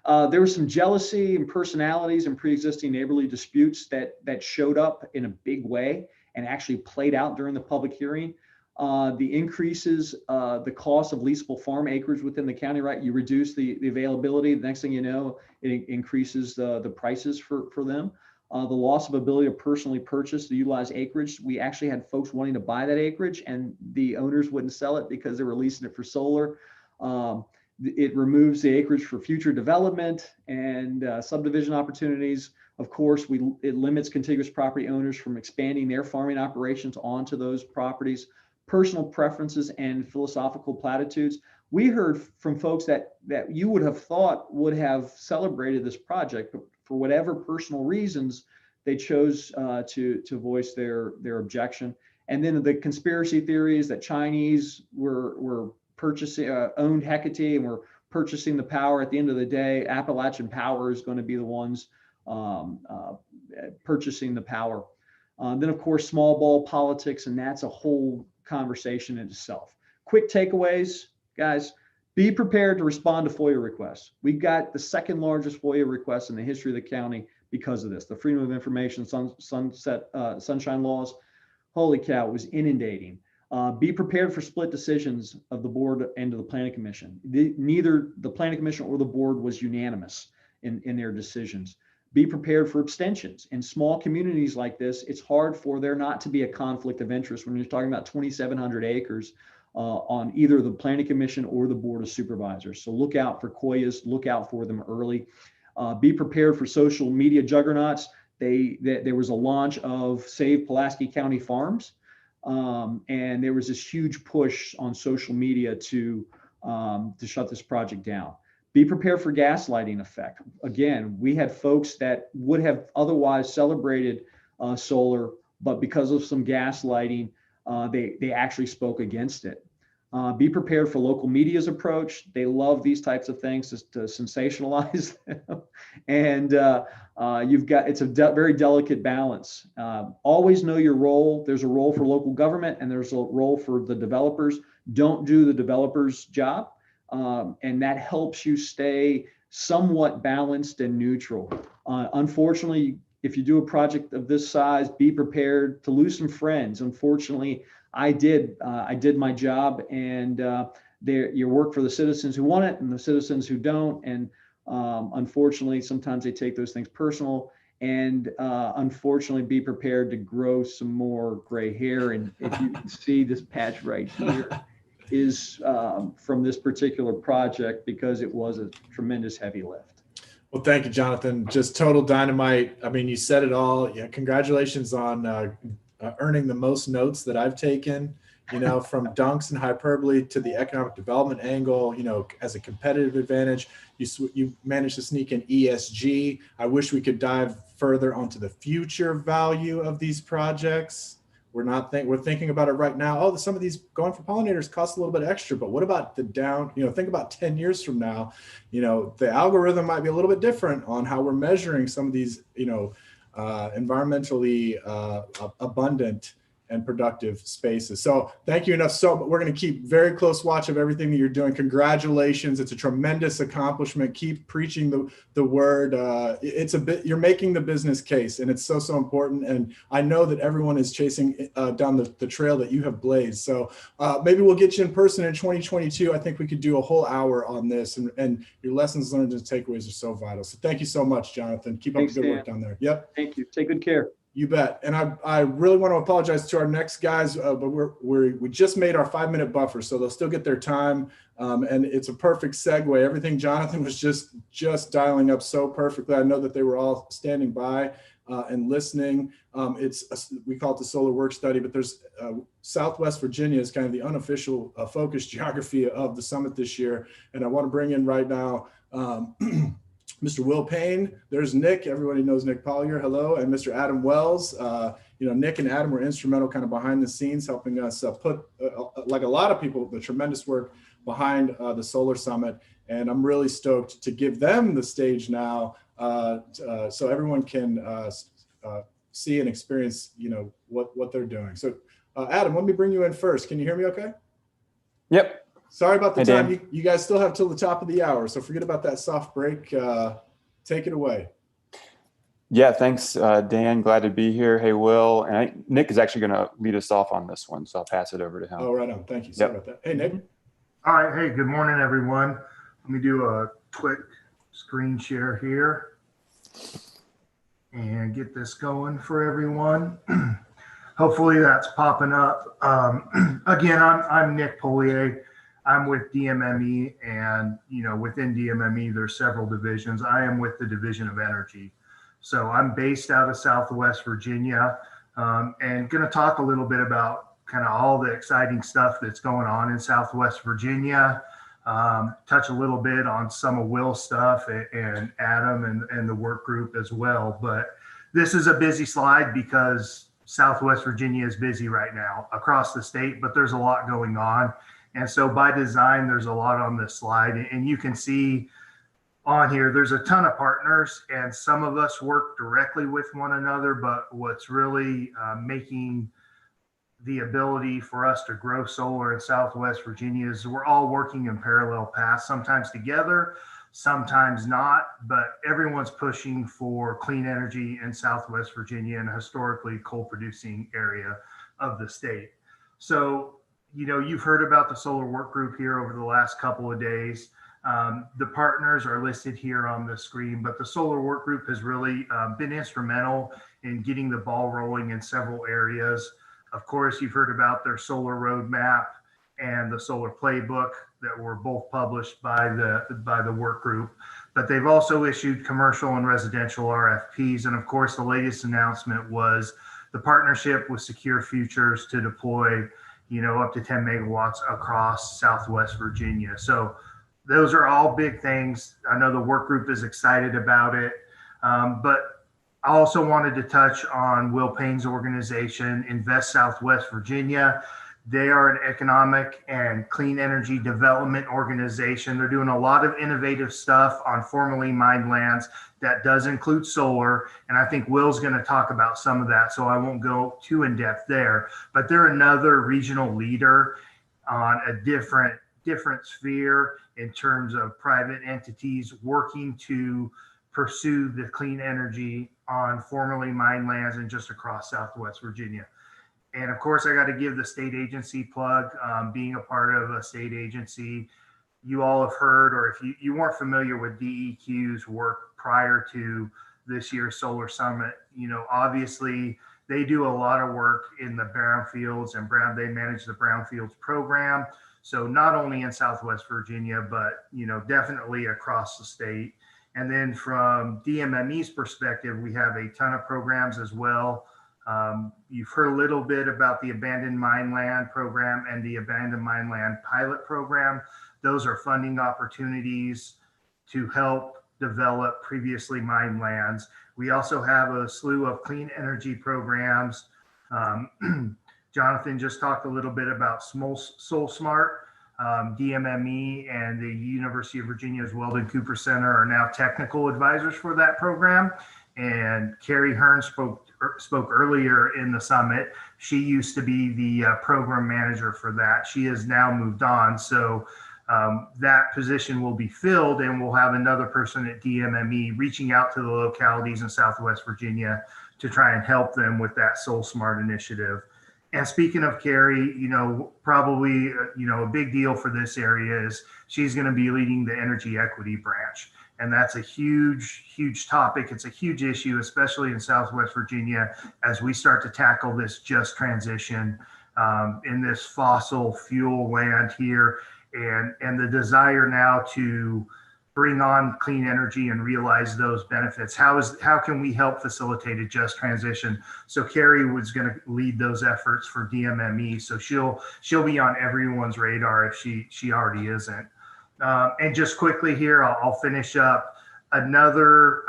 Speaker 8: There was some jealousy and personalities and pre-existing neighborly disputes that showed up in a big way and actually played out during the public hearing. The increases, the cost of leasable farm acreage within the county, right? You reduce the availability. The next thing you know, it increases the prices for them. The loss of ability to personally purchase, to utilize acreage. We actually had folks wanting to buy that acreage and the owners wouldn't sell it because they were leasing it for solar. It removes the acreage for future development and subdivision opportunities. Of course, it limits contiguous property owners from expanding their farming operations onto those properties. Personal preferences and philosophical platitudes. We heard from folks that you would have thought would have celebrated this project, but for whatever personal reasons, they chose to voice their objection. And then the conspiracy theories that Chinese were purchasing, owned Hecate and were purchasing the power. At the end of the day, Appalachian Power is going to be the ones purchasing the power. Then, of course, small ball politics, and that's a whole conversation in itself. Quick takeaways, guys. Be prepared to respond to FOIA requests. We've got the second largest FOIA request in the history of the county because of this. The Freedom of Information Sunshine Laws, holy cow, it was inundating. Be prepared for split decisions of the board and of the planning commission. Neither the planning commission or the board was unanimous in their decisions. Be prepared for abstentions. In small communities like this, it's hard for there not to be a conflict of interest when you're talking about 2,700 acres on either the planning commission or the board of supervisors. So look out for COIAs, look out for them early. Be prepared for social media juggernauts. There was a launch of Save Pulaski County Farms. And there was this huge push on social media to shut this project down. Be prepared for gaslighting effect. Again, we had folks that would have otherwise celebrated solar, but because of some gaslighting, they actually spoke against it. Be prepared for local media's approach. They love these types of things to sensationalize them. And it's a very delicate balance. Always know your role. There's a role for local government and there's a role for the developers. Don't do the developer's job. And that helps you stay somewhat balanced and neutral. Unfortunately, if you do a project of this size, be prepared to lose some friends. Unfortunately, I did my job, and you work for the citizens who want it and the citizens who don't. And unfortunately, sometimes they take those things personal. And unfortunately, be prepared to grow some more gray hair. And if you can see this patch right here is from this particular project because it was a tremendous heavy lift.
Speaker 1: Well, thank you, Jonathan. Just total dynamite. I mean, you said it all. Yeah, congratulations on earning the most notes that I've taken from dunks and hyperbole to the economic development angle, as a competitive advantage. You managed to sneak in ESG. I wish we could dive further onto the future value of these projects. We're thinking about it right now. Oh, some of these going for pollinators cost a little bit extra, but what about think about 10 years from now, the algorithm might be a little bit different on how we're measuring some of these, environmentally abundant and productive spaces. So thank you enough. So we're going to keep very close watch of everything that you're doing. Congratulations. It's a tremendous accomplishment. Keep preaching the word. You're making the business case, and it's so important. And I know that everyone is chasing down the trail that you have blazed. So maybe we'll get you in person in 2022. I think we could do a whole hour on this, and your lessons learned and takeaways are so vital. So thank you so much, Jonathan. Keep up the good work down there. Yep.
Speaker 8: Thank you. Take good care.
Speaker 1: You bet. And I really want to apologize to our next guys, but we just made our 5-minute buffer, so they'll still get their time. And it's a perfect segue. Everything Jonathan was just dialing up so perfectly. I know that they were all standing by and listening. We call it the solar work study, but there's Southwest Virginia is kind of the unofficial focus geography of the summit this year. And I want to bring in right now Mr. Will Payne. There's Nick. Everybody knows Nick Collier. Hello. And Mr. Adam Wells. Nick and Adam were instrumental kind of behind the scenes, helping us put, like a lot of people, the tremendous work behind the Solar Summit. And I'm really stoked to give them the stage now so everyone can see and experience, what they're doing. So Adam, let me bring you in first. Can you hear me okay?
Speaker 10: Yep.
Speaker 1: Sorry about the
Speaker 10: Hey,
Speaker 1: time.
Speaker 10: Dan.
Speaker 1: You guys still have till the top of the hour, so forget about that soft break. Take it away.
Speaker 10: Yeah, thanks, Dan. Glad to be here. Hey, Will. And Nick is actually going to lead us off on this one, so I'll pass it over to him.
Speaker 1: Oh, right on. Thank you. Sorry about that. Hey, Nick.
Speaker 11: All right. Hey, good morning, everyone. Let me do a quick screen share here and get this going for everyone. Hopefully that's popping up. Again, I'm Nick Polier. I'm with DMME, and within DMME there's several divisions. I am with the Division of Energy, so I'm based out of Southwest Virginia, and going to talk a little bit about kind of all the exciting stuff that's going on in Southwest Virginia. Touch a little bit on some of Will's stuff and Adam and the work group as well. But this is a busy slide because Southwest Virginia is busy right now across the state, but there's a lot going on. And so by design, there's a lot on this slide, and you can see on here, there's a ton of partners, and some of us work directly with one another, but what's really making the ability for us to grow solar in Southwest Virginia is we're all working in parallel paths, sometimes together, sometimes not, but everyone's pushing for clean energy in Southwest Virginia and a historically coal producing area of the state. So you've heard about the solar work group here over the last couple of days. The partners are listed here on the screen, but the solar work group has really been instrumental in getting the ball rolling in several areas. Of course, you've heard about their solar roadmap and the solar playbook that were both published by the work group, but they've also issued commercial and residential RFPs. And of course, the latest announcement was the partnership with Secure Futures to deploy up to 10 megawatts across Southwest Virginia. So those are all big things. I know the work group is excited about it, but I also wanted to touch on Will Payne's organization, Invest Southwest Virginia. They are an economic and clean energy development organization. They're doing a lot of innovative stuff on formerly mined lands that does include solar. And I think Will's going to talk about some of that, so I won't go too in depth there. But they're another regional leader on a different sphere in terms of private entities working to pursue the clean energy on formerly mined lands and just across Southwest Virginia. And of course, I got to give the state agency plug. Being a part of a state agency, you all have heard, or if you weren't familiar with DEQ's work prior to this year's Solar Summit, obviously they do a lot of work in the brownfields, and they manage the brownfields program. So not only in Southwest Virginia, but definitely across the state. And then from DMME's perspective, we have a ton of programs as well. You've heard a little bit about the Abandoned Mine Land Program and the Abandoned Mine Land Pilot Program. Those are funding opportunities to help develop previously mined lands. We also have a slew of clean energy programs. Jonathan just talked a little bit about SoulSmart. DMME and the University of Virginia's Weldon Cooper Center are now technical advisors for that program. And Carrie Hearn spoke earlier in the summit. She used to be the program manager for that. She has now moved on. So that position will be filled, and we'll have another person at DMME reaching out to the localities in Southwest Virginia to try and help them with that SoulSmart initiative. And speaking of Carrie, probably, a big deal for this area is she's going to be leading the energy equity branch. And that's a huge, huge topic. It's a huge issue, especially in Southwest Virginia, as we start to tackle this just transition in this fossil fuel land here. And the desire now to bring on clean energy and realize those benefits. How can we help facilitate a just transition? So Carrie was going to lead those efforts for DMME. So she'll be on everyone's radar if she already isn't. And just quickly here, I'll finish up another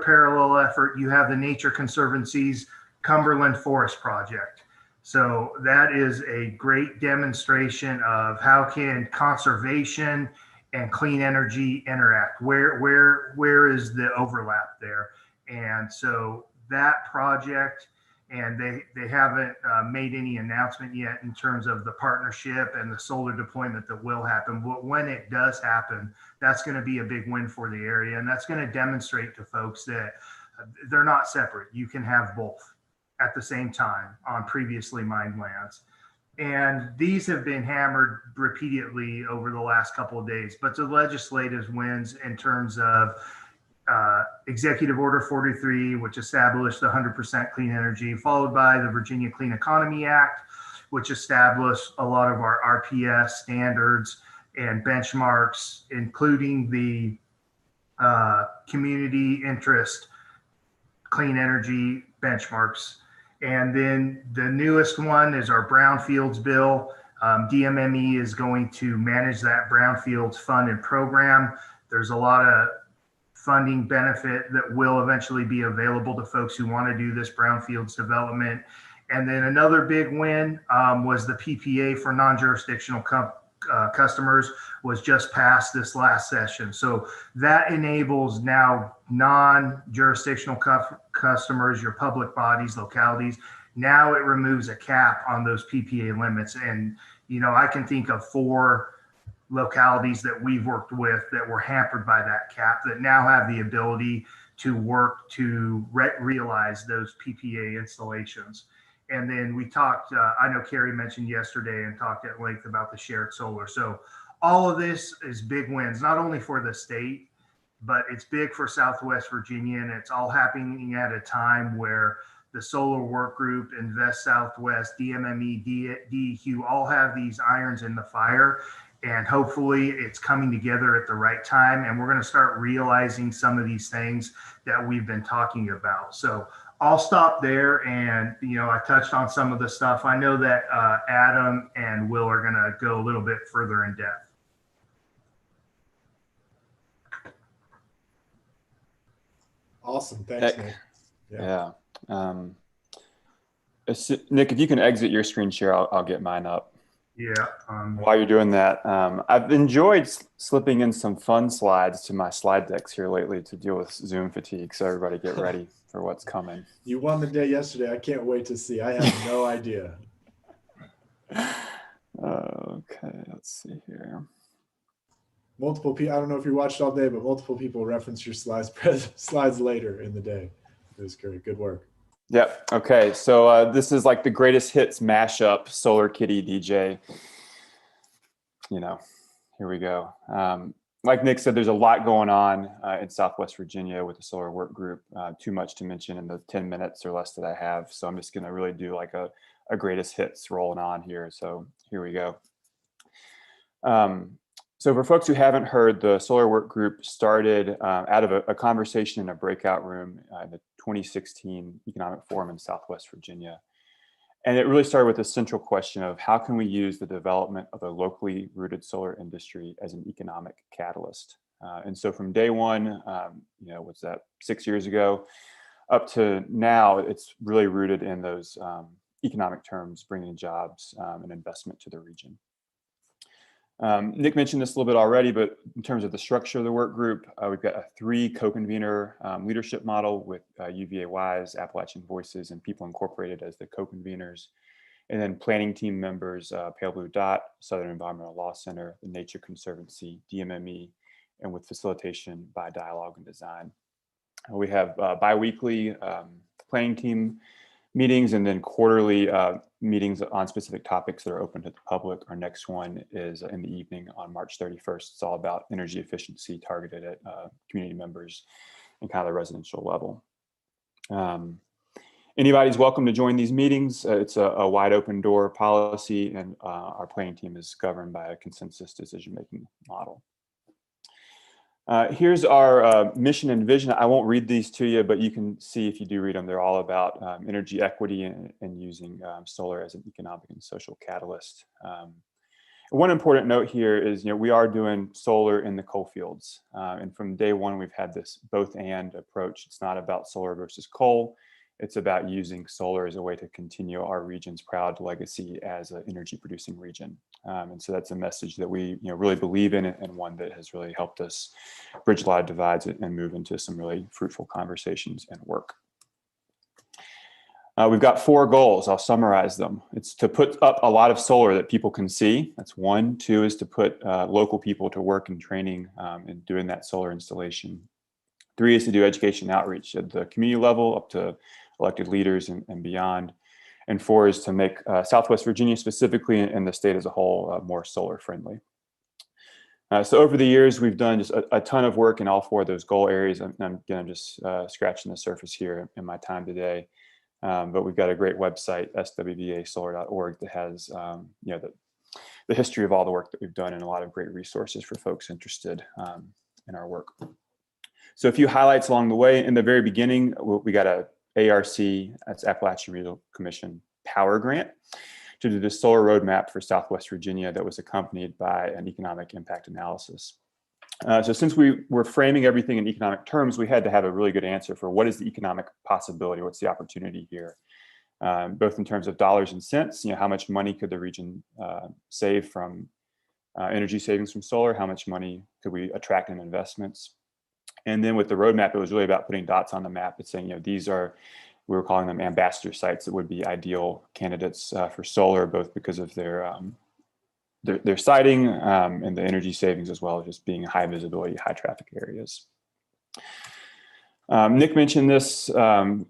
Speaker 11: parallel effort. You have the Nature Conservancy's Cumberland Forest Project. So that is a great demonstration of how can conservation and clean energy interact. Where is the overlap there? And so that project, and they haven't made any announcement yet in terms of the partnership and the solar deployment that will happen. But when it does happen, that's going to be a big win for the area, and that's going to demonstrate to folks that they're not separate. You can have both at the same time on previously mined lands. And these have been hammered repeatedly over the last couple of days, but the legislative wins in terms of Executive Order 43, which established the 100% clean energy, followed by the Virginia Clean Economy Act, which established a lot of our RPS standards and benchmarks, including the community interest clean energy benchmarks. And then the newest one is our Brownfields bill. DMME is going to manage that Brownfields fund and program. There's a lot of funding benefit that will eventually be available to folks who want to do this Brownfields development. And then another big win was the PPA for non-jurisdictional customers was just passed this last session. So that enables now non-jurisdictional customers, your public bodies, localities. Now it removes a cap on those PPA limits. And, I can think of 4 localities that we've worked with that were hampered by that cap that now have the ability to work to realize those PPA installations. And then we talked, I know Carrie mentioned yesterday and talked at length about the shared solar. So all of this is big wins, not only for the state, but it's big for Southwest Virginia. And it's all happening at a time where the Solar Work Group, Invest Southwest, DMME, DEQ, all have these irons in the fire. And hopefully it's coming together at the right time. And we're going to start realizing some of these things that we've been talking about. So I'll stop there. And, I touched on some of the stuff. I know that Adam and Will are going to go a little bit further in depth.
Speaker 1: Awesome. Thanks, Nick.
Speaker 10: Yeah. Nick, if you can exit your screen share, I'll get mine up.
Speaker 11: Yeah.
Speaker 10: While you're doing that, I've enjoyed slipping in some fun slides to my slide decks here lately to deal with Zoom fatigue. So everybody get ready for what's coming.
Speaker 1: You won the day yesterday. I can't wait to see. I have no idea.
Speaker 10: Okay, let's see here.
Speaker 1: Multiple people, I don't know if you watched all day, but multiple people referenced your slides later in the day. It was great. Good work.
Speaker 10: Yep. Okay. So this is like the greatest hits mashup, Solar Kitty DJ. Here we go. Like Nick said, there's a lot going on in Southwest Virginia with the Solar Work Group. Too much to mention in the 10 minutes or less that I have. So I'm just going to really do like a greatest hits rolling on here. So here we go. So for folks who haven't heard, the Solar Work Group started out of a conversation in a breakout room in the 2016 Economic Forum in Southwest Virginia. And it really started with the central question of how can we use the development of a locally rooted solar industry as an economic catalyst? And so from day one, what's that, 6 years ago, up to now, it's really rooted in those economic terms, bringing jobs and investment to the region. Nick mentioned this a little bit already, but in terms of the structure of the work group, we've got a 3 co-convener leadership model with UVA Wise, Appalachian Voices, and People Incorporated as the co-conveners. And then planning team members, Pale Blue Dot, Southern Environmental Law Center, the Nature Conservancy, DMME, and with facilitation by Dialogue and Design. We have bi-weekly planning team meetings and then quarterly meetings on specific topics that are open to the public. Our next one is in the evening on March 31st. It's all about energy efficiency targeted at community members and kind of the residential level. Anybody's welcome to join these meetings. It's a wide open door policy, and our planning team is governed by a consensus decision-making model. Here's our mission and vision. I won't read these to you, but you can see if you do read them, they're all about energy equity and using solar as an economic and social catalyst. One important note here is, we are doing solar in the coal fields. And from day one, we've had this both and approach. It's not about solar versus coal. It's about using solar as a way to continue our region's proud legacy as an energy producing region. And so that's a message that we really believe in, and one that has really helped us bridge a lot of divides and move into some really fruitful conversations and work. We've got 4 goals. I'll summarize them. It's to put up a lot of solar that people can see. That's 1. 2 is to put local people to work and training in doing that solar installation. 3 is to do education outreach at the community level up to elected leaders and beyond. And 4 is to make Southwest Virginia specifically and the state as a whole more solar friendly. So over the years, we've done just a ton of work in all 4 of those goal areas. I'm just scratching the surface here in my time today. But we've got a great website, swvasolar.org, that has the history of all the work that we've done and a lot of great resources for folks interested in our work. So a few highlights along the way. In the very beginning, we got a ARC, that's Appalachian Regional Commission Power Grant, to do the solar roadmap for Southwest Virginia that was accompanied by an economic impact analysis. So since we were framing everything in economic terms, we had to have a really good answer for what is the economic possibility, what's the opportunity here, both in terms of dollars and cents. How much money could the region save from energy savings from solar? How much money could we attract in investments? And then with the roadmap, it was really about putting dots on the map. It's saying, these are, we were calling them ambassador sites that would be ideal candidates for solar, both because of their siting and the energy savings, as well as just being high visibility, high traffic areas. Nick mentioned this.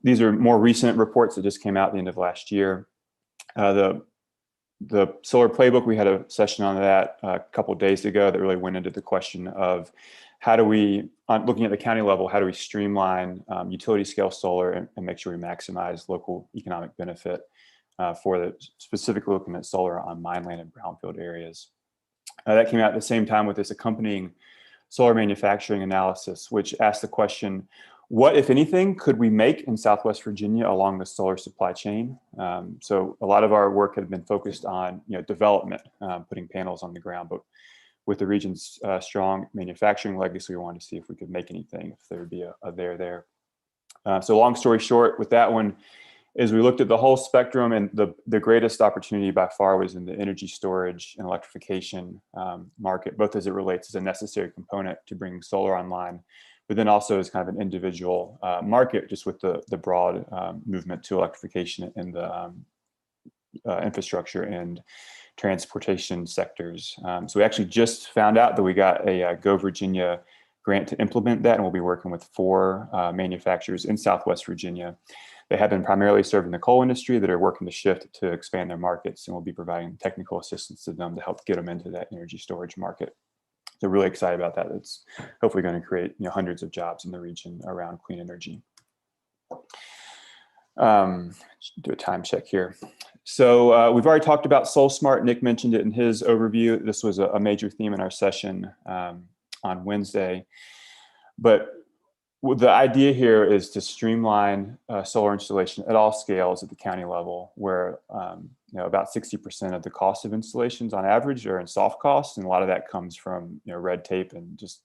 Speaker 10: These are more recent reports that just came out at the end of last year. The solar playbook, we had a session on that a couple of days ago that really went into the question of how do we, looking at the county level, how do we streamline utility scale solar and make sure we maximize local economic benefit specifically looking at solar on mineland and brownfield areas. That came out at the same time with this accompanying solar manufacturing analysis, which asked the question, what, if anything, could we make in Southwest Virginia along the solar supply chain? So a lot of our work had been focused on development, putting panels on the ground, but with the region's strong manufacturing legacy, we wanted to see if we could make anything, if there would be a there. So long story short, with that one, is we looked at the whole spectrum, and the greatest opportunity by far was in the energy storage and electrification market, both as it relates as a necessary component to bring solar online, but then also as kind of an individual market, just with the broad movement to electrification in the infrastructure and transportation sectors. So we actually just found out that we got a Go Virginia grant to implement that, and we'll be working with 4 manufacturers in Southwest Virginia. They have been primarily serving the coal industry that are working to shift to expand their markets, and we'll be providing technical assistance to them to help get them into that energy storage market. So really excited about that. It's hopefully going to create hundreds of jobs in the region around clean energy. Do a time check here. So we've already talked about SolSmart. Nick mentioned it in his overview. This was a major theme in our session on Wednesday. But the idea here is to streamline solar installation at all scales at the county level, where about 60% of the cost of installations on average are in soft costs, and a lot of that comes from red tape and just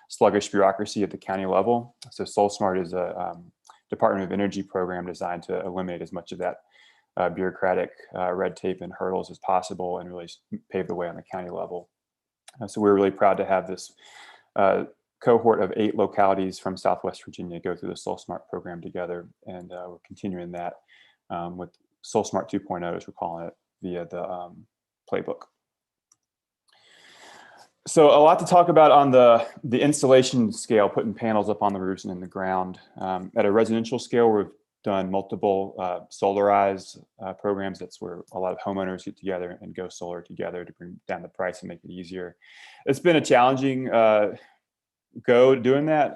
Speaker 10: sluggish bureaucracy at the county level. So SolSmart is a Department of Energy program designed to eliminate as much of that bureaucratic red tape and hurdles as possible, and really pave the way on the county level. So we're really proud to have this cohort of 8 localities from Southwest Virginia go through the SolSmart program together, and we're continuing that with SolSmart 2.0, as we're calling it, via the playbook. So a lot to talk about on the installation scale, putting panels up on the roofs and in the ground. At a residential scale, we've done multiple solarized programs. That's where a lot of homeowners get together and go solar together to bring down the price and make it easier. It's been a challenging go doing that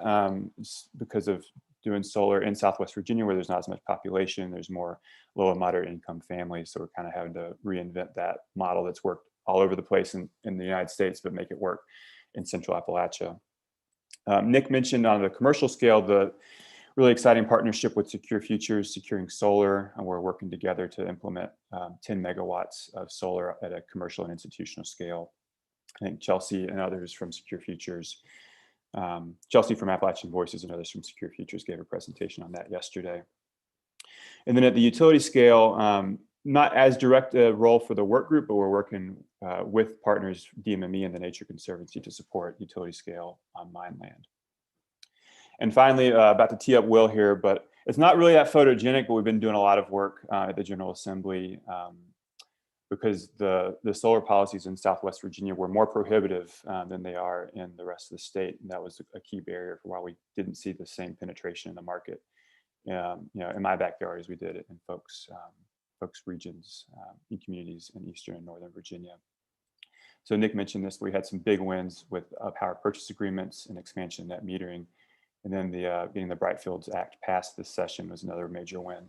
Speaker 10: because of doing solar in Southwest Virginia, where there's not as much population. There's more low and moderate income families. So we're kind of having to reinvent that model that's worked all over the place in the United States, but make it work in Central Appalachia. Nick mentioned on the commercial scale, the really exciting partnership with Secure Futures, securing solar, and we're working together to implement 10 megawatts of solar at a commercial and institutional scale. I think Chelsea and others from Secure Futures, Chelsea from Appalachian Voices and others from Secure Futures gave a presentation on that yesterday. And then at the utility scale, not as direct a role for the work group, but we're working with partners, DMME and the Nature Conservancy, to support utility scale on mine land. And finally, about to tee up Will here, but it's not really that photogenic, but we've been doing a lot of work at the General Assembly because the solar policies in Southwest Virginia were more prohibitive than they are in the rest of the state. And that was a key barrier for why we didn't see the same penetration in the market, in my backyard as we did it in folks regions, in communities in Eastern and Northern Virginia. So Nick mentioned this, we had some big wins with power purchase agreements and expansion net metering. And then getting the Brightfields Act passed this session was another major win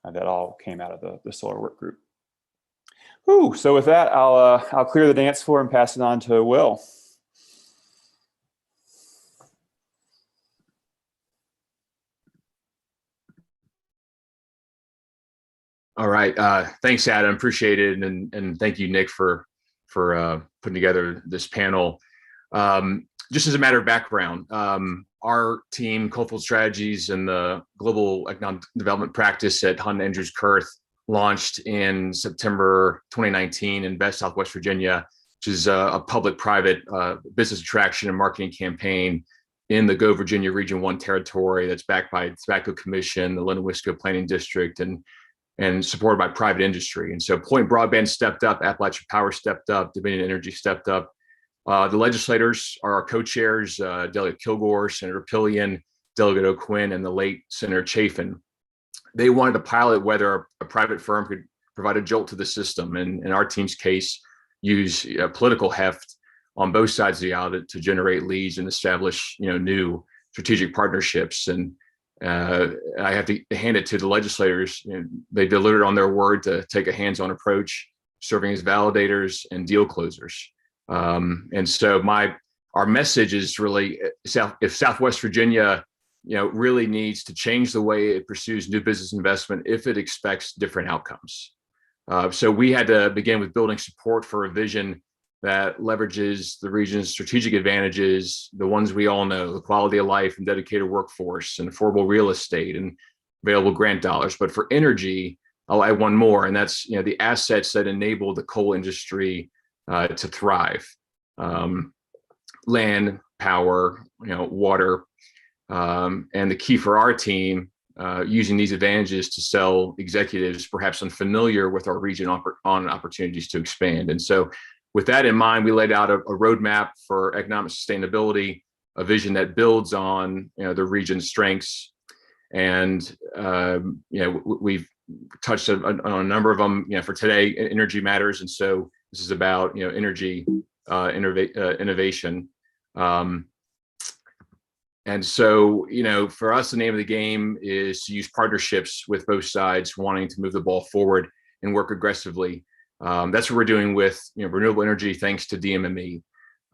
Speaker 10: that all came out of the solar work group. Whew, so with that, I'll clear the dance floor and pass it on to Will.
Speaker 12: All right, thanks, Adam. Appreciate it, and thank you, Nick, for putting together this panel. Just as a matter of background, our team, Coalfield Strategies, and the Global Economic Development Practice at Hunt Andrews Kurth launched in September 2019 in Best Southwest Virginia, which is a public-private business attraction and marketing campaign in the Go Virginia Region 1 territory that's backed by the Tobacco Commission, the Lenawisco Planning District, and supported by private industry. And so Point Broadband stepped up, Appalachian Power stepped up, Dominion Energy stepped up. The legislators are our co-chairs, Delegate Kilgore, Senator Pillion, Delegate O'Quinn, and the late Senator Chafin. They wanted to pilot whether a private firm could provide a jolt to the system, and in our team's case, use political heft on both sides of the aisle to generate leads and establish new strategic partnerships. And I have to hand it to the legislators. They delivered on their word to take a hands-on approach, serving as validators and deal closers. And so our message is really, if Southwest Virginia, really needs to change the way it pursues new business investment if it expects different outcomes. So we had to begin with building support for a vision that leverages the region's strategic advantages, the ones we all know, the quality of life and dedicated workforce and affordable real estate and available grant dollars. But for energy, I'll add one more, and that's the assets that enable the coal industry to thrive. Land, power, water, and the key for our team, using these advantages to sell executives perhaps unfamiliar with our region on opportunities to expand. And so with that in mind, we laid out a roadmap for economic sustainability, a vision that builds on the region's strengths. And we've touched on a number of them. For today, energy matters, and so this is about energy innovation. And so for us, the name of the game is to use partnerships with both sides wanting to move the ball forward and work aggressively. That's what we're doing with renewable energy, thanks to DMME.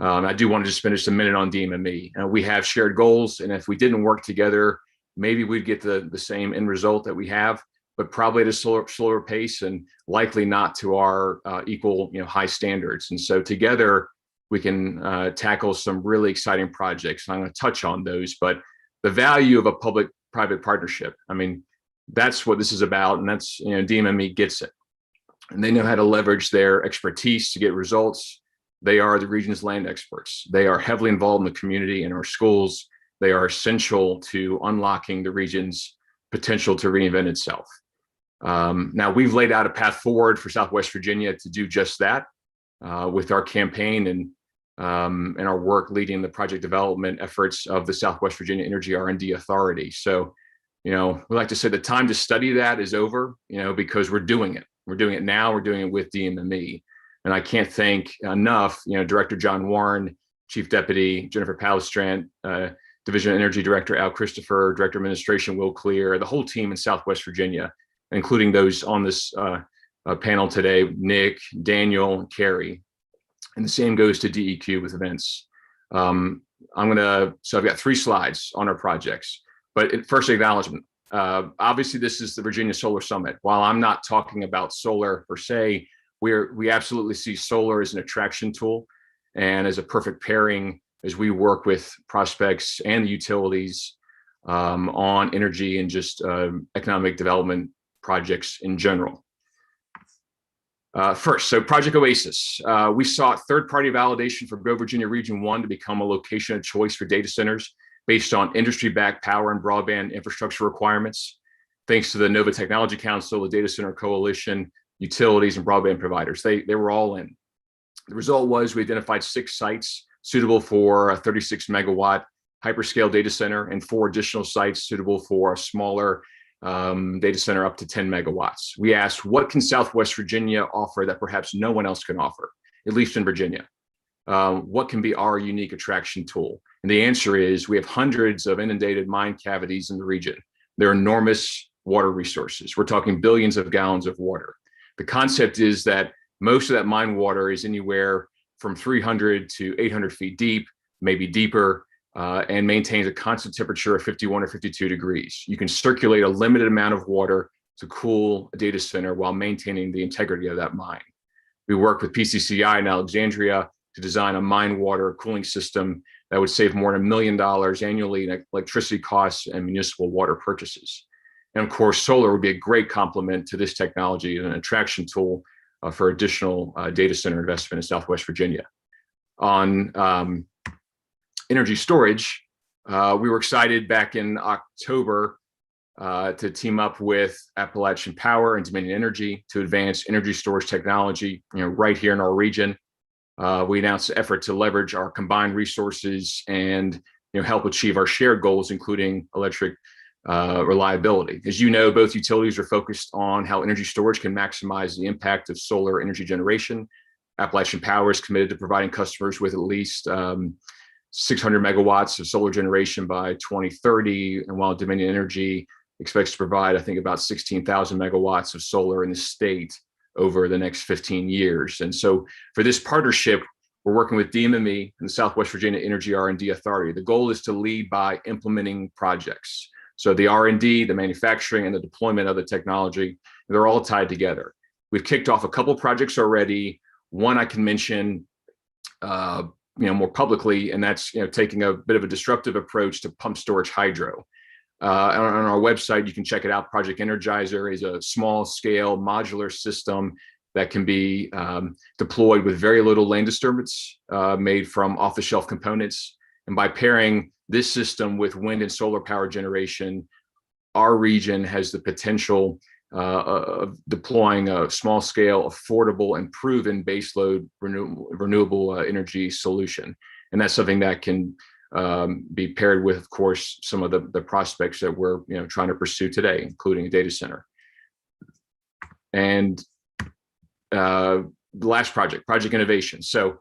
Speaker 12: I do want to just finish a minute on DMME. We have shared goals, and if we didn't work together, maybe we'd get the same end result that we have, but probably at a slower pace and likely not to our equal, high standards. And so together we can tackle some really exciting projects. And I'm going to touch on those, but the value of a public-private partnership, I mean, that's what this is about, and that's, DMME gets it. And they know how to leverage their expertise to get results. They are the region's land experts. They are heavily involved in the community and our schools. They are essential to unlocking the region's potential to reinvent itself. Now, we've laid out a path forward for Southwest Virginia to do just that with our campaign and our work leading the project development efforts of the Southwest Virginia Energy R&D Authority. So, we like to say the time to study that is over, because we're doing it. We're doing it now. We're doing it with DMME. And I can't thank enough, Director John Warren, Chief Deputy Jennifer Palestrant, Division Energy Director Al Christopher, Director Administration Will Clear, the whole team in Southwest Virginia, including those on this panel today, Nick, Daniel, and Carrie. And the same goes to DEQ with events. So I've got 3 slides on our projects, but first acknowledgement. Obviously, this is the Virginia Solar Summit. While I'm not talking about solar per se, we absolutely see solar as an attraction tool and as a perfect pairing as we work with prospects and the utilities on energy and just economic development projects in general. First, so Project Oasis. We sought third-party validation for Go Virginia Region 1 to become a location of choice for data centers based on industry-backed power and broadband infrastructure requirements. Thanks to the Nova Technology Council, the Data Center Coalition, utilities, and broadband providers. They were all in. The result was we identified 6 sites suitable for a 36 megawatt hyperscale data center and 4 additional sites suitable for a smaller data center up to 10 megawatts. We asked, what can Southwest Virginia offer that perhaps no one else can offer, at least in Virginia? What can be our unique attraction tool? And the answer is we have hundreds of inundated mine cavities in the region. They're enormous water resources. We're talking billions of gallons of water. The concept is that most of that mine water is anywhere from 300 to 800 feet deep, maybe deeper, and maintains a constant temperature of 51 or 52 degrees. You can circulate a limited amount of water to cool a data center while maintaining the integrity of that mine. We worked with PCCI in Alexandria to design a mine water cooling system that would save more than $1 million annually in electricity costs and municipal water purchases. And of course, solar would be a great complement to this technology and an attraction tool for additional data center investment in Southwest Virginia. On energy storage, we were excited back in October to team up with Appalachian Power and Dominion Energy to advance energy storage technology, right here in our region. We announced an effort to leverage our combined resources and help achieve our shared goals, including electric reliability. As you know, both utilities are focused on how energy storage can maximize the impact of solar energy generation. Appalachian Power is committed to providing customers with at least 600 megawatts of solar generation by 2030, and while Dominion Energy expects to provide, I think, about 16,000 megawatts of solar in the state over the next 15 years. And so for this partnership, we're working with DMME and the Southwest Virginia Energy R&D Authority. The goal is to lead by implementing projects. So the R&D, the manufacturing, and the deployment of the technology, they're all tied together. We've kicked off a couple projects already. One I can mention more publicly, and that's taking a bit of a disruptive approach to pump storage hydro. On our website, you can check it out. Project Energizer is a small-scale modular system that can be deployed with very little land disturbance, made from off-the-shelf components. And by pairing this system with wind and solar power generation, our region has the potential of deploying a small-scale, affordable, and proven baseload renewable energy solution. And that's something that can be paired with, of course, some of the prospects that we're trying to pursue today, including a data center. And the last project, Project Innovation. So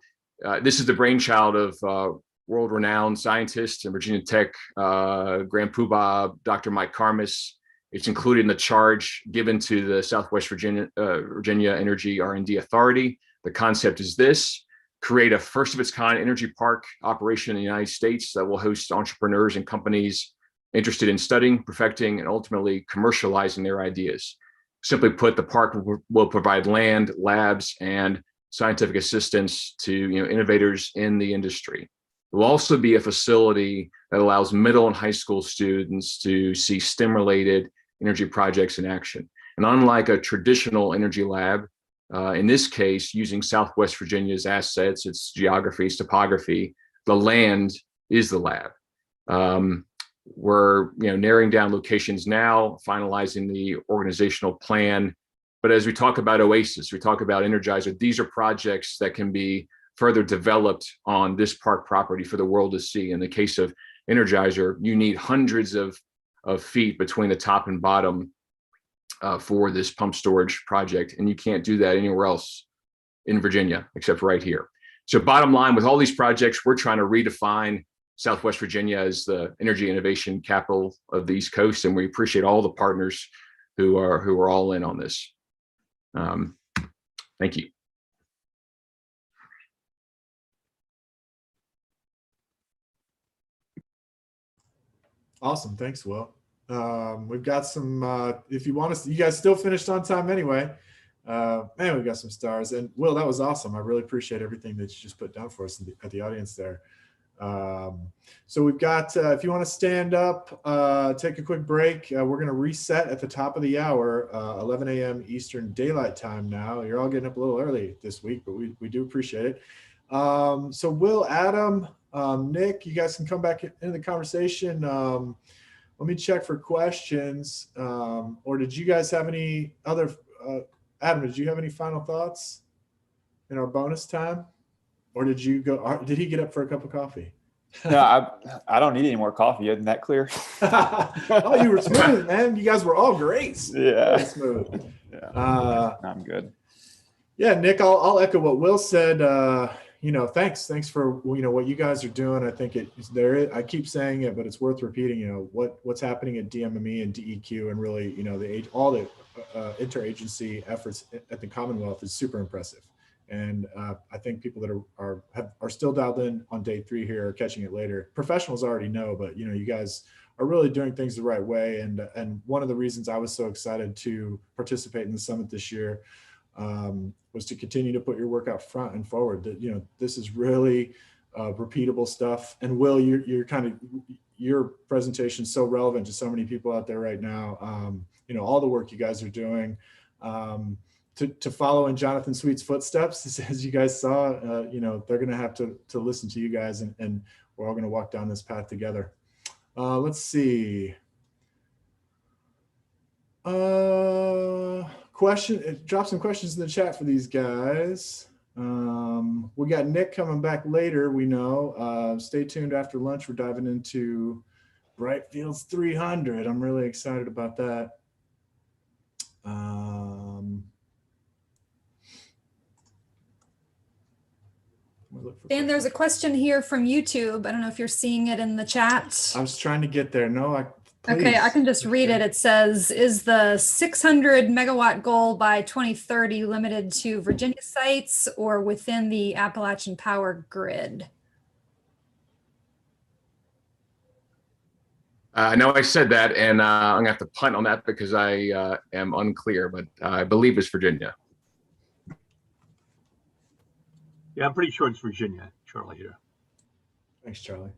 Speaker 12: this is the brainchild of world-renowned scientist and Virginia Tech Grand Poobah, Dr. Mike Karmas. It's included in the charge given to the Southwest Virginia Energy R&D Authority. The concept is this: create a first of its kind energy park operation in the United States that will host entrepreneurs and companies interested in studying, perfecting, and ultimately commercializing their ideas. Simply put, the park will provide land, labs, and scientific assistance to innovators in the industry. It will also be a facility that allows middle and high school students to see STEM-related energy projects in action. And unlike a traditional energy lab, in this case, using Southwest Virginia's assets, its geography, its topography, the land is the lab. We're narrowing down locations now, finalizing the organizational plan. But as we talk about Oasis, we talk about Energizer, these are projects that can be further developed on this park property for the world to see. In the case of Energizer, you need hundreds of feet between the top and bottom for this pump storage project, and you can't do that anywhere else in Virginia except right here. So bottom line, with all these projects, we're trying to redefine Southwest Virginia as the energy innovation capital of the East Coast, and we appreciate all the partners who are all in on this. Thank you.
Speaker 1: Awesome. Thanks, Will. We've got some, if you want to, you guys still finished on time anyway. Man, we've got some stars. And Will, that was awesome. I really appreciate everything that you just put down for us at the audience there. So we've got, if you want to stand up, take a quick break, we're going to reset at the top of the hour, 11 a.m. Eastern Daylight Time now. You're all getting up a little early this week, but we do appreciate it. So Will, Adam, Nick, you guys can come back into the conversation. Let me check for questions. Or did you guys have any other, Adam, did you have any final thoughts in our bonus time? Or did you go, did he get up for a cup of coffee?
Speaker 10: No, I don't need any more coffee. Isn't that clear?
Speaker 1: Oh, you were smooth, man. You guys were all great.
Speaker 10: Yeah.
Speaker 1: Very smooth.
Speaker 10: Yeah. I'm good.
Speaker 1: Yeah, Nick, I'll echo what Will said. Thanks for what you guys are doing. I think I keep saying it, but it's worth repeating. What's happening at DMME and DEQ, and really all the interagency efforts at the Commonwealth is super impressive. And I think people that are still dialed in on day 3 here are catching it later. Professionals already know, but you guys are really doing things the right way. And one of the reasons I was so excited to participate in the summit this year was to continue to put your work out front and forward. That this is really repeatable stuff. And Will, your presentation is so relevant to so many people out there right now. All the work you guys are doing. To follow in Jonathan Sweet's footsteps, as you guys saw, they're going to have to listen to you guys, and we're all going to walk down this path together. Let's see. Drop some questions in the chat for these guys. We got Nick coming back later, we know. Stay tuned after lunch. We're diving into Brightfields 300. I'm really excited about that.
Speaker 13: Dan, there's a question here from YouTube. I don't know if you're seeing it in the chat.
Speaker 1: I was trying to get there. No,
Speaker 13: okay, I can just read it. It says, is the 600 megawatt goal by 2030 limited to Virginia sites or within the Appalachian power grid?
Speaker 12: I know I said that, and I'm gonna have to punt on that because I am unclear, but I believe it's Virginia.
Speaker 5: Yeah, I'm pretty sure it's Virginia, Charlie. Here.
Speaker 1: Thanks, Charlie.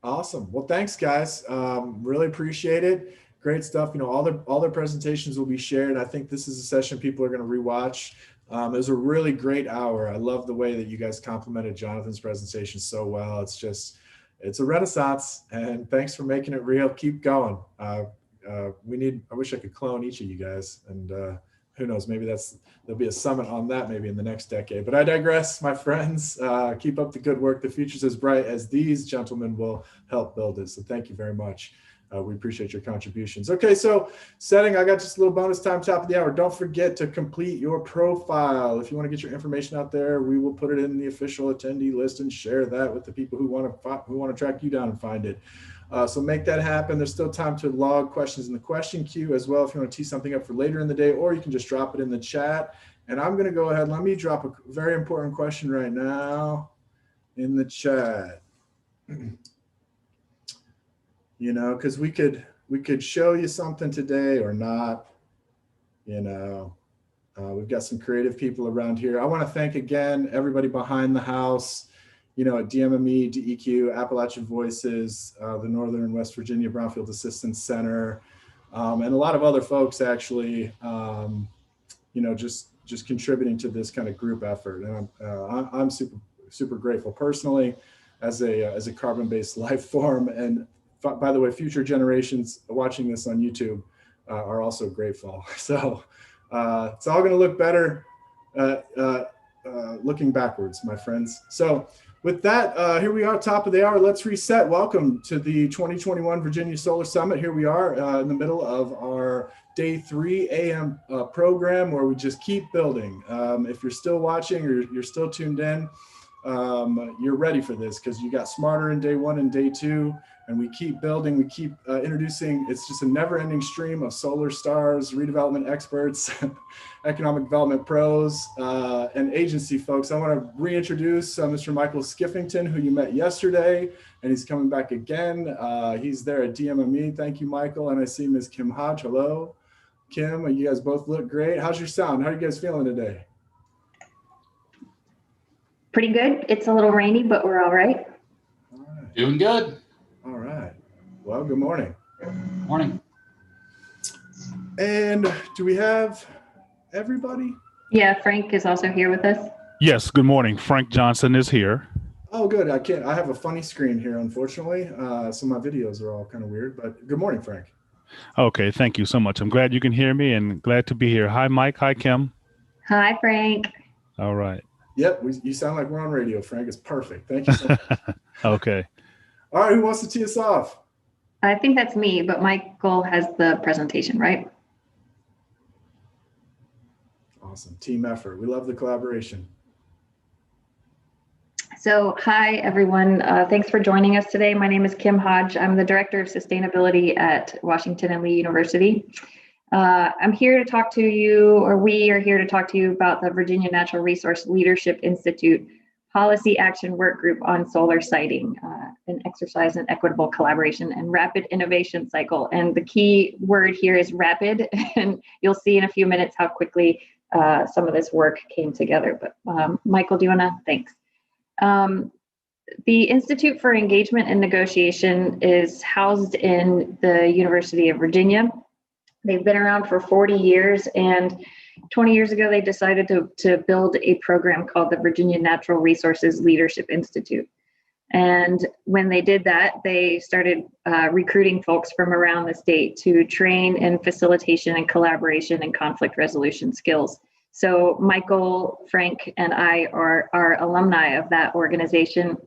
Speaker 1: Awesome. Well, thanks, guys. Really appreciate it. Great stuff. All their presentations will be shared. I think this is a session people are going to rewatch. It was a really great hour. I love the way that you guys complimented Jonathan's presentation so well. It's a renaissance, and thanks for making it real. Keep going. I wish I could clone each of you guys, and who knows, maybe there'll be a summit on that maybe in the next decade. But I digress, my friends. Keep up the good work. The future's as bright as these gentlemen will help build it. So thank you very much. We appreciate your contributions. Okay, so setting, I got just a little bonus time, top of the hour. Don't forget to complete your profile. If you want to get your information out there, we will put it in the official attendee list and share that with the people who want to track you down and find it. So make that happen. There's still time to log questions in the question queue as well if you want to tee something up for later in the day, or you can just drop it in the chat. And I'm going to go ahead. Let me drop a very important question right now in the chat. You know, because we could show you something today or not. You know, we've got some creative people around here. I want to thank again everybody behind the house, you know, at DMME, DEQ, Appalachian Voices, the Northern and West Virginia Brownfield Assistance Center, and a lot of other folks actually, you know, just contributing to this kind of group effort. And I'm super grateful personally as a carbon-based life form. And by the way, future generations watching this on YouTube are also grateful. So it's all going to look better looking backwards, my friends. So with that, here we are, top of the hour. Let's reset. Welcome to the 2021 Virginia Solar Summit. Here we are in the middle of our day 3 AM program where we just keep building. If you're still watching or you're still tuned in, you're ready for this because you got smarter in day 1 and day 2. And we keep building, we keep introducing. It's just a never-ending stream of solar stars, redevelopment experts, economic development pros, and agency folks. I want to reintroduce Mr. Michael Skiffington, who you met yesterday, and he's coming back again. He's there at DMME. Thank you, Michael. And I see Ms. Kim Hodge. Hello, Kim. You guys both look great. How's your sound? How are you guys feeling today?
Speaker 14: Pretty good. It's a little rainy, but we're all right.
Speaker 15: Doing good.
Speaker 1: All right. Well, good morning.
Speaker 15: Morning.
Speaker 1: And do we have everybody?
Speaker 14: Yeah, Frank is also here with us.
Speaker 16: Yes, good morning. Frank Johnson is here.
Speaker 1: Oh, good. I have a funny screen here, unfortunately. So my videos are all kind of weird, but good morning, Frank.
Speaker 16: Okay, thank you so much. I'm glad you can hear me and glad to be here. Hi, Mike. Hi, Kim.
Speaker 14: Hi, Frank.
Speaker 16: All right.
Speaker 1: Yep, you sound like we're on radio, Frank. It's perfect. Thank you so much.
Speaker 16: Okay.
Speaker 1: All right, who wants to tee us off?
Speaker 14: I think that's me, but Michael has the presentation, right?
Speaker 1: Awesome. Team effort. We love the collaboration.
Speaker 14: So hi, everyone. Thanks for joining us today. My name is Kim Hodge. I'm the Director of Sustainability at Washington and Lee University. I'm here to talk to you, or we are here to talk to you about the Virginia Natural Resource Leadership Institute Policy Action Work Group on Solar Siting, an exercise in equitable collaboration and rapid innovation cycle. And the key word here is rapid, and you'll see in a few minutes how quickly some of this work came together. But Michael, do you want to? Thanks. The Institute for Engagement and Negotiation is housed in the University of Virginia. They've been around for 40 years, and 20 years ago, they decided to build a program called the Virginia Natural Resources Leadership Institute. And when they did that, they started recruiting folks from around the state to train in facilitation and collaboration and conflict resolution skills. So Michael, Frank, and I are alumni of that organization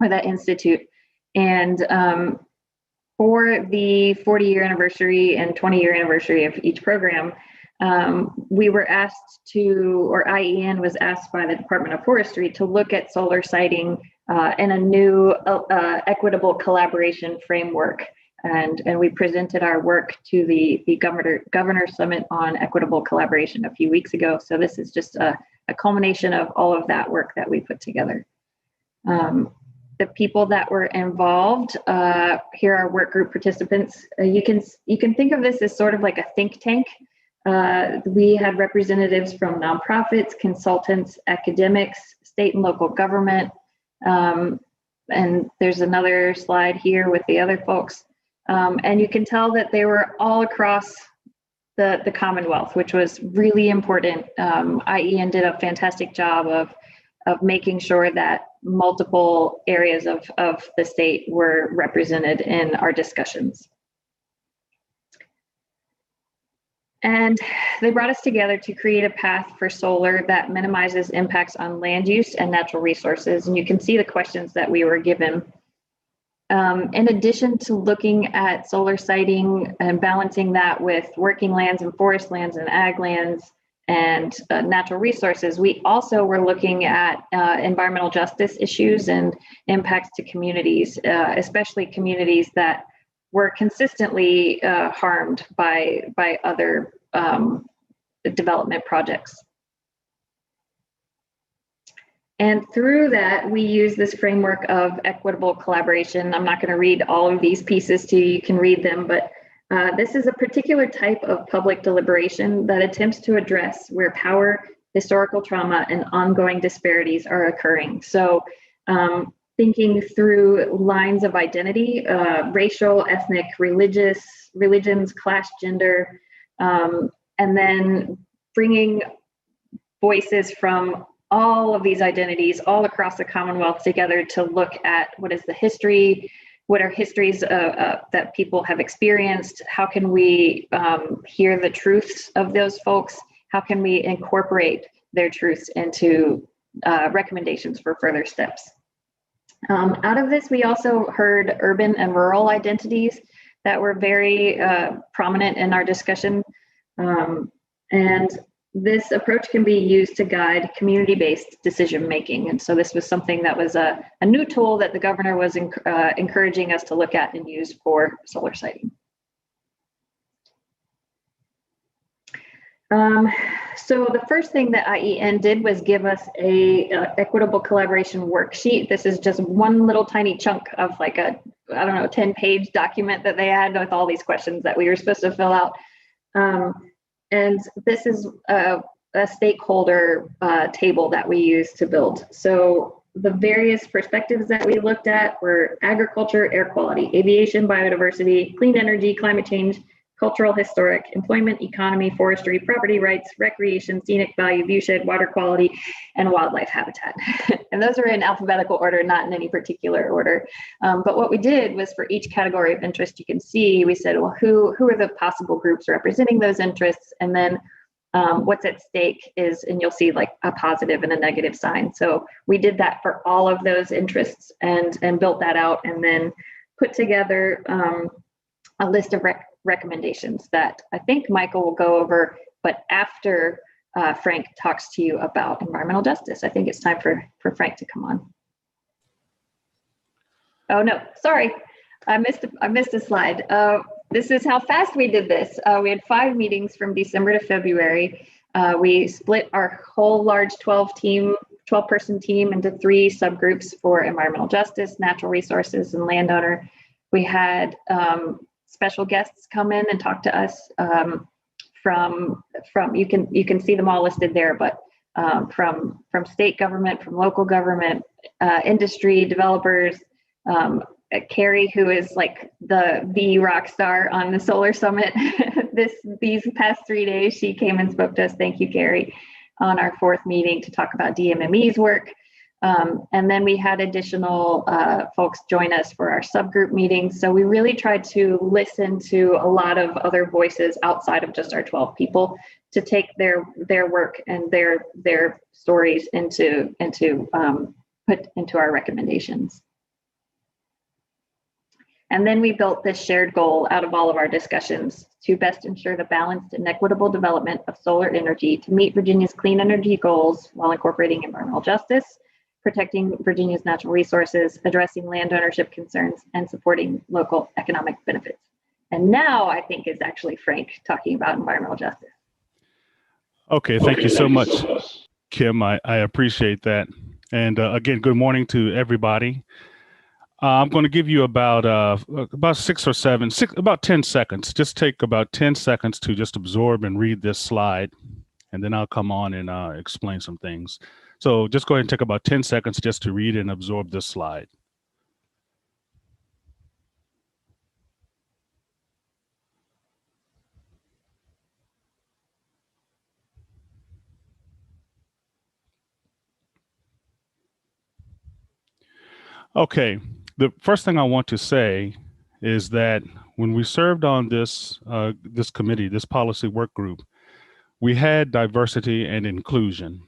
Speaker 14: or that institute. And for the 40-year anniversary and 20-year anniversary of each program, we were asked to, or IEN was asked by the Department of Forestry to look at solar siting in a new equitable collaboration framework. And we presented our work to the Governor Summit on Equitable Collaboration a few weeks ago. So this is just a culmination of all of that work that we put together. The people that were involved, here are work group participants. You can think of this as sort of like a think tank. We had representatives from nonprofits, consultants, academics, state and local government. And there's another slide here with the other folks. And you can tell that they were all across the Commonwealth, which was really important. IEN did a fantastic job of making sure that multiple areas of the state were represented in our discussions. And they brought us together to create a path for solar that minimizes impacts on land use and natural resources. And you can see the questions that we were given. In addition to looking at solar siting and balancing that with working lands and forest lands and ag lands and natural resources, we also were looking at environmental justice issues and impacts to communities, especially communities that were consistently harmed by other development projects. And through that, we use this framework of equitable collaboration. I'm not going to read all of these pieces to you, you can read them, but this is a particular type of public deliberation that attempts to address where power, historical trauma, and ongoing disparities are occurring. So thinking through lines of identity, racial, ethnic, religions, class, gender, and then bringing voices from all of these identities all across the Commonwealth together to look at what is the history, what are histories that people have experienced, how can we hear the truths of those folks, how can we incorporate their truths into recommendations for further steps. Out of this, we also heard urban and rural identities that were very prominent in our discussion. And this approach can be used to guide community-based decision-making. And so this was something that was a new tool that the governor was encouraging us to look at and use for solar siting. So the first thing that IEN did was give us a equitable collaboration worksheet. This is just one little tiny chunk of like a, I don't know, 10-page document that they had with all these questions that we were supposed to fill out. And this is a stakeholder table that we use to build. So the various perspectives that we looked at were agriculture, air quality, aviation, biodiversity, clean energy, climate change, cultural, historic, employment, economy, forestry, property rights, recreation, scenic value, viewshed, water quality, and wildlife habitat. And those are in alphabetical order, not in any particular order. But what we did was for each category of interest, you can see, we said, well, who are the possible groups representing those interests? And then what's at stake is, and you'll see like a positive and a negative sign. So we did that for all of those interests and built that out and then put together a list of recommendations that I think Michael will go over, but after Frank talks to you about environmental justice. I think it's time for Frank to come on. Oh no, sorry, I missed a slide. This is how fast we did this. We had 5 meetings from December to February. We split our whole large 12-person team into 3 subgroups for environmental justice, natural resources, and landowner. We had special guests come in and talk to us from you can see them all listed there, but from state government, from local government, industry, developers. Carrie, who is like the rock star on the Solar Summit these past 3 days, she came and spoke to us. Thank you, Carrie, on our 4th meeting to talk about DMME's work. And then we had additional folks join us for our subgroup meetings. So we really tried to listen to a lot of other voices outside of just our 12 people to take their work and their stories put into our recommendations. And then we built this shared goal out of all of our discussions to best ensure the balanced and equitable development of solar energy to meet Virginia's clean energy goals while incorporating environmental justice, protecting Virginia's natural resources, addressing land ownership concerns, and supporting local economic benefits. And now I think is actually Frank talking about environmental justice.
Speaker 16: Okay, thank you so much, Kim. I appreciate that. And again, good morning to everybody. I'm going to give you about 10 seconds. Just take about 10 seconds to just absorb and read this slide, and then I'll come on and explain some things. So just go ahead and take about 10 seconds just to read and absorb this slide. Okay, the first thing I want to say is that when we served on this committee, this policy work group, we had diversity and inclusion.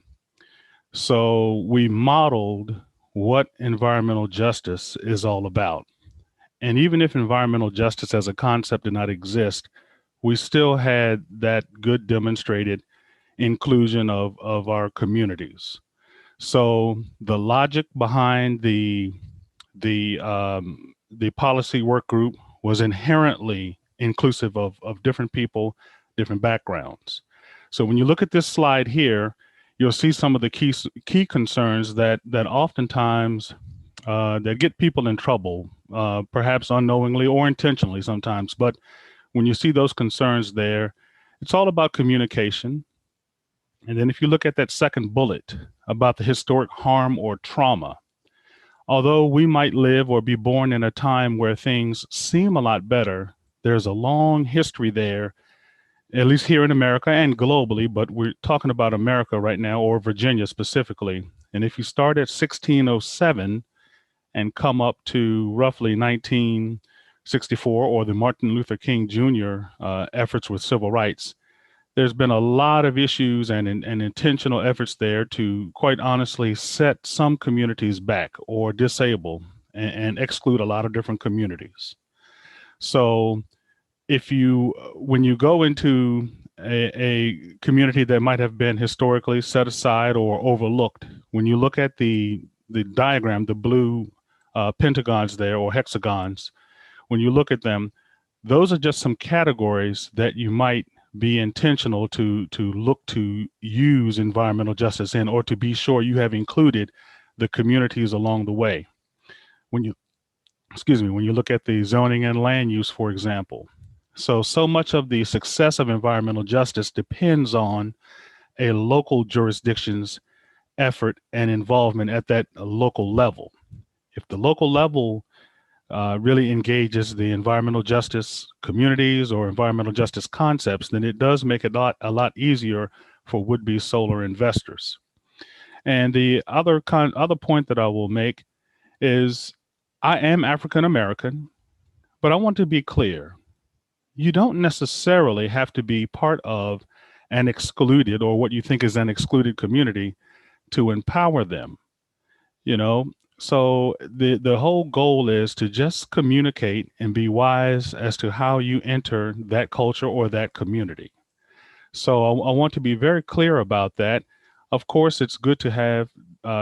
Speaker 16: So we modeled what environmental justice is all about. And even if environmental justice as a concept did not exist, we still had that good demonstrated inclusion of our communities. So the logic behind the policy work group was inherently inclusive of different people, different backgrounds. So when you look at this slide here, you'll see some of the key concerns that oftentimes that get people in trouble, perhaps unknowingly or intentionally sometimes. But when you see those concerns there, it's all about communication. And then if you look at that second bullet about the historic harm or trauma, although we might live or be born in a time where things seem a lot better, there's a long history there, at least here in America and globally, but we're talking about America right now, or Virginia specifically. And if you start at 1607 and come up to roughly 1964, or the Martin Luther King Jr. Efforts with civil rights, there's been a lot of issues and intentional efforts there to, quite honestly, set some communities back or disable and exclude a lot of different communities. So when you go into a community that might have been historically set aside or overlooked, when you look at the diagram, the blue pentagons there, or hexagons, when you look at them, those are just some categories that you might be intentional to look to use environmental justice in, or to be sure you have included the communities along the way. When you look at the zoning and land use, for example. So much of the success of environmental justice depends on a local jurisdiction's effort and involvement at that local level. If the local level really engages the environmental justice communities or environmental justice concepts, then it does make it a lot easier for would-be solar investors. And the other point that I will make is, I am African American, but I want to be clear. You don't necessarily have to be part of an excluded, or what you think is an excluded community, to empower them. So the whole goal is to just communicate and be wise as to how you enter that culture or that community. So I want to be very clear about that. Of course, it's good to have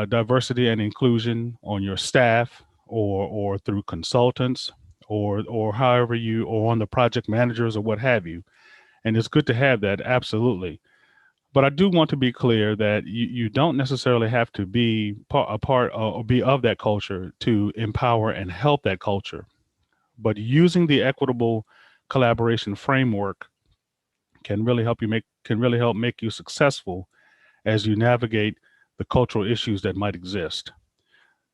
Speaker 16: diversity and inclusion on your staff, or through consultants, or however or on the project managers or what have you. And it's good to have that, absolutely. But I do want to be clear that you don't necessarily have to be a part or be of that culture to empower and help that culture. But using the equitable collaboration framework can really help make you successful as you navigate the cultural issues that might exist.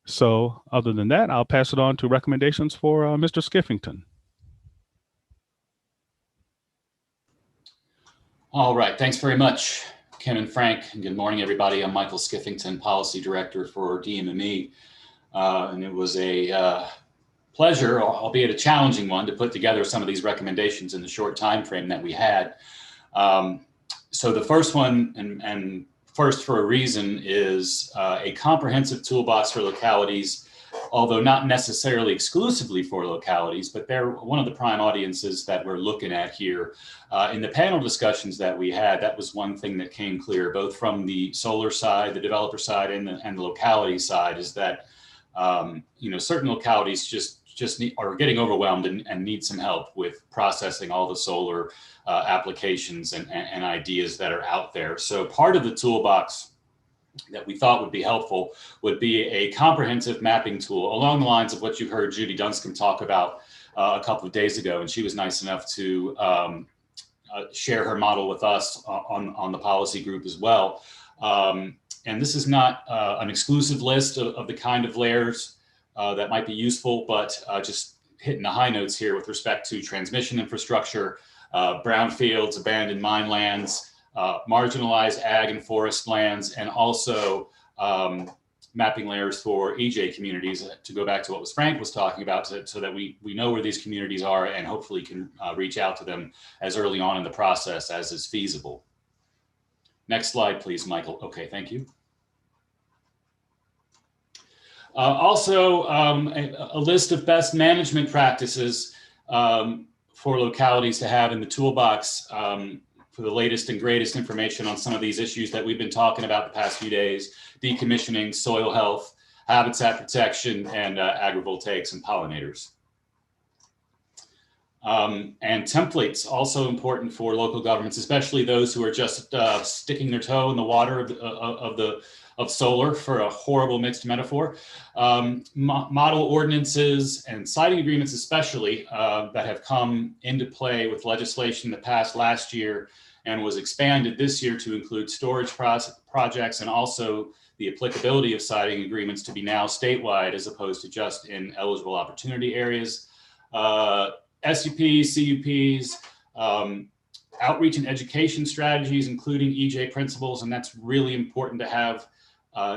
Speaker 16: So other than that, I'll pass it on to recommendations for Mr. Skiffington.
Speaker 15: All right, thanks very much, Ken and Frank. And good morning, everybody. I'm Michael Skiffington, Policy Director for DMME. And it was a pleasure, albeit a challenging one, to put together some of these recommendations in the short time frame that we had. So the first one, and first for a reason, is a comprehensive toolbox for localities, although not necessarily exclusively for localities, but they're one of the prime audiences that we're looking at here. In the panel discussions that we had, that was one thing that came clear, both from the solar side, the developer side, and the locality side, is that certain localities just are getting overwhelmed and need some help with processing all the solar applications and ideas that are out there. So part of the toolbox that we thought would be helpful would be a comprehensive mapping tool along the lines of what you heard Judy Dunscombe talk about a couple of days ago. And she was nice enough to share her model with us on the policy group as well. And this is not an exclusive list of the kind of layers that might be useful, but just hitting the high notes here with respect to transmission infrastructure, brownfields, abandoned mine lands, marginalized ag and forest lands, and also mapping layers for EJ communities, to go back to what Frank was talking about, so that we know where these communities are and hopefully can reach out to them as early on in the process as is feasible. Next slide, please, Michael. Okay, thank you. Also, a list of best management practices for localities to have in the toolbox. for the latest and greatest information on some of these issues that we've been talking about the past few days: decommissioning, soil health, habitat protection, and agrivoltaics and pollinators. And templates, also important for local governments, especially those who are just sticking their toe in the water of solar, for a horrible mixed metaphor. Model ordinances and siting agreements, especially, that have come into play with legislation that passed last year and was expanded this year to include storage projects, and also the applicability of siting agreements to be now statewide as opposed to just in eligible opportunity areas. SUPs, CUPs, outreach and education strategies, including EJ principles, and that's really important to have.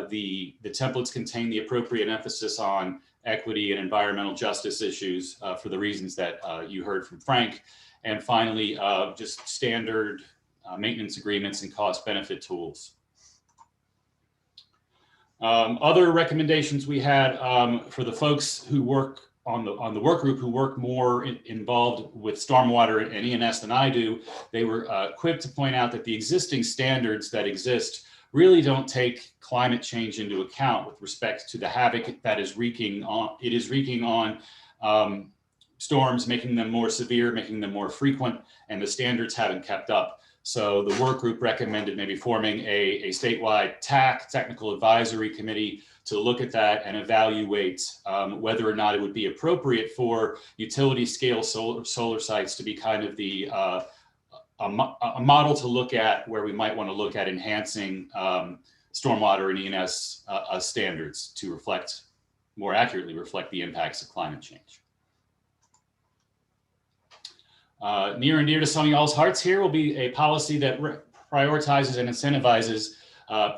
Speaker 15: The templates contain the appropriate emphasis on equity and environmental justice issues for the reasons that you heard from Frank. And finally, just standard maintenance agreements and cost benefit tools. Other recommendations we had for the folks who work on the work group, who work more involved with stormwater and E&S than I do, they were quick to point out that the existing standards that exist really don't take climate change into account with respect to the havoc that is wreaking on storms, making them more severe, making them more frequent, and the standards haven't kept up. So the work group recommended maybe forming a statewide TAC, Technical Advisory Committee, to look at that and evaluate whether or not it would be appropriate for utility scale solar sites to be kind of the a model to look at, where we might want to look at enhancing stormwater and E&S standards to more accurately reflect the impacts of climate change. Near and dear to some of y'all's hearts here will be a policy that prioritizes and incentivizes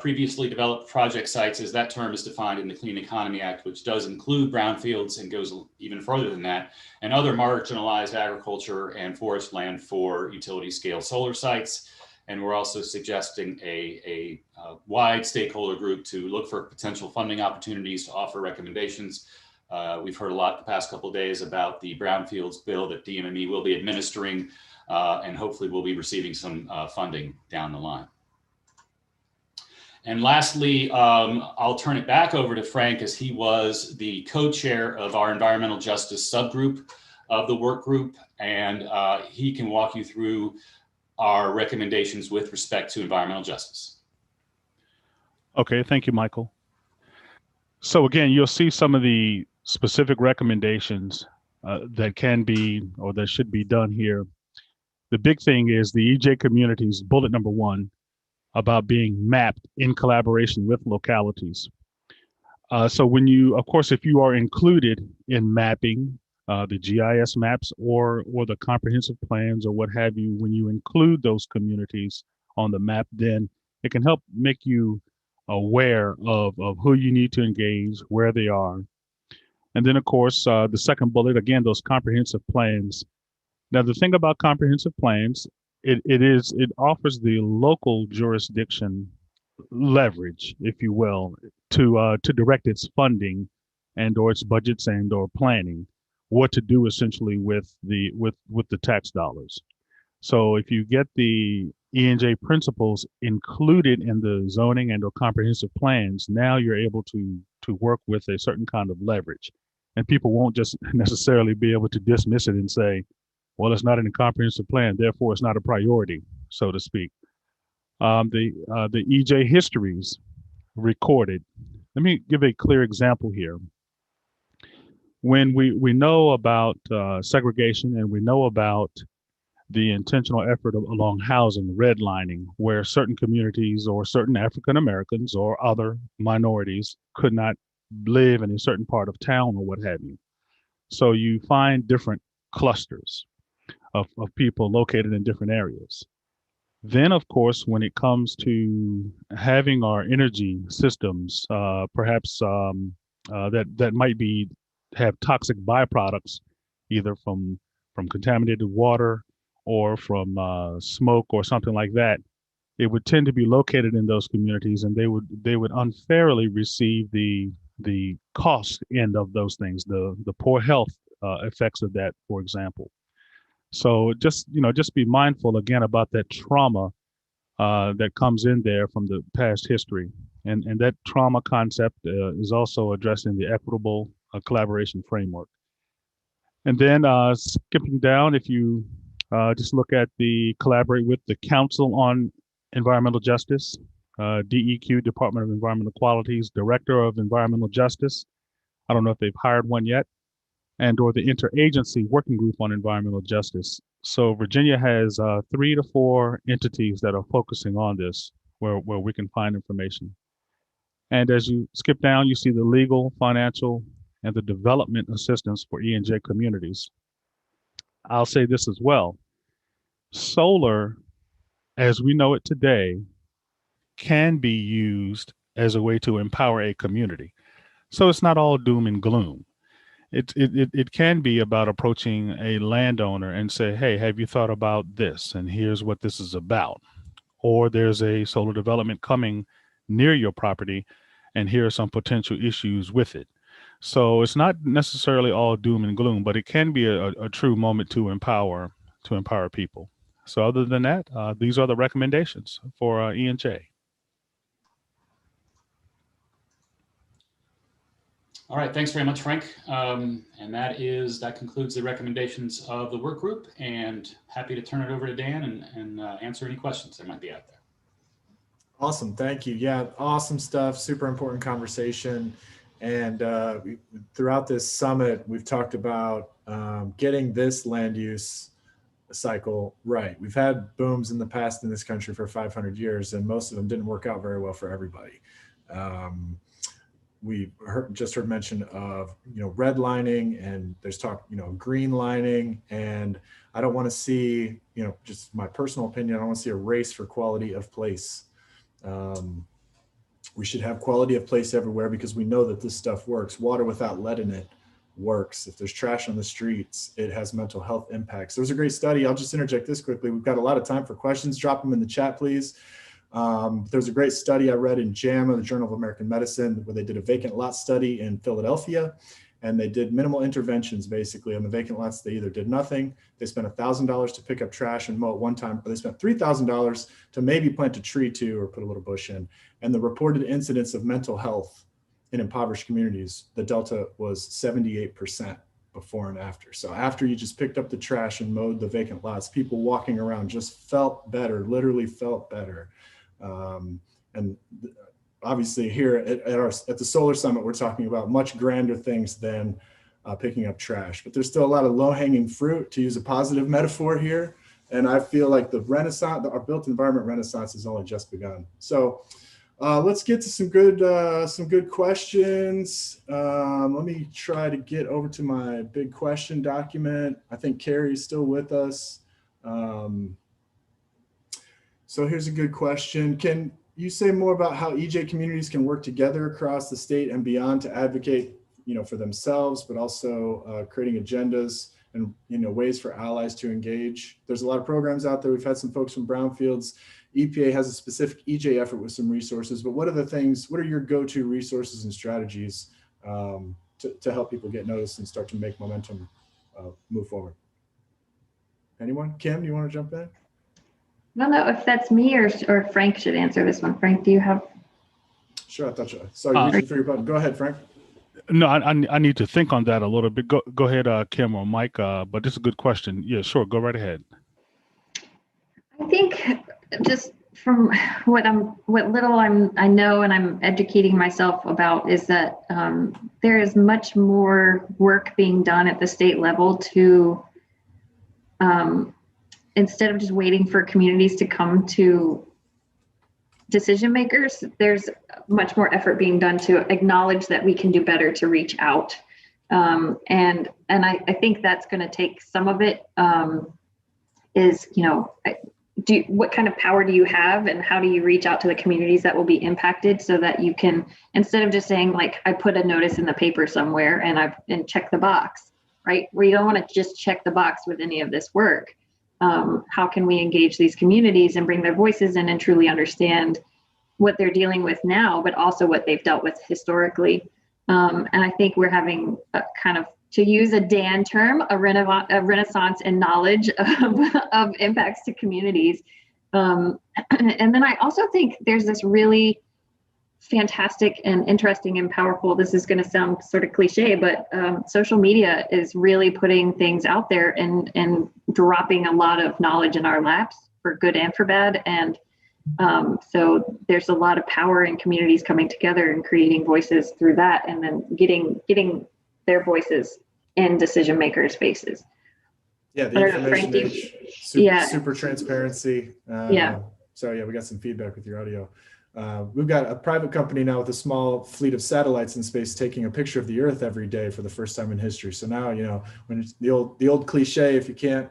Speaker 15: previously developed project sites, as that term is defined in the Clean Economy Act, which does include brownfields and goes even further than that, and other marginalized agriculture and forest land for utility scale solar sites. And we're also suggesting a wide stakeholder group to look for potential funding opportunities to offer recommendations. We've heard a lot the past couple of days about the brownfields bill that DMME will be administering, and hopefully we'll be receiving some funding down the line. And lastly, I'll turn it back over to Frank, as he was the co-chair of our environmental justice subgroup of the work group, and he can walk you through our recommendations with respect to environmental justice.
Speaker 16: Okay, thank you, Michael. So again, you'll see some of the specific recommendations that can be or that should be done here. The big thing is the EJ communities, bullet number 1, about being mapped in collaboration with localities. So when you, of course, if you are included in mapping, the GIS maps or the comprehensive plans or what have you, when you include those communities on the map, then it can help make you aware of who you need to engage, where they are. And then, of course, the second bullet, again, those comprehensive plans. Now, the thing about comprehensive plans, it offers the local jurisdiction leverage, if you will, to direct its funding and or its budgets and or planning, what to do essentially with the tax dollars. So if you get the E&J principles included in the zoning and or comprehensive plans, now you're able to work with a certain kind of leverage, and people won't just necessarily be able to dismiss it and say, well, it's not in the comprehensive plan, therefore it's not a priority, so to speak. The EJ histories recorded. Let me give a clear example here. When we know about segregation, and we know about the intentional effort along housing, redlining, where certain communities or certain African Americans or other minorities could not live in a certain part of town or what have you. So you find different clusters of people located in different areas. Then, of course, when it comes to having our energy systems, perhaps that might have toxic byproducts, either from contaminated water or from smoke or something like that, it would tend to be located in those communities, and they would unfairly receive the cost end of those things, the poor health effects of that, for example. So just be mindful again about that trauma that comes in there from the past history. And that trauma concept is also addressed in the equitable collaboration framework. And then skipping down, if you just look at the collaborate with the Council on Environmental Justice, DEQ, Department of Environmental Quality's Director of Environmental Justice. I don't know if they've hired one yet, and or the Interagency Working Group on Environmental Justice. So Virginia has 3 to 4 entities that are focusing on this, where we can find information. And as you skip down, you see the legal, financial, and the development assistance for E&J communities. I'll say this as well. Solar, as we know it today, can be used as a way to empower a community. So it's not all doom and gloom. It can be about approaching a landowner and say, hey, have you thought about this? And here's what this is about. Or there's a solar development coming near your property, and here are some potential issues with it. So it's not necessarily all doom and gloom, but it can be a true moment to empower people. So other than that, these are the recommendations for E&J.
Speaker 15: All right, thanks very much, Frank. And that concludes the recommendations of the work group, and happy to turn it over to Dan and answer any questions that might be out there.
Speaker 1: Awesome, thank you. Yeah, awesome stuff, super important conversation. And throughout this summit, we've talked about getting this land use cycle right. We've had booms in the past in this country for 500 years, and most of them didn't work out very well for everybody. We just heard mention of, redlining, and there's talk, green lining. And I don't want to see, just my personal opinion, I don't want to see a race for quality of place. We should have quality of place everywhere, because we know that this stuff works. Water without lead in it works. If there's trash on the streets, it has mental health impacts. There was a great study. I'll just interject this quickly. We've got a lot of time for questions. Drop them in the chat, please. There's a great study I read in JAMA, the Journal of American Medicine, where they did a vacant lot study in Philadelphia, and they did minimal interventions basically on the vacant lots. They either did nothing, they spent $1,000 to pick up trash and mow it one time, or they spent $3,000 to maybe plant a tree too, or put a little bush in. And the reported incidence of mental health in impoverished communities, the delta was 78% before and after. So after you just picked up the trash and mowed the vacant lots, people walking around just felt better, literally felt better. And obviously here at the Solar Summit, we're talking about much grander things than picking up trash, but there's still a lot of low-hanging fruit, to use a positive metaphor here. And I feel like the renaissance, our built environment renaissance, has only just begun. So let's get to some good questions. Let me try to get over to my big question document. I think Carrie's still with us. So here's a good question. Can you say more about how EJ communities can work together across the state and beyond to advocate, for themselves, but also creating agendas and, ways for allies to engage? There's a lot of programs out there. We've had some folks from Brownfields. EPA has a specific EJ effort with some resources, but what are your go-to resources and strategies to help people get noticed and start to make momentum move forward? Anyone? Kim, do you want to jump in?
Speaker 14: I don't know if that's me or Frank should answer this one. Frank, do you have?
Speaker 1: Sure, I thought you. Sorry, reaching for your button. Go ahead, Frank.
Speaker 16: No, I need to think on that a little bit. Go ahead, Kim or Mike. But this is a good question. Yeah, sure. Go right ahead.
Speaker 14: I think just from what little I know and I'm educating myself about is that there is much more work being done at the state level to instead of just waiting for communities to come to decision makers, there's much more effort being done to acknowledge that we can do better to reach out. And I think that's going to take some of it is, what kind of power do you have and how do you reach out to the communities that will be impacted so that you can, instead of just saying like, I put a notice in the paper somewhere and check the box, right? Where you don't want to just check the box with any of this work. How can we engage these communities and bring their voices in and truly understand what they're dealing with now, but also what they've dealt with historically? And I think we're having a kind of to use a Dan term, a renaissance in knowledge of impacts to communities. And then I also think there's this really fantastic and interesting and powerful, this is going to sound sort of cliche, but social media is really putting things out there and dropping a lot of knowledge in our laps for good and for bad. And so there's a lot of power in communities coming together and creating voices through that, and then getting their voices in decision makers' faces.
Speaker 1: Yeah, the information age, super transparency. So yeah, we got some feedback with your audio. We've got a private company now with a small fleet of satellites in space taking a picture of the Earth every day for the first time in history. So now, you know, when it's the old cliche, if you can't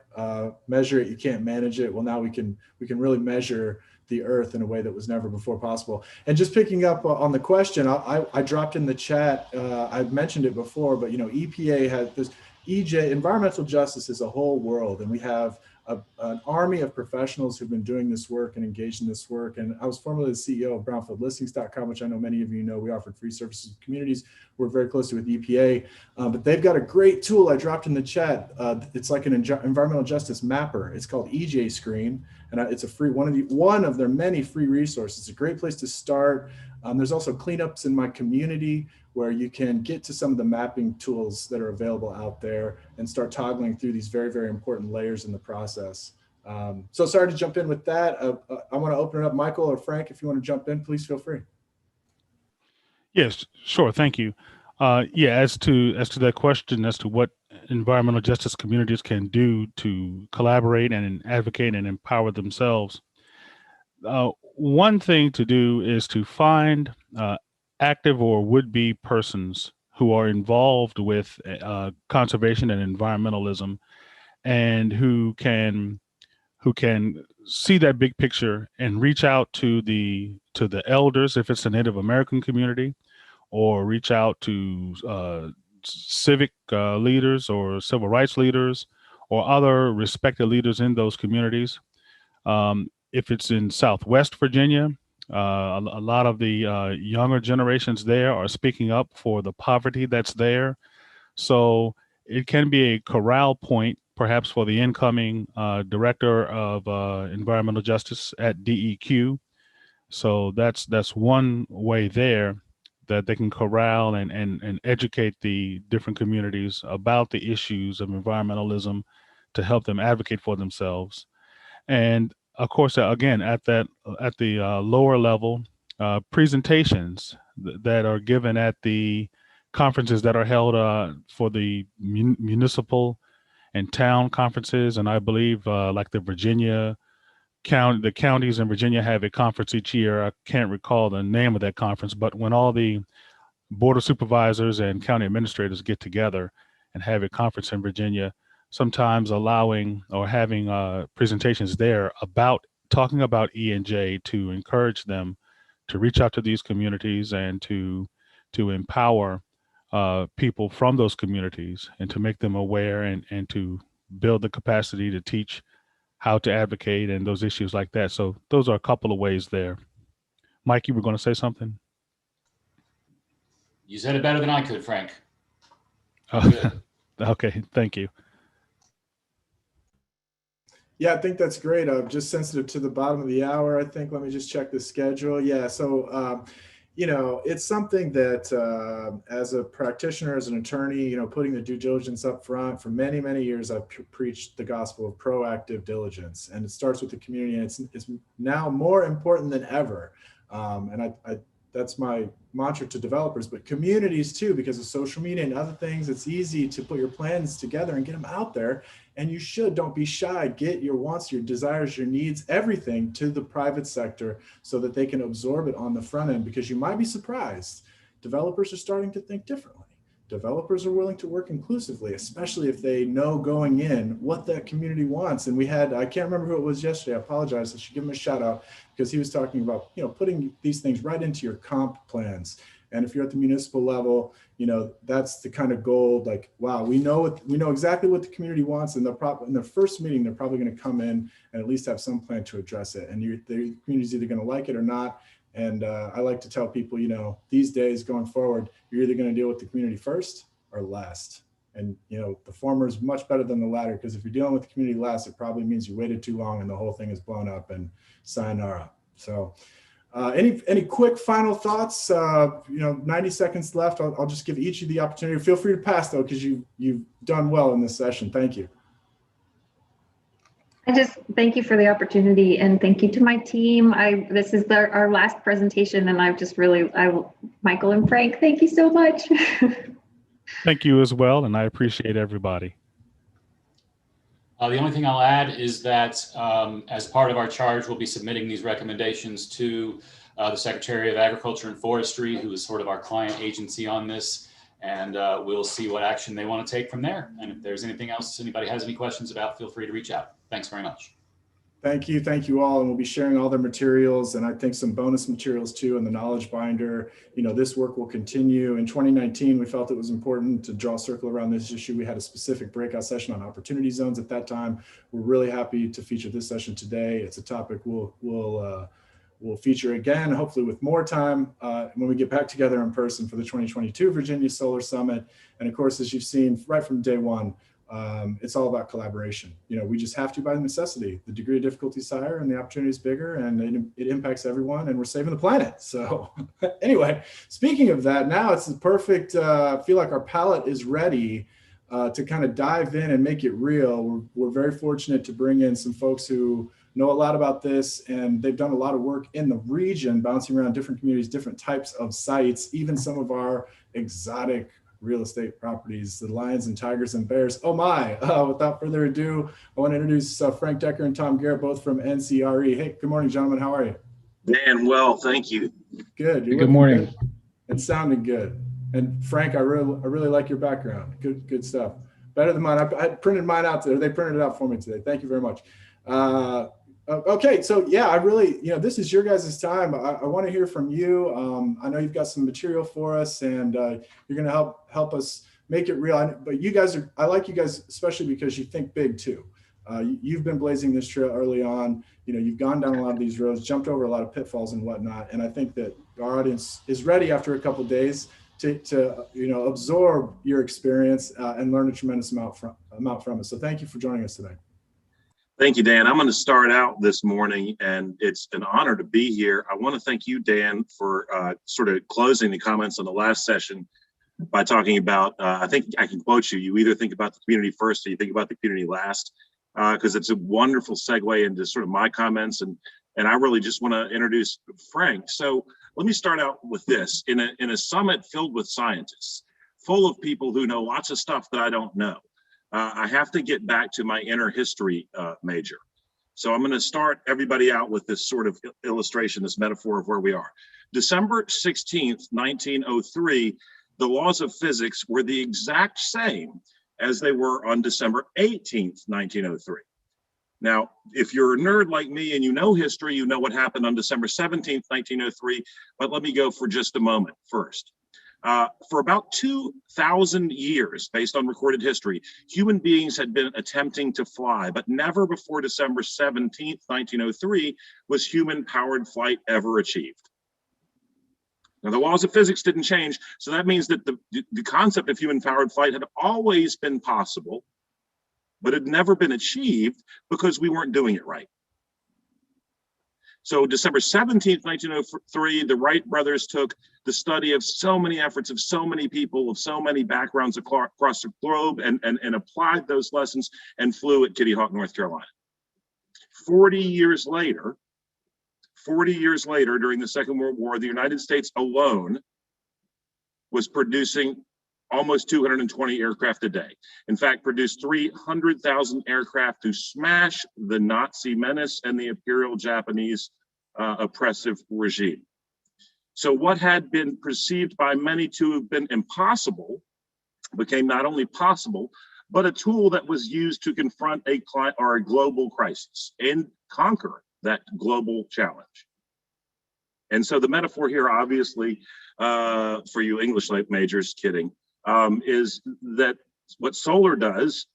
Speaker 1: measure it, you can't manage it. Well, now we can really measure the Earth in a way that was never before possible. And just picking up on the question, I dropped in the chat. I've mentioned it before, but you know, EPA has this. EJ, environmental justice is a whole world, and we have an army of professionals who've been doing this work and engaged in this work. And I was formerly the CEO of brownfieldlistings.com, which I know many of you know. We offered free services to communities. We're very closely with EPA, but they've got a great tool I dropped in the chat. It's like an environmental justice mapper. It's called EJ Screen, and it's a free one of their many free resources. It's a great place to start. There's also cleanups in my community where you can get to some of the mapping tools that are available out there and start toggling through these very, very important layers in the process. So sorry to jump in with that. I want to open it up. Michael or Frank, if you want to jump in, please feel free.
Speaker 16: Yes, sure. Thank you. Yeah, as to that question, as to what environmental justice communities can do to collaborate and advocate and empower themselves. One thing to do is to find active or would-be persons who are involved with conservation and environmentalism, and who can see that big picture and reach out to the elders if it's a Native American community, or reach out to civic leaders or civil rights leaders or other respected leaders in those communities. If it's in Southwest Virginia, a lot of the younger generations there are speaking up for the poverty that's there. So it can be a corral point, perhaps, for the incoming director of environmental justice at DEQ. So that's one way there that they can corral and educate the different communities about the issues of environmentalism to help them advocate for themselves. And of course, again, at the lower level, presentations that are given at the conferences that are held for the municipal and town conferences, and I believe like the counties in Virginia have a conference each year. I can't recall the name of that conference, but when all the board of supervisors and county administrators get together and have a conference in Virginia, sometimes allowing or having presentations there about talking about E&J to encourage them to reach out to these communities and to empower people from those communities and to make them aware and to build the capacity to teach how to advocate and those issues like that. So those are a couple of ways there. Mike, you were going to say something?
Speaker 15: You said it better than I could, Frank.
Speaker 16: Okay, thank you.
Speaker 1: Yeah, I think that's great. I'm just sensitive to the bottom of the hour, I think. Let me just check the schedule. Yeah, so, you know, it's something that as a practitioner, as an attorney, you know, putting the due diligence up front, for many, many years, I've preached the gospel of proactive diligence. And it starts with the community, and it's now more important than ever. And that's my mantra to developers, but communities too, because of social media and other things. It's easy to put your plans together and get them out there. And you don't be shy. Get your wants, your desires, your needs, everything to the private sector so that they can absorb it on the front end, because you might be surprised. Developers are starting to think differently. Developers are willing to work inclusively, especially if they know going in what that community wants. And we had, I can't remember who it was yesterday, I apologize, I should give him a shout out, because he was talking about, you know, putting these things right into your comp plans. And if you're at the municipal level, you know, that's the kind of goal, like, wow, we know exactly what the community wants. And in their first meeting, they're probably going to come in and at least have some plan to address it. And the community's either going to like it or not. And I like to tell people, you know, these days going forward, you're either going to deal with the community first or last. And the former is much better than the latter, because if you're dealing with the community last, it probably means you waited too long and the whole thing is blown up, and sayonara. So any quick final thoughts? 90 seconds left. I'll just give each of you the opportunity. Feel free to pass though, because you've done well in this session. Thank you.
Speaker 14: I just thank you for the opportunity, and thank you to my team. This is our last presentation, and I've just really, Michael and Frank, thank you so much.
Speaker 16: Thank you as well, and I appreciate everybody.
Speaker 15: The only thing I'll add is that as part of our charge, we'll be submitting these recommendations to the Secretary of Agriculture and Forestry, who is sort of our client agency on this, and we'll see what action they want to take from there. And if there's anything else anybody has any questions about, feel free to reach out. Thanks very much.
Speaker 1: Thank you all, and we'll be sharing all their materials, and I think some bonus materials too in the knowledge binder. This work will continue. In 2019, we felt it was important to draw a circle around this issue. We had a specific breakout session on opportunity zones at that time. We're really happy to feature this session today. It's a topic we'll feature again, hopefully with more time when we get back together in person for the 2022 Virginia Solar Summit. And of course, as you've seen right from day one, it's all about collaboration. We just have to by necessity. The degree of difficulty is higher and the opportunity is bigger, and it impacts everyone, and we're saving the planet. So anyway, speaking of that, now it's the perfect, I feel like our palette is ready to kind of dive in and make it real. We're very fortunate to bring in some folks who know a lot about this, and they've done a lot of work in the region, bouncing around different communities, different types of sites, even some of our exotic real estate properties, the lions and tigers and bears. Oh my, without further ado, I want to introduce Frank Decker and Tom Garrett, both from NCRE. Hey, good morning, gentlemen. How are you?
Speaker 17: Dan, well, thank you.
Speaker 1: Good.
Speaker 17: Good morning.
Speaker 1: Good and sounding good. And Frank, I really like your background. Good stuff. Better than mine. I printed mine out there. They printed it out for me today. Thank you very much. Okay, so yeah, I really, this is your guys' time. I want to hear from you. I know you've got some material for us, and you're going to help us make it real. But you guys I like you guys, especially because you think big too. You've been blazing this trail early on. You've gone down a lot of these roads, jumped over a lot of pitfalls and whatnot. And I think that our audience is ready after a couple of days to absorb your experience and learn a tremendous amount from it. So thank you for joining us today.
Speaker 17: Thank you, Dan. I'm going to start out this morning, and it's an honor to be here. I want to thank you, Dan, for sort of closing the comments on the last session by talking about, I think I can quote you, you either think about the community first or you think about the community last, because it's a wonderful segue into sort of my comments. And I really just want to introduce Frank. So let me start out with this. In a summit filled with scientists, full of people who know lots of stuff that I don't know, I have to get back to my inner history major. So I'm going to start everybody out with this sort of illustration, this metaphor of where we are. December 16th, 1903, the laws of physics were the exact same as they were on December 18th, 1903. Now, if you're a nerd like me and you know history, you know what happened on December 17th, 1903, but let me go for just a moment first. For about 2,000 years, based on recorded history, human beings had been attempting to fly, but never before December 17th, 1903, was human-powered flight ever achieved. Now, the laws of physics didn't change, so that means that the concept of human-powered flight had always been possible, but had never been achieved because we weren't doing it right. So December 17th, 1903, the Wright brothers took the study of so many efforts of so many people, of so many backgrounds across the globe, and applied those lessons and flew at Kitty Hawk, North Carolina. 40 years later, during the Second World War, the United States alone was producing almost 220 aircraft a day. In fact, produced 300,000 aircraft to smash the Nazi menace and the Imperial Japanese oppressive regime. So what had been perceived by many to have been impossible became not only possible, but a tool that was used to confront a global crisis and conquer that global challenge. And so the metaphor here, obviously, for you English majors, kidding, is that what solar does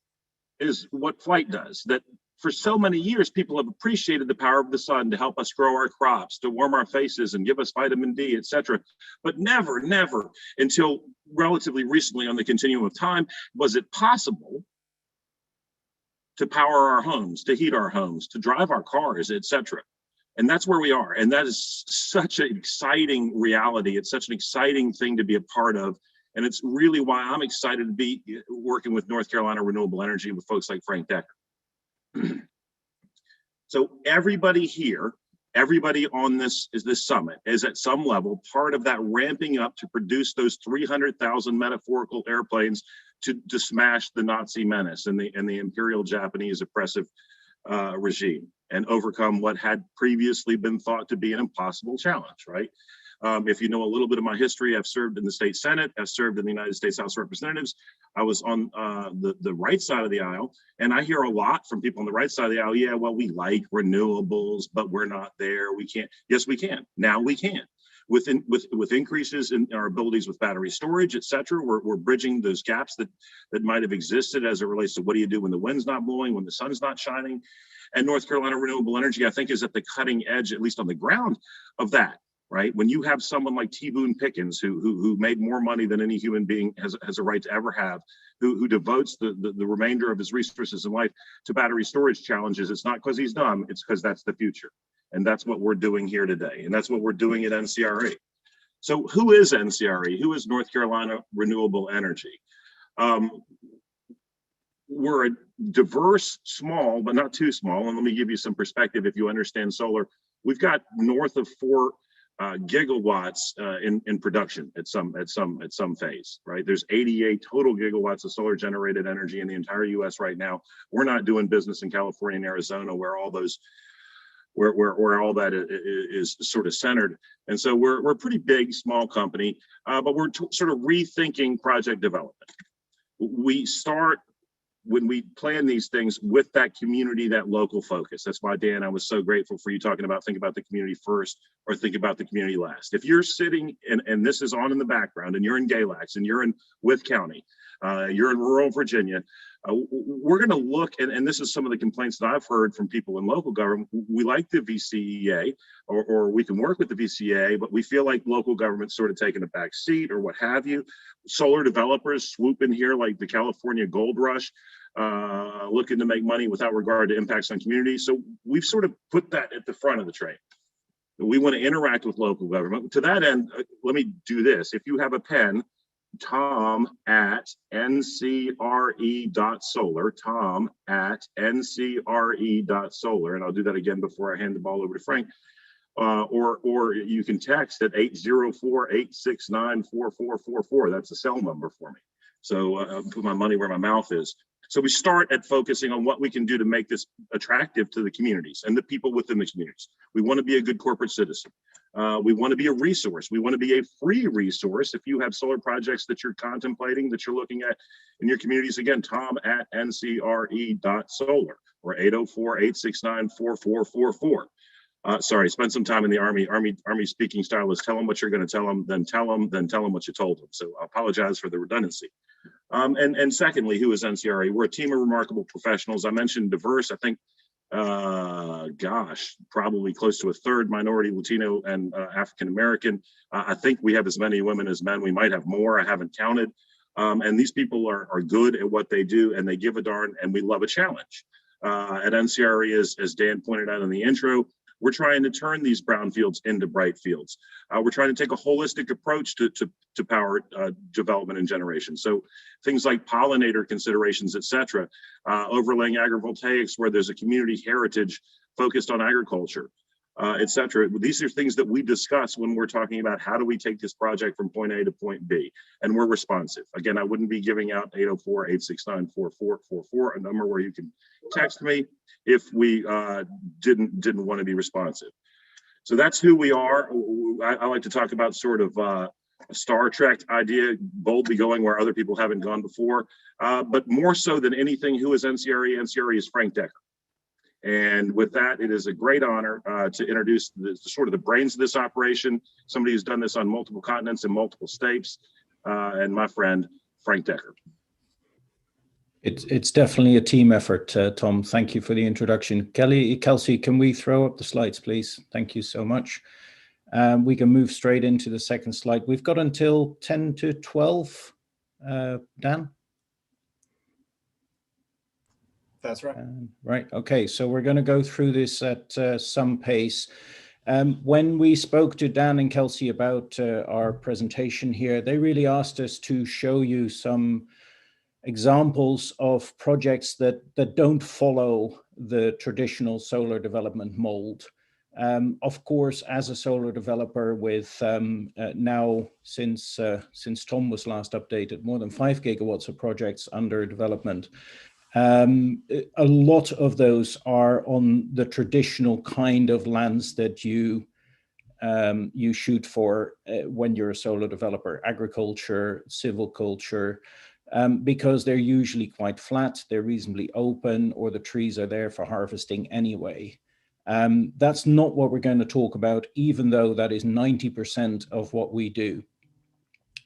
Speaker 17: is what flight does, that for so many years, people have appreciated the power of the sun to help us grow our crops, to warm our faces and give us vitamin D, etc. But never, never until relatively recently on the continuum of time was it possible to power our homes, to heat our homes, to drive our cars, etc. And that's where we are. And that is such an exciting reality. It's such an exciting thing to be a part of. And it's really why I'm excited to be working with North Carolina Renewable Energy with folks like Frank Decker. So everybody here, everybody on this summit is at some level part of that ramping up to produce those 300,000 metaphorical airplanes to smash the Nazi menace and the Imperial Japanese oppressive regime and overcome what had previously been thought to be an impossible challenge, right? If you know a little bit of my history, I've served in the state Senate, I've served in the United States House of Representatives. I was on the right side of the aisle, and I hear a lot from people on the right side of the aisle, yeah, well, we like renewables, but we're not there, we can't. Yes, we can. Now we can. With increases in our abilities with battery storage, et cetera, we're bridging those gaps that might have existed as it relates to what do you do when the wind's not blowing, when the sun's not shining. And North Carolina Renewable Energy, I think, is at the cutting edge, at least on the ground of that. Right? When you have someone like T. Boone Pickens, who made more money than any human being has a right to ever have, who devotes the remainder of his resources in life to battery storage challenges, it's not because he's dumb, it's because that's the future. And that's what we're doing here today. And that's what we're doing at NCRE. So who is NCRE? Who is North Carolina Renewable Energy? We're a diverse, small, but not too small. And let me give you some perspective if you understand solar. We've got north of 4 gigawatts in production at some phase, right? There's 88 total gigawatts of solar generated energy in the entire U.S. right now. We're not doing business in California and Arizona where all those where all that is sort of centered. And so we're a pretty big, small company, but we're sort of rethinking project development. We start when we plan these things with that community, that local focus. That's why, Dan, I was so grateful for you talking about think about the community first or think about the community last. If you're sitting and this is on in the background and you're in Galax and you're in Wythe County, you're in rural Virginia, we're going to look, and this is some of the complaints that I've heard from people in local government. We like the VCEA, or we can work with the VCEA, but we feel like local government's sort of taking a back seat or what have you. Solar developers swoop in here like the California gold rush, looking to make money without regard to impacts on communities. So we've sort of put that at the front of the train. We want to interact with local government. To that end, let me do this. If you have a pen, tom@ncre.solar, tom@ncre.solar, and I'll do that again before I hand the ball over to Frank. Or you can text at 804-869-4444. That's a cell number for me. So I'll put my money where my mouth is. So we start at focusing on what we can do to make this attractive to the communities and the people within the communities. We want to be a good corporate citizen. We want to be a resource. We want to be a free resource. If you have solar projects that you're contemplating, that you're looking at in your communities, again, tom@ncre.solar or 804-869-4444. Sorry, spend some time in the Army. Army speaking style is tell them what you're going to tell them, then tell them what you told them. So I apologize for the redundancy. And secondly, who is NCRE? We're a team of remarkable professionals. I mentioned diverse. I think, probably close to a third minority, Latino, and African American. I think we have as many women as men. We might have more. I haven't counted. And these people are good at what they do, and they give a darn, and we love a challenge. At NCRE, as Dan pointed out in the intro, we're trying to turn these brownfields into bright fields. We're trying to take a holistic approach to power development and generation. So things like pollinator considerations, et cetera, overlaying agrivoltaics where there's a community heritage focused on agriculture, et cetera. These are things that we discuss when we're talking about how do we take this project from point A to point B, and we're responsive. Again, I wouldn't be giving out 804-869-4444, a number where you can text me if we didn't want to be responsive. So that's who we are. I like to talk about sort of a Star Trek idea, boldly going where other people haven't gone before. But more so than anything, who is NCRE? NCRE is Frank Decker. And with that, it is a great honor to introduce sort of the brains of this operation, somebody who's done this on multiple continents and multiple states, and my friend, Frank Decker.
Speaker 18: It's definitely a team effort, Tom. Thank you for the introduction. Kelsey, can we throw up the slides, please? Thank you so much. We can move straight into the second slide. We've got until 10 to 12, Dan?
Speaker 1: That's right.
Speaker 18: Right, okay, so we're going to go through this at some pace. When we spoke to Dan and Kelsey about our presentation here, they really asked us to show you some examples of projects that don't follow the traditional solar development mold. Of course, as a solar developer with now, since Tom was last updated, more than 5 gigawatts of projects under development, a lot of those are on the traditional kind of lands that you shoot for when you're a solar developer: agriculture, silviculture, because they're usually quite flat, they're reasonably open, or the trees are there for harvesting anyway. That's not what we're going to talk about, even though that is 90% of what we do.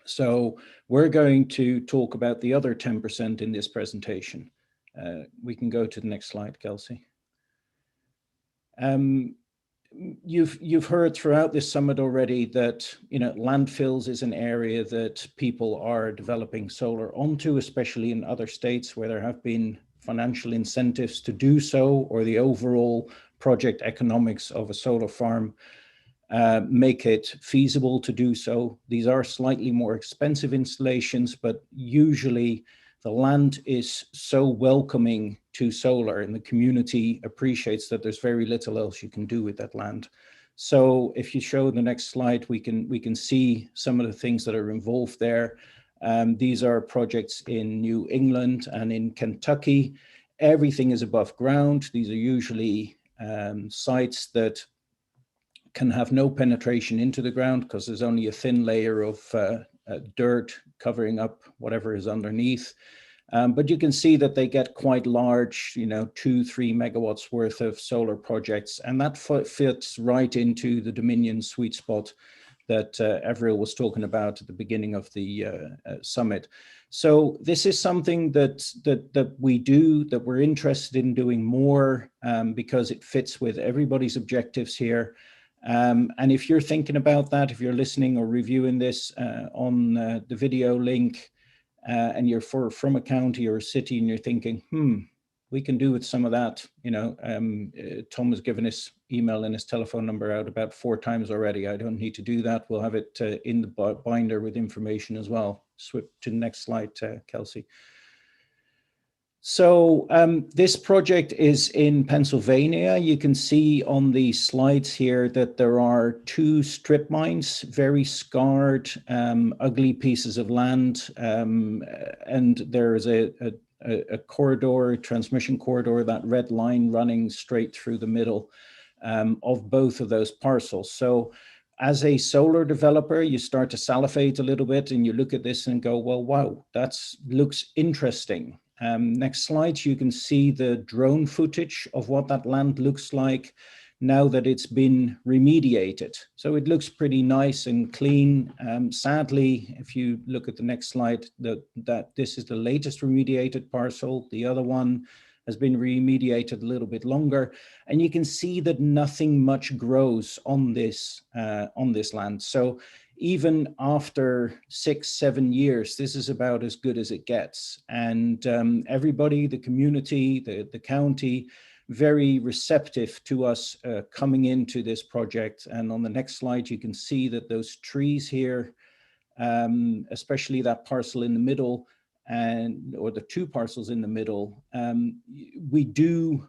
Speaker 18: So we're going to talk about the other 10% in this presentation. We can go to the next slide, Kelsey. You've heard throughout this summit already that, you know, landfills is an area that people are developing solar onto, especially in other states where there have been financial incentives to do so, or the overall project economics of a solar farm make it feasible to do so. These are slightly more expensive installations, but usually the land is so welcoming to solar, and the community appreciates that there's very little else you can do with that land. So if you show the next slide, we can see some of the things that are involved there. These are projects in New England and in Kentucky. Everything is above ground. These are usually sites that can have no penetration into the ground because there's only a thin layer of dirt covering up whatever is underneath. But you can see that they get quite large, you know, 2-3 megawatts worth of solar projects. And that fits right into the Dominion sweet spot that Everil was talking about at the beginning of the summit. So this is something that we do, that we're interested in doing more because it fits with everybody's objectives here. And if you're thinking about that, if you're listening or reviewing this on the video link, and you're from a county or a city and you're thinking, we can do with some of that, you know, Tom has given his email and his telephone number out about 4 times already. I don't need to do that. We'll have it in the binder with information as well. Switch to the next slide, Kelsey. So this project is in Pennsylvania. You can see on the slides here that there are 2 strip mines, very scarred, ugly pieces of land. And there is a corridor, a transmission corridor, that red line running straight through the middle of both of those parcels. So as a solar developer, you start to salivate a little bit and you look at this and go, well, wow, that looks interesting. Next slide, you can see the drone footage of what that land looks like now that it's been remediated. So it looks pretty nice and clean. Sadly, if you look at the next slide, that this is the latest remediated parcel. The other one has been remediated a little bit longer. And you can see that nothing much grows on this land. So even after 6-7 years, this is about as good as it gets. And everybody, the community, the county, very receptive to us coming into this project. And on the next slide, you can see that those trees here, especially that parcel in the middle, or the 2 parcels in the middle, we do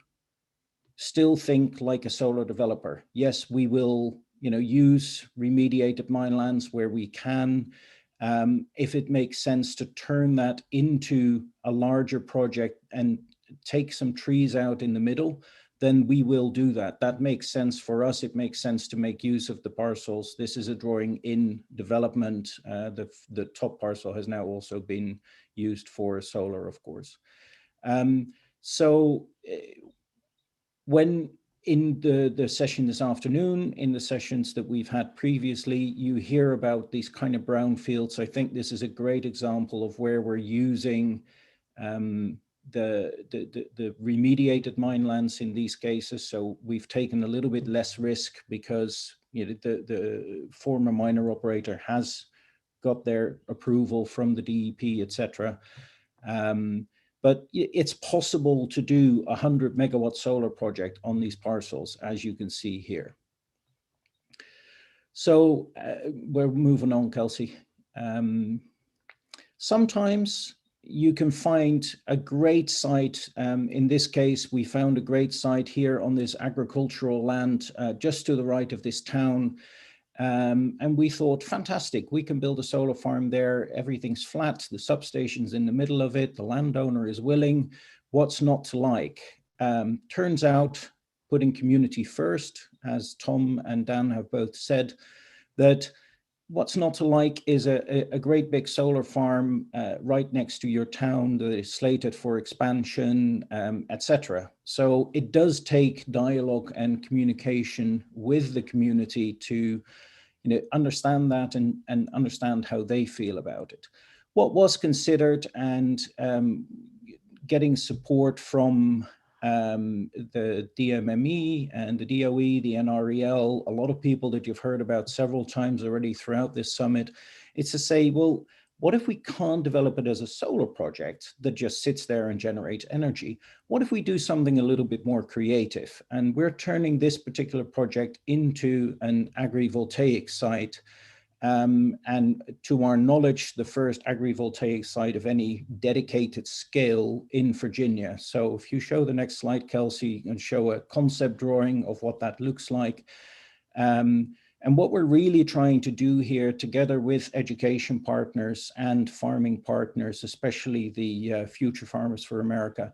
Speaker 18: still think like a solar developer. Yes, we will, you know, use remediated mine lands where we can. If it makes sense to turn that into a larger project and take some trees out in the middle, then we will do that. That makes sense for us. It makes sense to make use of the parcels. This is a drawing in development. The top parcel has now also been used for solar, of course. So when in the session this afternoon, in the sessions that we've had previously, you hear about these kind of brownfields. I think this is a great example of where we're using the remediated mine lands in these cases. So we've taken a little bit less risk because the former miner operator has got their approval from the DEP, etc. But it's possible to do a 100 megawatt solar project on these parcels, as you can see here. So we're moving on, Kelsey. Sometimes you can find a great site. In this case, we found a great site here on this agricultural land just to the right of this town. And we thought, fantastic, we can build a solar farm there. Everything's flat, the substation's in the middle of it, the landowner is willing. What's not to like? Turns out, putting community first, as Tom and Dan have both said, that what's not to like is a great big solar farm right next to your town that is slated for expansion, etc. So it does take dialogue and communication with the community to understand that and understand how they feel about it. What was considered, and getting support from the DMME and the DOE, the NREL, a lot of people that you've heard about several times already throughout this summit, it's to say, well, what if we can't develop it as a solar project that just sits there and generates energy? What if we do something a little bit more creative? And we're turning this particular project into an agrivoltaic site. And to our knowledge, the first agrivoltaic site of any dedicated scale in Virginia. So if you show the next slide, Kelsey, and show a concept drawing of what that looks like. And what we're really trying to do here, together with education partners and farming partners, especially the Future Farmers for America,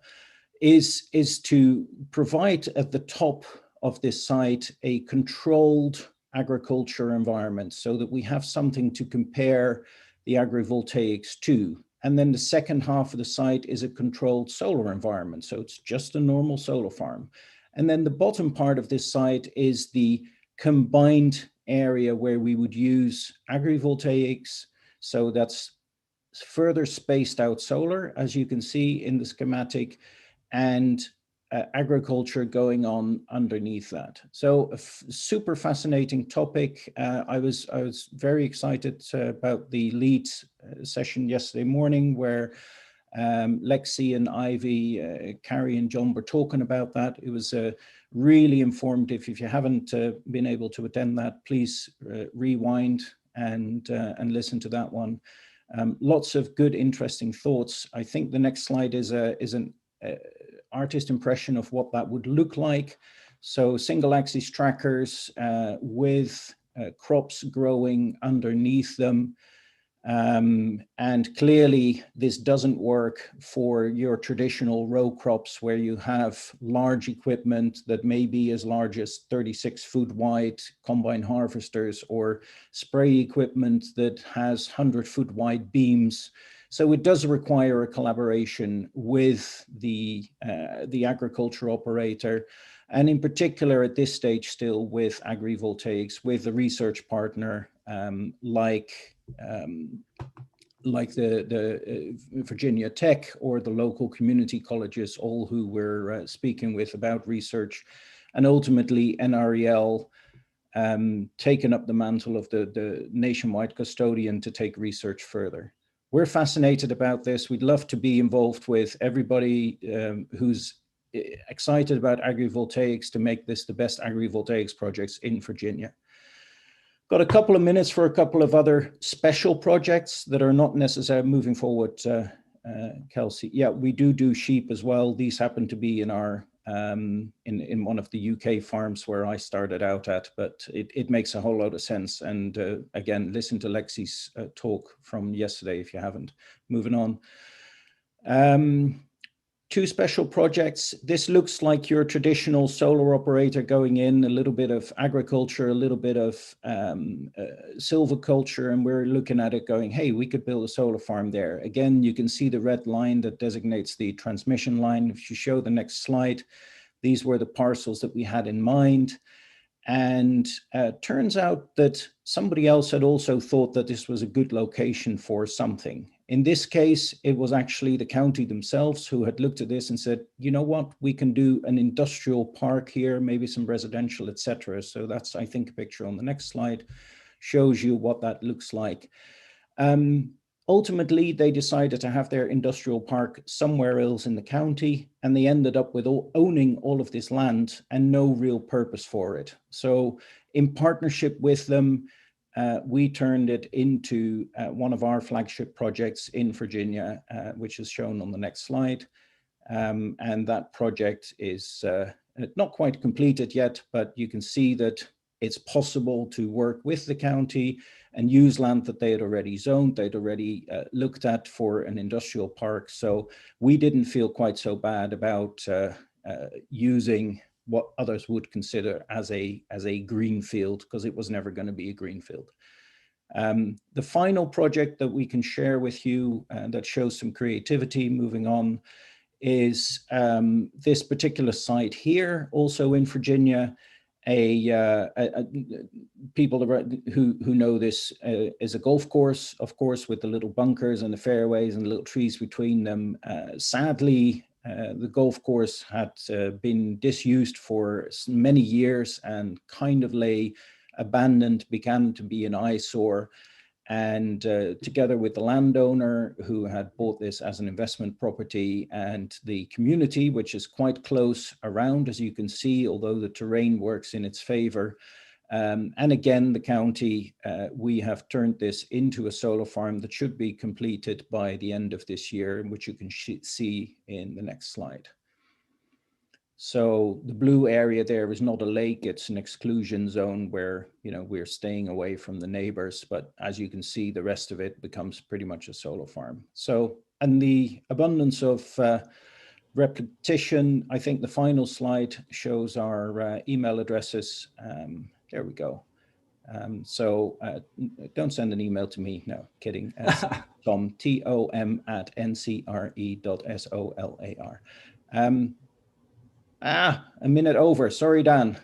Speaker 18: is to provide at the top of this site a controlled agriculture environment so that we have something to compare the agrivoltaics to. And then the second half of the site is a controlled solar environment. So it's just a normal solar farm. And then the bottom part of this site is the combined area where we would use agrivoltaics. So that's further spaced out solar, as you can see in the schematic, and agriculture going on underneath that. So a super fascinating topic. I was very excited about the lead session yesterday morning where Lexi and Ivy, Carrie and John were talking about that. It was really informative. If you haven't been able to attend that, please rewind and listen to that one. Lots of good, interesting thoughts. I think the next slide is an artist impression of what that would look like. So single axis trackers with crops growing underneath them. And clearly this doesn't work for your traditional row crops where you have large equipment that may be as large as 36 foot wide combine harvesters, or spray equipment that has 100-foot wide beams. So it does require a collaboration with the agriculture operator, and in particular at this stage still with agrivoltaics, with a research partner like the Virginia Tech or the local community colleges, all who we're speaking with about research, and ultimately NREL taken up the mantle of the nationwide custodian to take research further. We're fascinated about this. We'd love to be involved with everybody who's excited about agrivoltaics to make this the best agrivoltaics projects in Virginia. Got a couple of minutes for a couple of other special projects that are not necessarily moving forward, Kelsey. Yeah, we do sheep as well. These happen to be in our in one of the UK farms where I started out at, but it makes a whole lot of sense. And again, listen to Lexi's talk from yesterday if you haven't. Moving on. Two special projects. This looks like your traditional solar operator going in, a little bit of agriculture, a little bit of silviculture, and we're looking at it going, hey, we could build a solar farm there. Again, you can see the red line that designates the transmission line. If you show the next slide, these were the parcels that we had in mind. And turns out that somebody else had also thought that this was a good location for something. In this case, it was actually the county themselves who had looked at this and said, you know what, we can do an industrial park here, maybe some residential, etc. So that's, I think, a picture on the next slide shows you what that looks like. Ultimately, they decided to have their industrial park somewhere else in the county, and they ended up with owning all of this land and no real purpose for it. So in partnership with them, we turned it into one of our flagship projects in Virginia, which is shown on the next slide. And that project is not quite completed yet, but you can see that it's possible to work with the county and use land that they had already zoned, they'd already looked at for an industrial park. So we didn't feel quite so bad about using what others would consider as a green field, because it was never going to be a green field. The final project that we can share with you that shows some creativity moving on is this particular site here, also in Virginia. People who know this is a golf course, of course, with the little bunkers and the fairways and the little trees between them. Sadly, the golf course had been disused for many years and kind of lay abandoned, began to be an eyesore. And together with the landowner who had bought this as an investment property and the community, which is quite close around, as you can see, although the terrain works in its favor. And again, the county, we have turned this into a solar farm that should be completed by the end of this year, which you can see in the next slide. So the blue area there is not a lake, it's an exclusion zone where, you know, we're staying away from the neighbors, but as you can see, the rest of it becomes pretty much a solar farm. So, and the abundance of repetition, I think the final slide shows our email addresses. There we go. So don't send an email to me, no, kidding. Tom, tom@ncre.solar. A minute over. Sorry, Dan.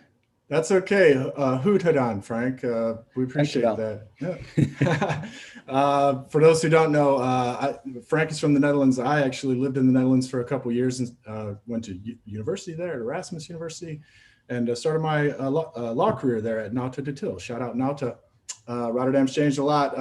Speaker 1: That's okay. Hoot on, Frank. We appreciate that. Yeah. For those who don't know, Frank is from the Netherlands. I actually lived in the Netherlands for a couple of years and went to university there at Erasmus University and started my law career there at Nauta de Til. Shout out Nauta. Rotterdam's changed a lot.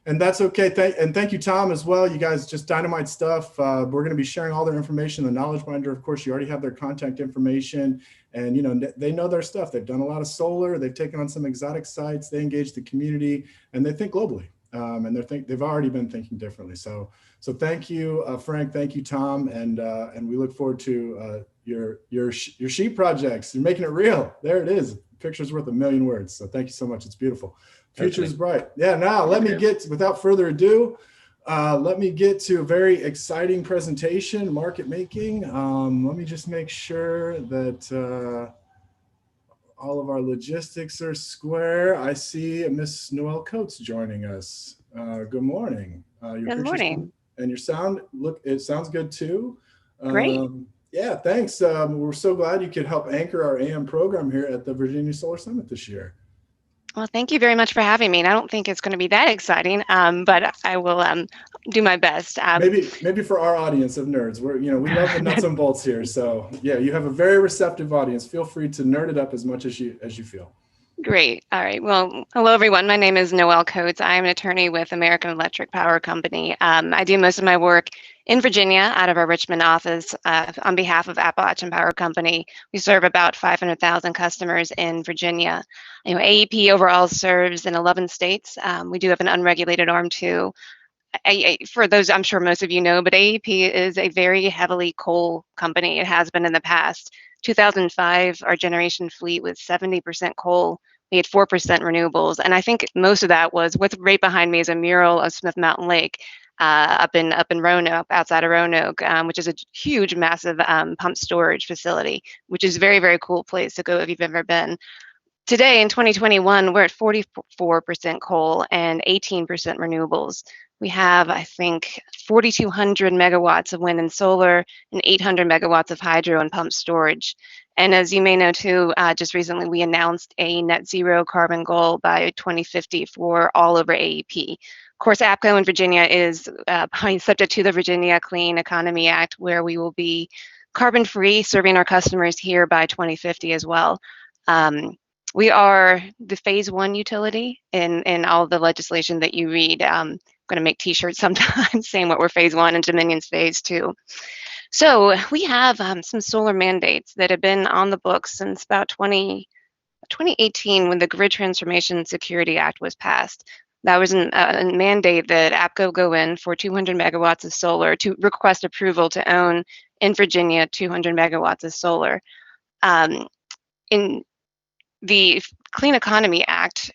Speaker 1: And that's okay. Thank you, Tom, as well. You guys just dynamite stuff. We're going to be sharing all their information. The knowledge binder, of course, you already have their contact information. And, you know, they know their stuff. They've done a lot of solar. They've taken on some exotic sites. They engage the community and they think globally. And they've already been thinking differently. So thank you, Frank. Thank you, Tom. And we look forward to your sheep projects. You're making it real. There it is. Picture's worth a million words. So thank you so much. It's beautiful. Future is bright. Yeah. Now let me get, without further ado, let me get to a very exciting presentation, market making. Let me just make sure that all of our logistics are square. I see Miss Noelle Coates joining us. Good morning.
Speaker 19: Good morning.
Speaker 1: And your sound, it sounds good too.
Speaker 19: Great.
Speaker 1: Yeah, thanks. We're so glad you could help anchor our AM program here at the Virginia Solar Summit this year.
Speaker 19: Well, thank you very much for having me. And I don't think it's going to be that exciting, but I will do my best.
Speaker 1: Maybe for our audience of nerds, we love the nuts and bolts here. So yeah, you have a very receptive audience. Feel free to nerd it up as much as you feel.
Speaker 19: Great. All right. Well, hello, everyone. My name is Noelle Coates. I am an attorney with American Electric Power Company. I do most of my work in Virginia out of our Richmond office on behalf of Appalachian Power Company. We serve about 500,000 customers in Virginia. You know, AEP overall serves in 11 states. We do have an unregulated arm too. For those, I'm sure most of you know, but AEP is a very heavily coal company. It has been in the past. 2005, our generation fleet was 70% coal. We had 4% renewables. And I think most of that was, what's right behind me is a mural of Smith Mountain Lake up in Roanoke, outside of Roanoke, which is a huge, massive pump storage facility, which is a very, very cool place to go if you've ever been. Today in 2021, we're at 44% coal and 18% renewables. We have, I think, 4,200 megawatts of wind and solar and 800 megawatts of hydro and pump storage. And as you may know too, just recently we announced a net zero carbon goal by 2050 for all over AEP. Of course, APCO in Virginia is subject to the Virginia Clean Economy Act, where we will be carbon free, serving our customers here by 2050 as well. We are the phase 1 utility in all the legislation that you read. I'm going to make t-shirts sometime saying what we're phase 1 and Dominion's phase 2. So we have some solar mandates that have been on the books since about 2018 when the Grid Transformation Security Act was passed. That was a mandate that APCO go in for 200 megawatts of solar to request approval to own in Virginia 200 megawatts of solar. In the Clean Economy Act,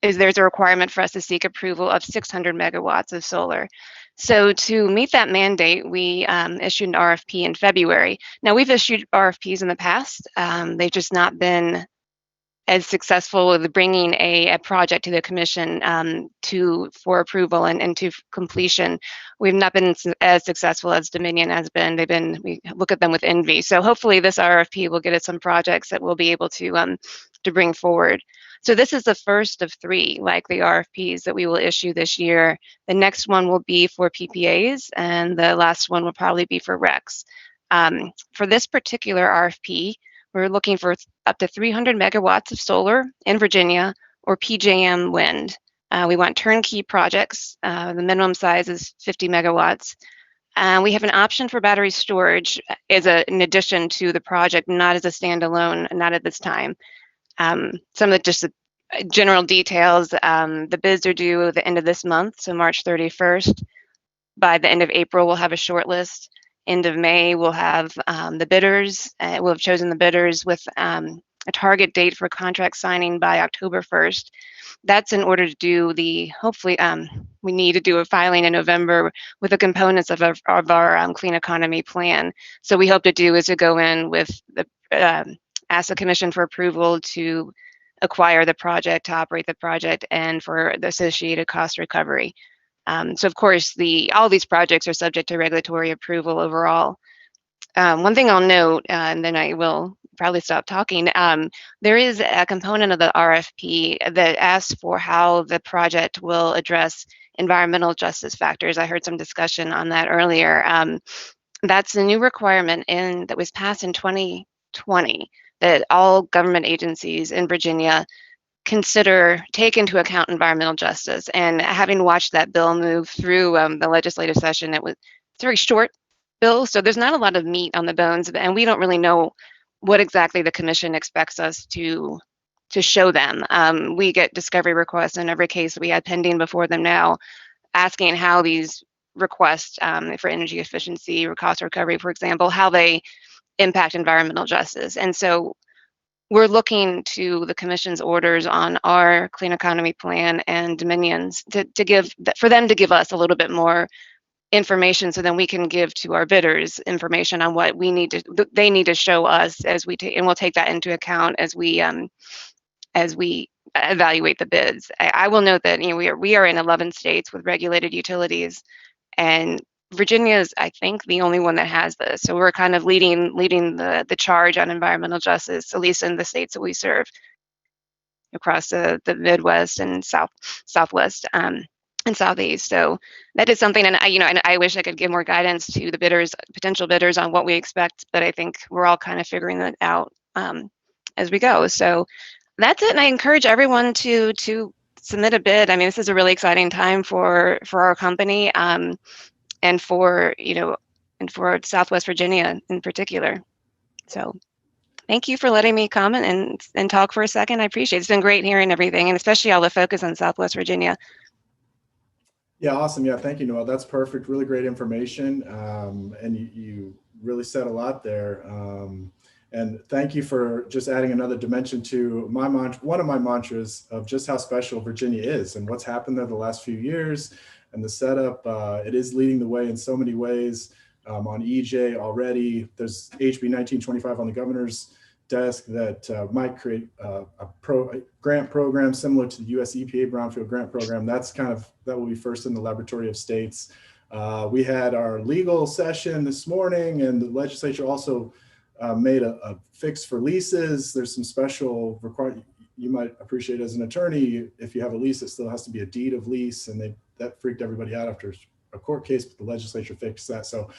Speaker 19: there's a requirement for us to seek approval of 600 megawatts of solar. So to meet that mandate, we issued an RFP in February. Now we've issued RFPs in the past. They've just not been as successful with bringing a project to the commission for approval and to completion. We've not been as successful as Dominion has been. We look at them with envy. So hopefully this RFP will get us some projects that we'll be able to bring forward. So this is the first of 3 likely RFPs that we will issue this year. The next one will be for PPAs, and the last one will probably be for RECs. For this particular RFP, we're looking for up to 300 megawatts of solar in Virginia or PJM wind. We want turnkey projects. The minimum size is 50 megawatts. We have an option for battery storage as in addition to the project, not as a standalone, not at this time. Some of the general details, the bids are due at the end of this month, so March 31st. By the end of April, we'll have a short list. End of May, we'll have the bidders. We'll have chosen the bidders with a target date for contract signing by October 1st. That's in order to do hopefully, we need to do a filing in November with the components of our Clean Economy Plan. So we hope to do is to go in with ask the commission for approval to acquire the project, to operate the project, and for the associated cost recovery. So of course, all these projects are subject to regulatory approval overall. One thing I'll note, and then I will probably stop talking, there is a component of the RFP that asks for how the project will address environmental justice factors. I heard some discussion on that earlier. That's a new requirement that was passed in 2020, that all government agencies in Virginia take into account environmental justice. And having watched that bill move through the legislative session, it's a very short bill, so there's not a lot of meat on the bones, and we don't really know what exactly the commission expects us to show them. We get discovery requests in every case that we had pending before them now, asking how these requests for energy efficiency or cost recovery, for example, how they impact environmental justice. And so we're looking to the commission's orders on our Clean Economy Plan and Dominion's for them to give us a little bit more information, so then we can give to our bidders information on what they need to show us and we'll take that into account as we evaluate the bids. I will note that we are in 11 states with regulated utilities, and Virginia is, I think, the only one that has this. So we're kind of leading the charge on environmental justice, at least in the states that we serve across the Midwest and Southwest and Southeast. So that is something, and I wish I could give more guidance to the potential bidders on what we expect, but I think we're all kind of figuring that out as we go. So that's it, and I encourage everyone to submit a bid. I mean, this is a really exciting time for our company. And for Southwest Virginia in particular. So thank you for letting me comment and talk for a second. I appreciate it. It's been great hearing everything, and especially all the focus on Southwest Virginia.
Speaker 1: Yeah, awesome. Yeah, thank you, Noelle. That's perfect. Really great information. And you really said a lot there. And thank you for just adding another dimension to one of my mantras of just how special Virginia is and what's happened there the last few years. And the setup, it is leading the way in so many ways. On EJ already, there's HB 1925 on the governor's desk that might create a grant program similar to the US EPA Brownfield Grant Program. That will be first in the laboratory of states. We had our legal session this morning, and the legislature also made a fix for leases. There's some special requirement you might appreciate as an attorney. If you have a lease, it still has to be a deed of lease, and that freaked everybody out after a court case, but the legislature fixed that. So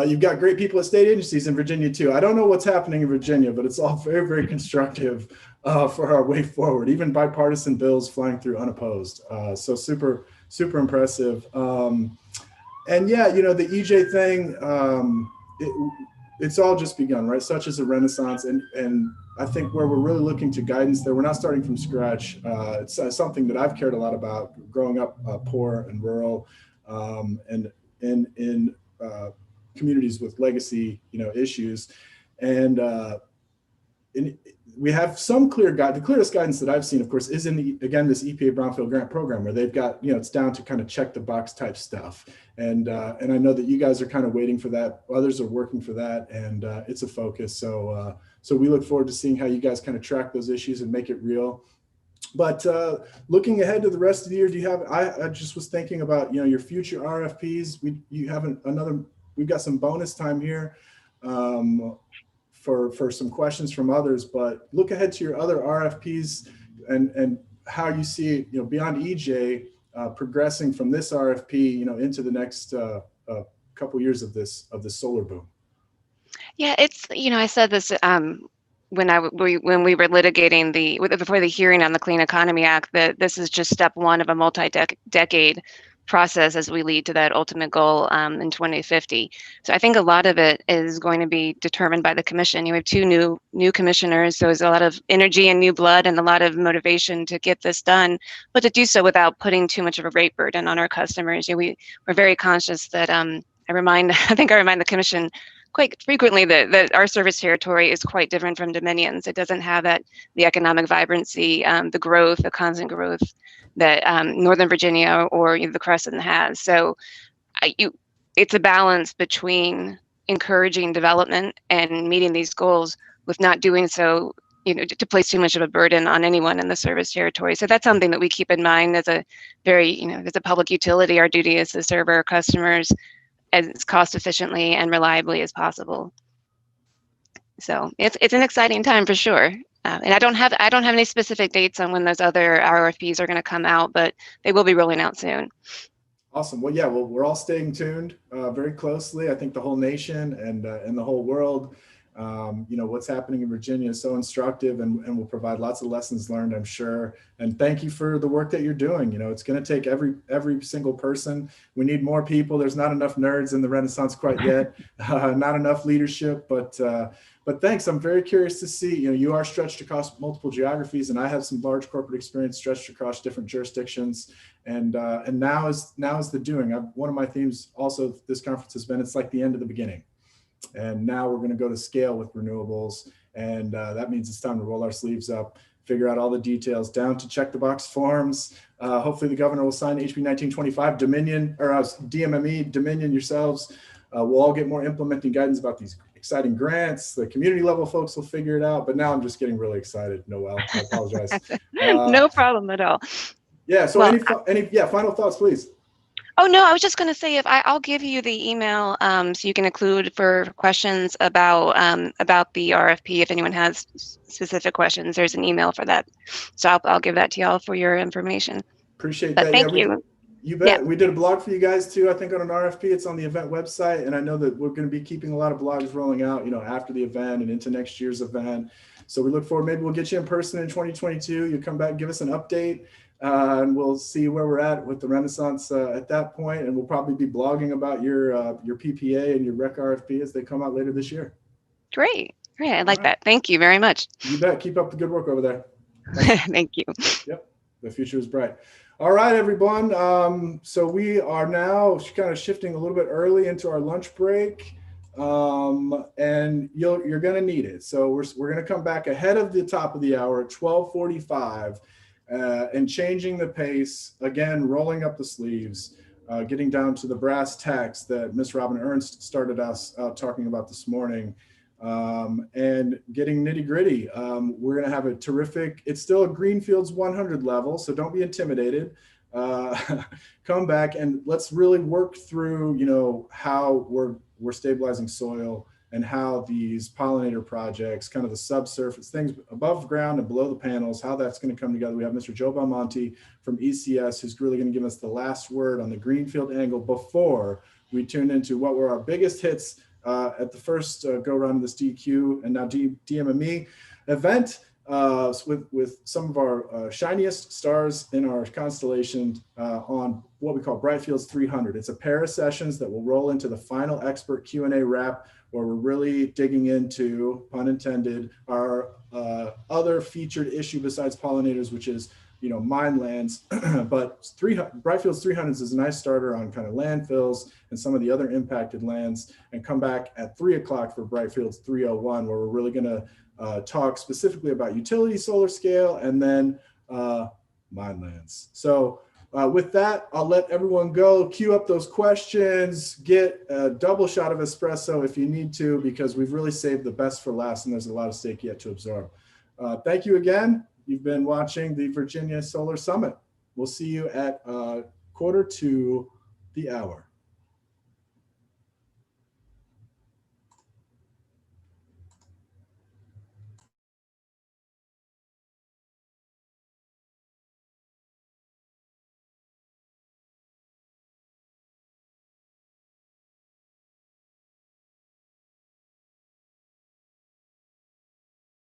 Speaker 1: you've got great people at state agencies in Virginia too. I don't know what's happening in Virginia, but it's all very, very constructive for our way forward. Even bipartisan bills flying through unopposed. So super, super impressive. And yeah, the EJ thing, it's all just begun, right? Such as a renaissance. And I think where we're really looking to guidance there, we're not starting from scratch. It's something that I've cared a lot about growing up poor and rural, and in communities with legacy, issues. And we have some clear guide. The clearest guidance that I've seen, of course, is in this EPA Brownfield Grant Program, where they've got, it's down to kind of check the box type stuff. And I know that you guys are kind of waiting for that. Others are working for that, and it's a focus. So we look forward to seeing how you guys kind of track those issues and make it real. But looking ahead to the rest of the year, do you have? I just was thinking about your future RFPs. We've got some bonus time here for some questions from others. But look ahead to your other RFPs and how you see beyond EJ progressing from this RFP into the next couple years of this solar boom.
Speaker 19: Yeah, it's, I said this when we were litigating before the hearing on the Clean Economy Act, that this is just step one of a multi-decade process as we lead to that ultimate goal in 2050. So I think a lot of it is going to be determined by the commission. You have two new commissioners, so there's a lot of energy and new blood and a lot of motivation to get this done, but to do so without putting too much of a rate burden on our customers. We're very conscious that I remind the commission quite frequently that our service territory is quite different from Dominion's. It doesn't have the economic vibrancy, the growth, the constant growth that Northern Virginia or the Crescent has. So it's a balance between encouraging development and meeting these goals with not doing so, to place too much of a burden on anyone in the service territory. So that's something that we keep in mind as a as a public utility. Our duty is to serve our customers as cost efficiently and reliably as possible. So it's an exciting time for sure. And I don't have any specific dates on when those other RFPs are going to come out, but they will be rolling out soon.
Speaker 1: Awesome. Well, yeah, we're all staying tuned very closely. I think the whole nation and the whole world, what's happening in Virginia is so instructive and will provide lots of lessons learned, I'm sure. And thank you for the work that you're doing. It's going to take every single person. We need more people. There's not enough nerds in the Renaissance quite yet, not enough leadership, but thanks. I'm very curious to see, you are stretched across multiple geographies, and I have some large corporate experience stretched across different jurisdictions. And now is the doing. One of my themes also this conference has been, it's like the end of the beginning. And now we're going to go to scale with renewables. And that means it's time to roll our sleeves up, figure out all the details down to check the box forms. Hopefully the governor will sign HB 1925, Dominion, or DMME, Dominion yourselves. We'll all get more implementing guidance about these exciting grants. The community level folks will figure it out. But now I'm just getting really excited, Noelle. I apologize.
Speaker 19: No problem at all.
Speaker 1: Yeah. So any final thoughts, please?
Speaker 19: Oh, no, I was just going to say, I'll give you the email so you can include for questions about the RFP. If anyone has specific questions, there's an email for that. So I'll give that to y'all for your information.
Speaker 1: Appreciate
Speaker 19: that.
Speaker 1: Thank
Speaker 19: you.
Speaker 1: You bet.
Speaker 19: Yeah.
Speaker 1: We did a blog for you guys too, I think, on an RFP. It's on the event website. And I know that we're going to be keeping a lot of blogs rolling out, after the event and into next year's event. So we look forward, maybe we'll get you in person in 2022. You come back and give us an update. And we'll see where we're at with the Renaissance at that point. And we'll probably be blogging about your PPA and your REC RFP as they come out later this year.
Speaker 19: Great. I like that. Thank you very much.
Speaker 1: You bet. Keep up the good work over there.
Speaker 19: Thank you.
Speaker 1: Yep. The future is bright. All right, everyone. So we are now kind of shifting a little bit early into our lunch break. And you're going to need it. So we're going to come back ahead of the top of the hour at 12:45. And changing the pace, again, rolling up the sleeves, getting down to the brass tacks that Miss Robin Ernst started us out talking about this morning, and getting nitty gritty. We're going to have a terrific, it's still a Greenfields 100 level, so don't be intimidated. Come back and let's really work through, how we're stabilizing soil and how these pollinator projects, kind of the subsurface things above ground and below the panels, how that's going to come together. We have Mr. Joe Belmonte from ECS, who's really going to give us the last word on the greenfield angle before we tune into what were our biggest hits at the first go around of this DQ and now DMME event with some of our shiniest stars in our constellation on what we call Brightfields 300. It's a pair of sessions that will roll into the final expert Q&A wrap, where we're really digging into, pun intended, our other featured issue besides pollinators, which is, you know, mine lands. But Brightfields 300 is a nice starter on kind of landfills and some of the other impacted lands, and come back at 3 o'clock for Brightfields 301, where we're really going to talk specifically about utility solar scale and then mine lands. So with that, I'll let everyone go. Queue up those questions, get a double shot of espresso if you need to, because we've really saved the best for last and there's a lot of stake yet to absorb. Thank you again. You've been watching the Virginia Solar Summit. We'll see you at 1:45 the hour.